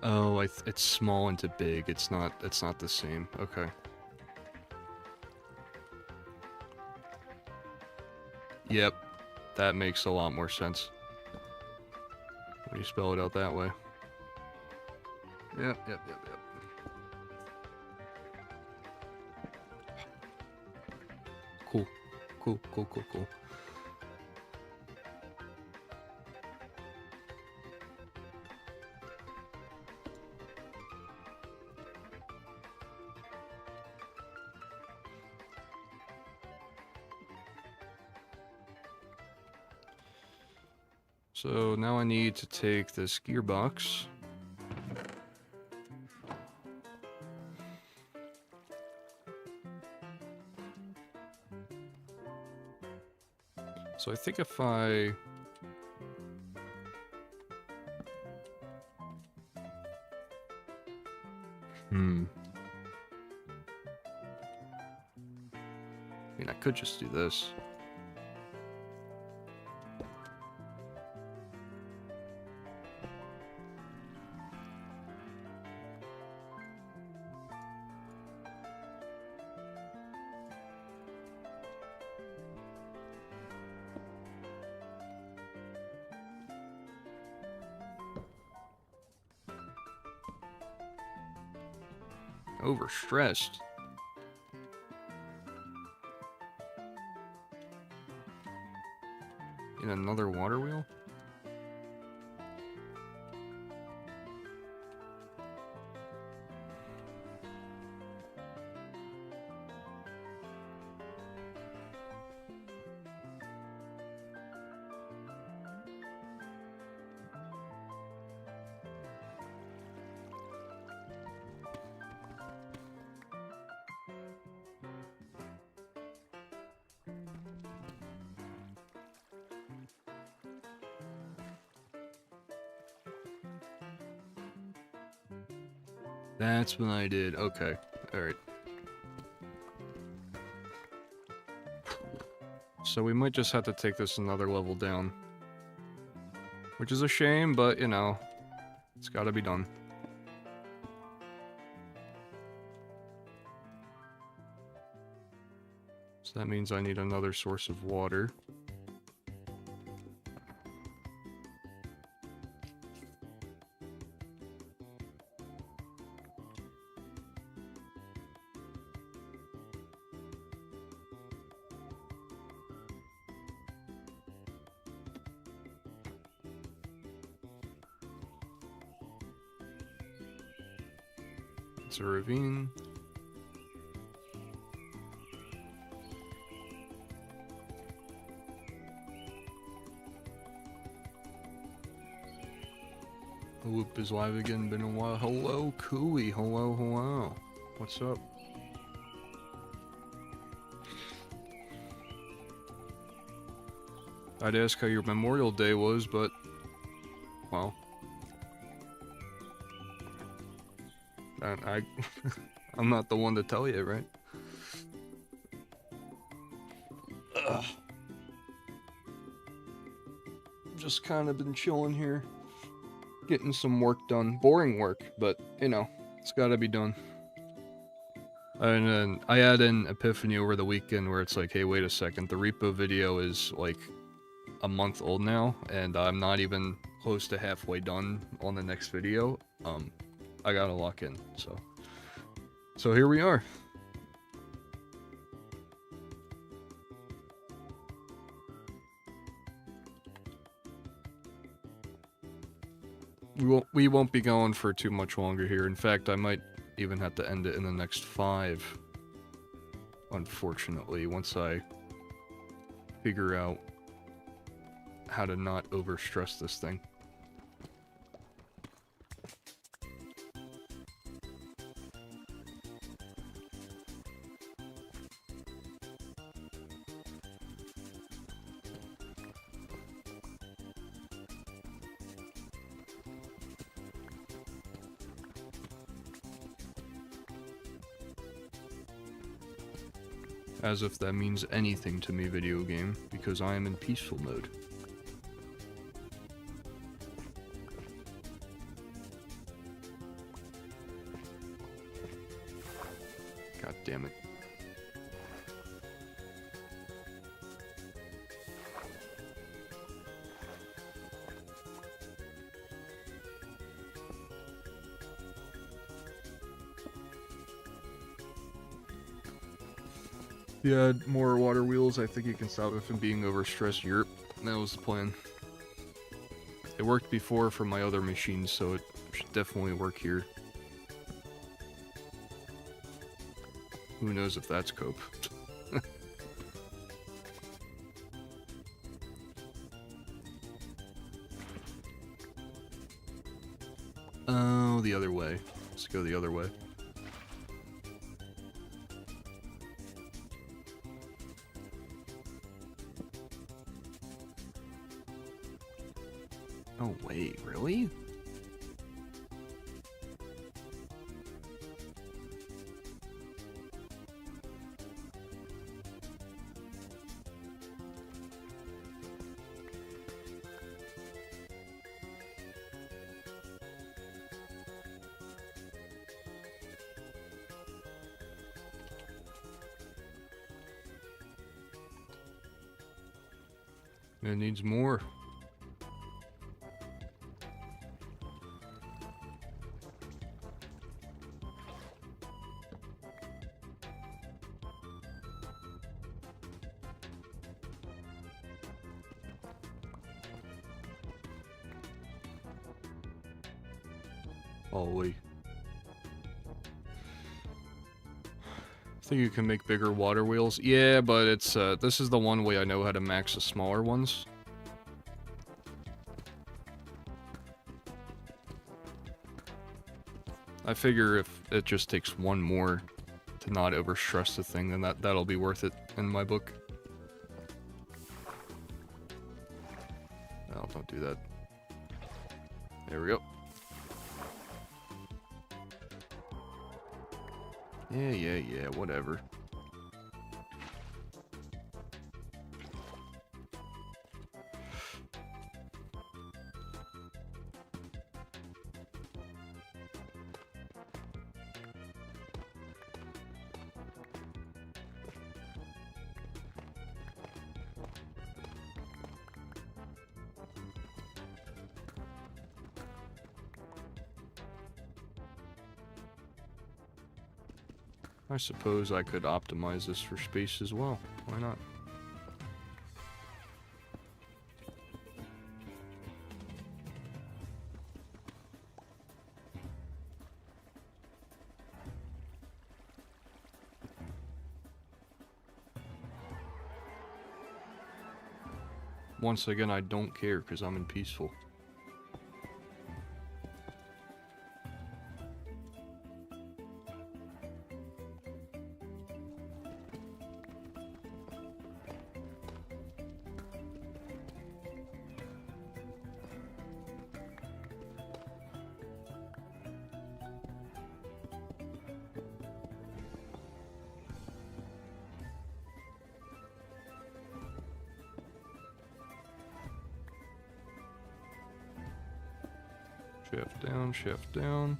Oh, it's small into big. It's not the same. Okay. Yep, that makes a lot more sense when you spell it out that way. Yep. Cool. So now I need to take this gearbox. So I think if I... I mean, I could just do this. Overstressed. In another water wheel? That's what I did. Okay. Alright. So we might just have to take this another level down. Which is a shame, but, you know, it's gotta be done. So that means I need another source of water. It's a ravine. The loop is live again, been a while. Hello, Cooey. Hello, hello. What's up? I'd ask how your Memorial Day was, but, well, I'm not the one to tell you, right? Ugh. Just kind of been chilling here, getting some work done. Boring work, but, you know, it's gotta be done. And then I had an epiphany over the weekend where it's like, hey, wait a second, the repo video is like a month old now, and I'm not even close to halfway done on the next video. I gotta lock in, so here we are. We won't be going for too much longer here. In fact, I might even have to end it in the next 5. Unfortunately, once I figure out how to not overstress this thing. As if that means anything to me, video game, because I am in peaceful mode. God damn it. If you add more water wheels, I think you can stop it from being overstressed. Yerp, that was the plan. It worked before for my other machines, so it should definitely work here. Who knows if that's cope. Oh, the other way. Let's go the other way. Oh, wait, really? It needs more. Holy. I think you can make bigger water wheels. Yeah, but it's, this is the one way I know how to max the smaller ones. I figure if it just takes one more to not overstress the thing, then that'll be worth it in my book. Oh, don't do that. There we go. Yeah, whatever. I suppose I could optimize this for space as well. Why not? Once again, I don't care because I'm in peaceful. Shaft down.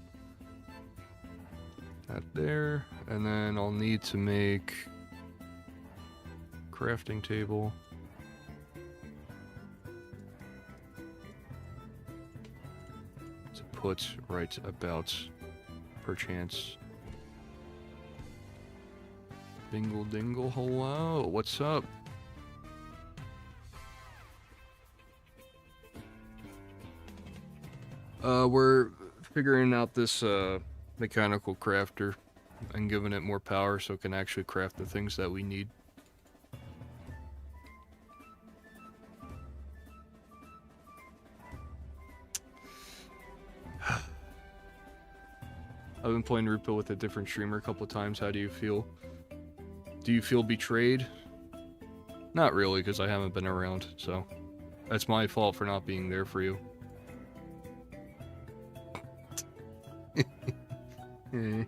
That there. And then I'll need to make crafting table. To put right about perchance. Dingle dingle, hello, what's up? We're figuring out this mechanical crafter and giving it more power so it can actually craft the things that we need. I've been playing Rupa with a different streamer a couple of times. How do you feel? Do you feel betrayed? Not really, because I haven't been around, so that's my fault for not being there for you. Yeah.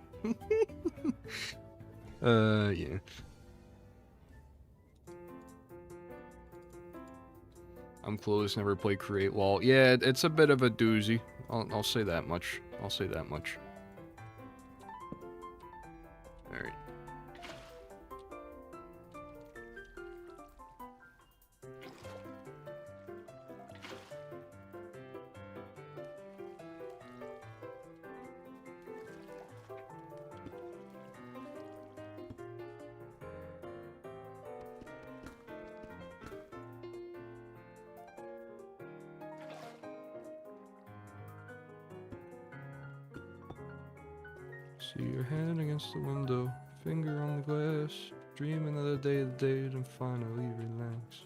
I'm close, never played Create Wall. Yeah, it's a bit of a doozy. I'll say that much. I'll say that much. Alright. See your hand against the window, finger on the glass, dreaming of the date and finally relax.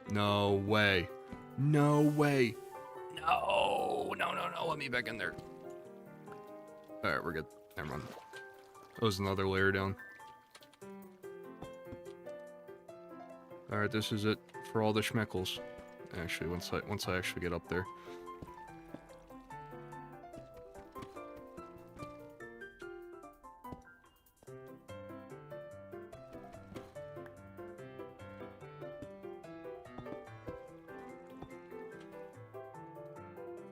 No way. No way. No, let me back in there. Alright, we're good. Never mind. That was another layer down. Alright, this is it for all the schmeckles. Actually, once I actually get up there.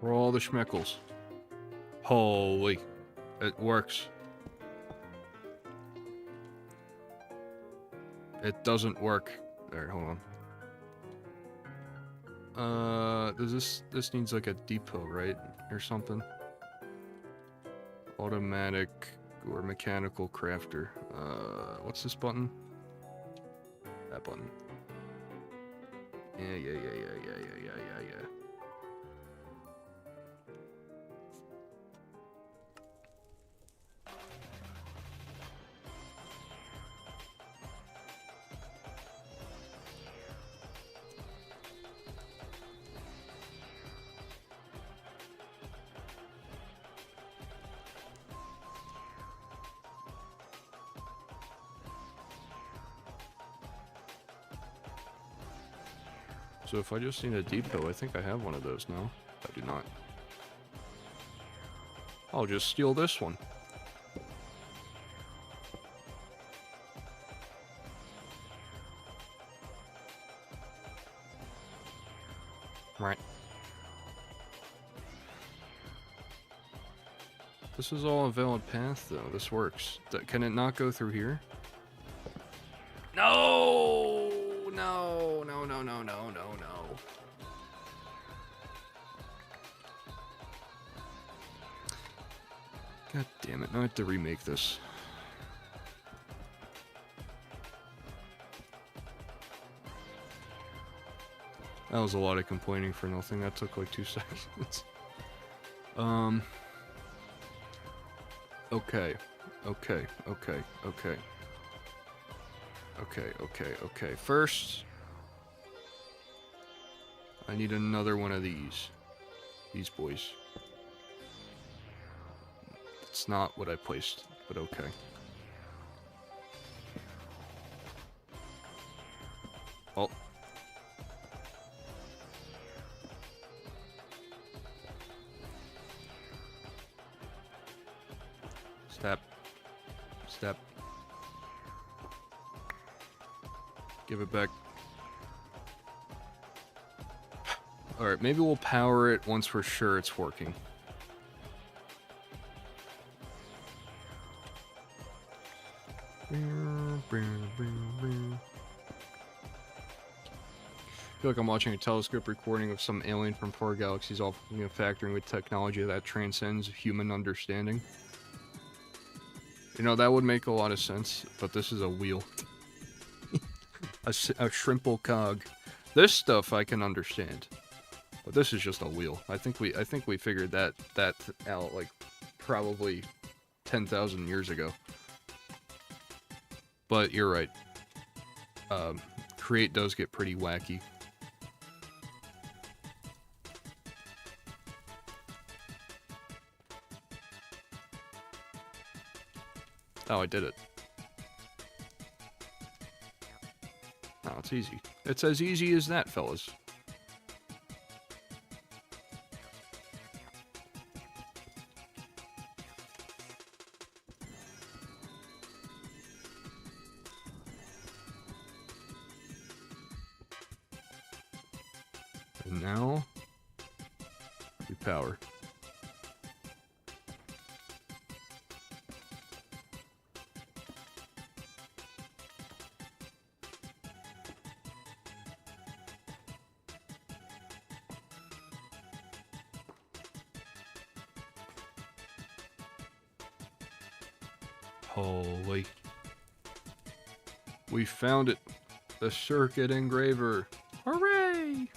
For all the schmeckles. Holy. It works. It doesn't work. Alright, hold on. Does this needs like a depot, right? Or something? Automatic or mechanical crafter. What's this button? That button. Yeah. So if I just need a depot, I think I have one of those now. I do not. I'll just steal this one. Right. This is all a valid path, though. This works. Can it not go through here? No! No. God damn it. Now I have to remake this. That was a lot of complaining for nothing. That took like 2 seconds. Okay. First, I need another one of these. These boys. It's not what I placed, but okay. Oh. Step. Give it back. Alright, maybe we'll power it once we're sure it's working. I feel like I'm watching a telescope recording of some alien from far galaxies, all factoring with technology that transcends human understanding. You know, that would make a lot of sense, but this is a wheel. a shrimple cog. This stuff I can understand, but this is just a wheel. I think we figured that out like probably 10,000 years ago. But you're right. Create does get pretty wacky. Oh, I did it. Oh, it's easy. It's as easy as that, fellas. And now, we power. Holy. We found it. The circuit engraver. Hooray!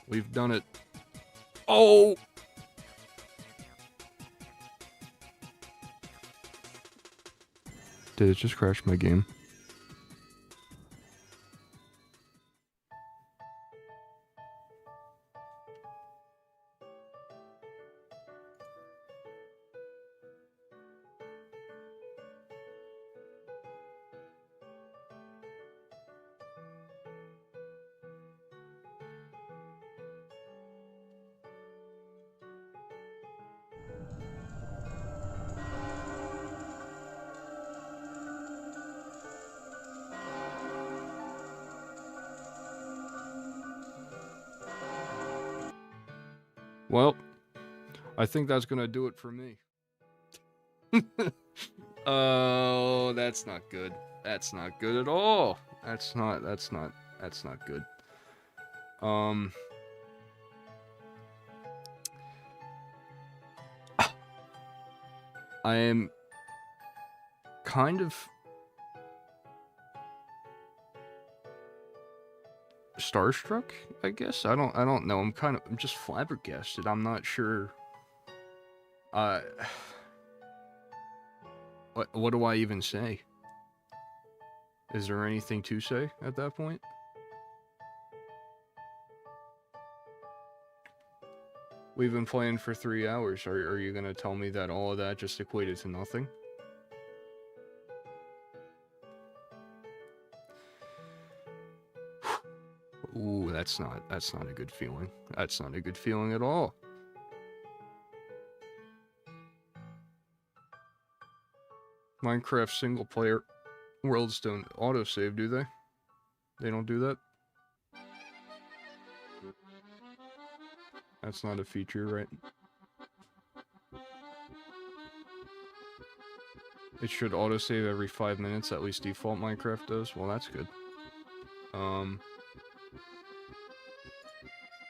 We've done it. Oh! Did it just crash my game? Well, I think that's gonna do it for me. Oh, that's not good. That's not good at all. That's not good. I am kind of starstruck, I guess. I don't know. I'm just flabbergasted. I'm not sure. Uh, what do I even say? Is there anything to say at that point? We've been playing for 3 hours. Are you gonna tell me that all of that just equated to nothing? Ooh, that's not a good feeling. That's not a good feeling at all. Minecraft single player worlds don't autosave, do they? They don't do that? That's not a feature, right? It should autosave every 5 minutes, at least default Minecraft does. Well, that's good.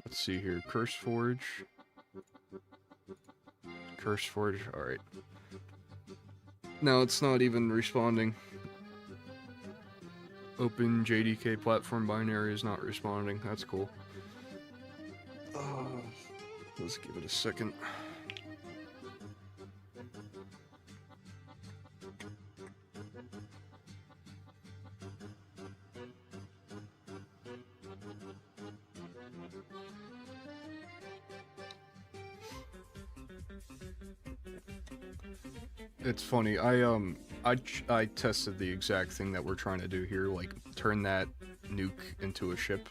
Let's see here. Curse Forge. Curse Forge, alright. No, it's not even responding. Open JDK platform binary is not responding. That's cool. Let's give it a second. It's funny. I tested the exact thing that we're trying to do here, like turn that nuke into a ship,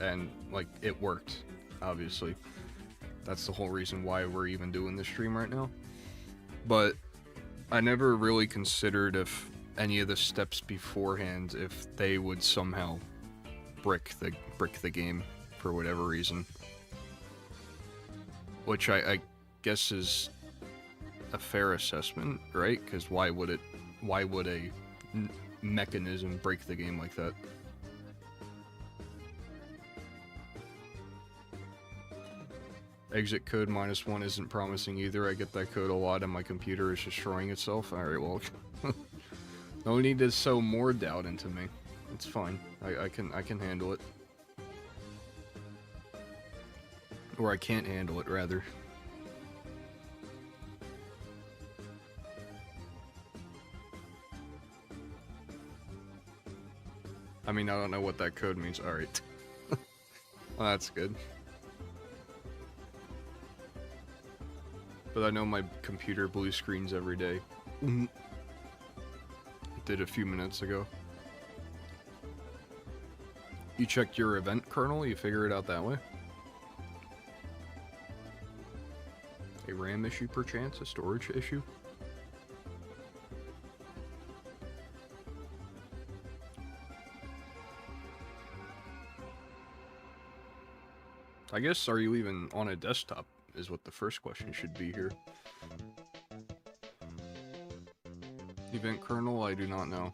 and like it worked. Obviously, that's the whole reason why we're even doing this stream right now. But I never really considered if any of the steps beforehand, if they would somehow brick the game for whatever reason, which I guess is a fair assessment, right? Because why would a mechanism break the game like that? Exit code -1 isn't promising either. I get that code a lot and my computer is destroying itself. Alright, well, no need to sow more doubt into me. It's fine. I can handle it. Or I can't handle it, rather. I mean, I don't know what that code means. Alright. Well, that's good. But I know my computer blue screens every day. It did a few minutes ago. You checked your event kernel? You figure it out that way? A RAM issue perchance? A storage issue? I guess, are you even on a desktop, is what the first question should be here. Event kernel, I do not know.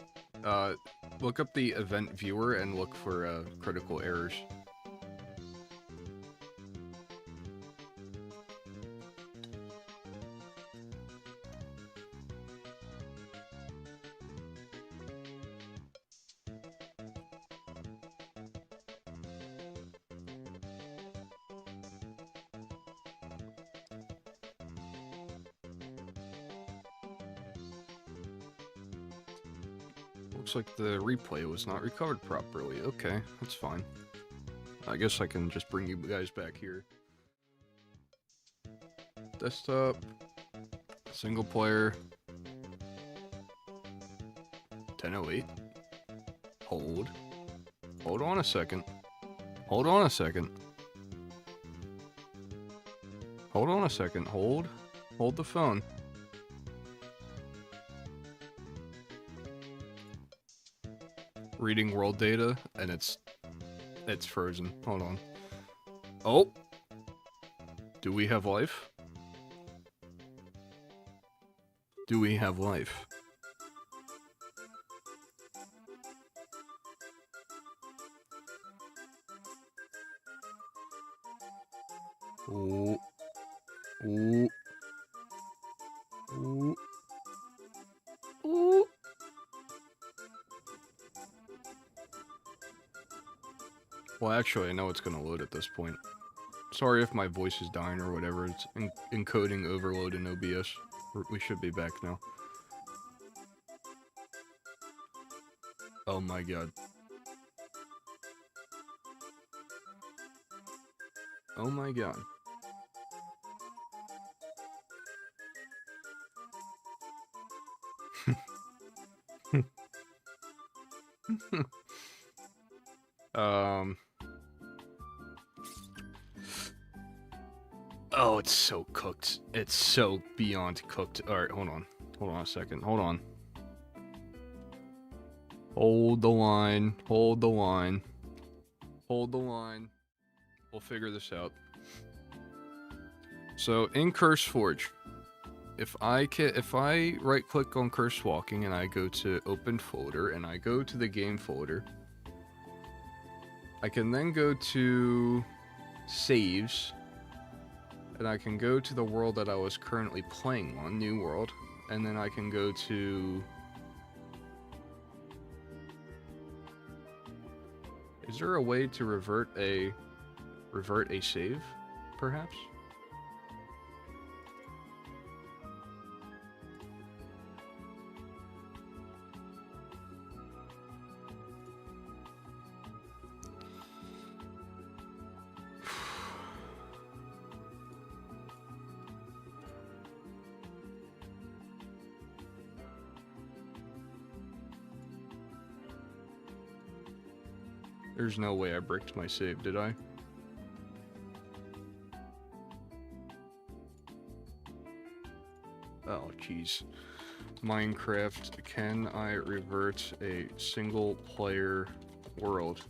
Look up the event viewer and look for critical errors. Looks like the replay was not recovered properly. Okay, that's fine. I guess I can just bring you guys back here. Desktop. Single player. 1008. Hold. Hold on a second. Hold on a second. Hold on a second. Hold. Hold the phone. Reading world data, and it's frozen. Hold on. Oh! Do we have life? Do we have life? Ooh. Ooh. Ooh. Ooh. Well, actually, I know it's gonna load at this point. Sorry if my voice is dying or whatever. It's encoding overload in OBS. We should be back now. Oh my god. Oh my god. Oh, it's so cooked. It's so beyond cooked. Alright, hold on. Hold on a second. Hold on. Hold the line. Hold the line. Hold the line. We'll figure this out. So, in Curse Forge, if I right click on Curse Walking and I go to Open Folder and I go to the Game folder, I can then go to Saves, and I can go to the world that I was currently playing on, New World, and then I can go to... Is there a way to revert a save, perhaps? There's no way I bricked my save, did I? Oh, jeez. Minecraft, can I revert a single player world?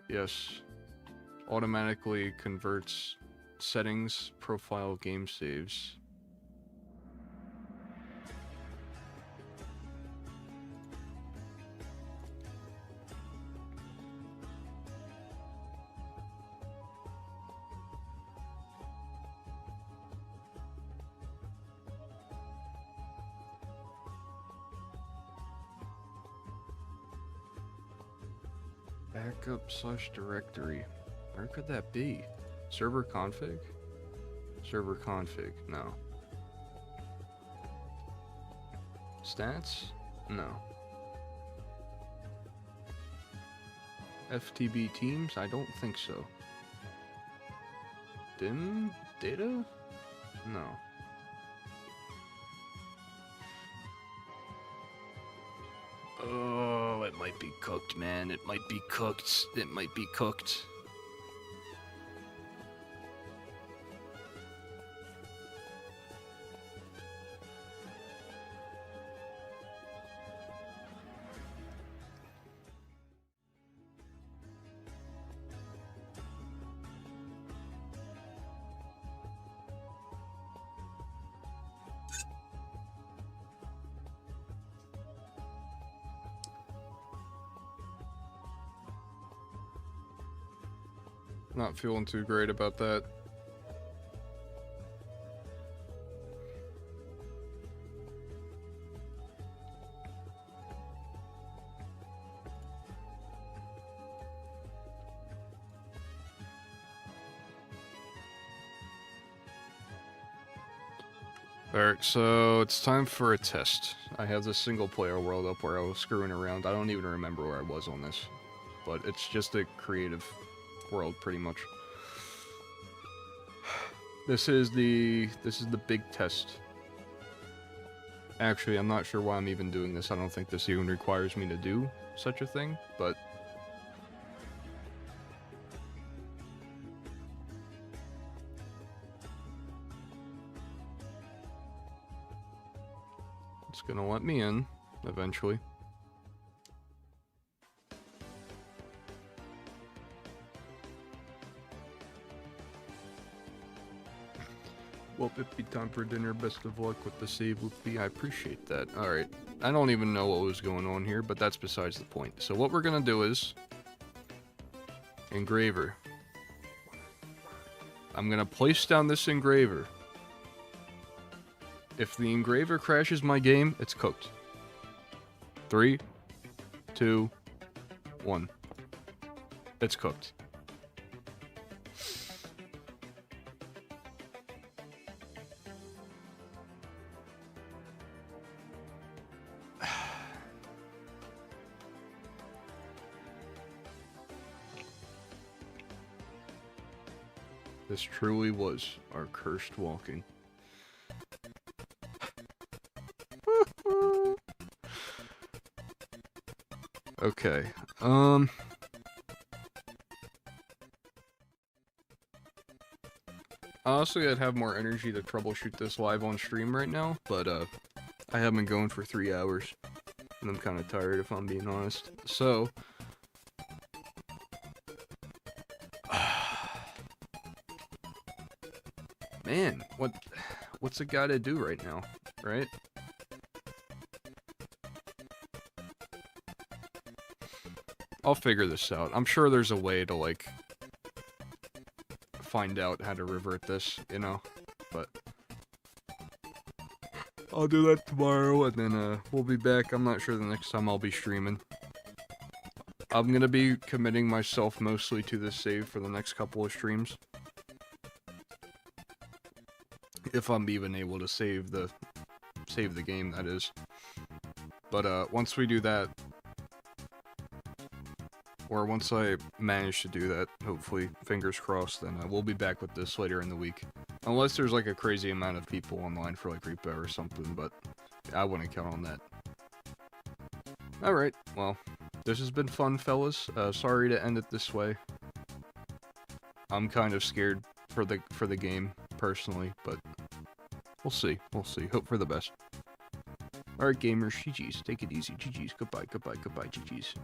Yes. Automatically converts settings, profile, game saves. Backup/directory. Where could that be? Server config? Server config, no. Stats? No. FTB teams? I don't think so. Dim data? No. Oh, it might be cooked, man. It might be cooked. It might be cooked. Not feeling too great about that. Alright, so it's time for a test. I have this single player world up where I was screwing around. I don't even remember where I was on this. But it's just a creative world, pretty much. This is the big test. Actually, I'm not sure why I'm even doing this. I don't think this even requires me to do such a thing, but... It's gonna let me in, eventually. Well, it be time for dinner. Best of luck with the save, Whoopie. I appreciate that. Alright. I don't even know what was going on here, but that's besides the point. So what we're gonna do is... Engraver. I'm gonna place down this engraver. If the engraver crashes my game, it's cooked. 3, 2, 1. It's cooked. This truly was our cursed walking. Okay, honestly, I'd have more energy to troubleshoot this live on stream right now, but, I have been going for 3 hours, and I'm kind of tired if I'm being honest. So, man, what's a guy to do right now, right? I'll figure this out. I'm sure there's a way to, like, find out how to revert this, you know, but I'll do that tomorrow, and then, we'll be back. I'm not sure the next time I'll be streaming. I'm gonna be committing myself mostly to this save for the next couple of streams. If I'm even able to save the game, that is. But, once we do that, or once I manage to do that, hopefully, fingers crossed, then we'll be back with this later in the week. Unless there's, like, a crazy amount of people online for, like, repo or something, but I wouldn't count on that. Alright, well, this has been fun, fellas. Sorry to end it this way. I'm kind of scared for the game, personally, but we'll see. We'll see. Hope for the best. Alright, gamers, GG's. Take it easy. GG's. Goodbye, goodbye, goodbye, GG's.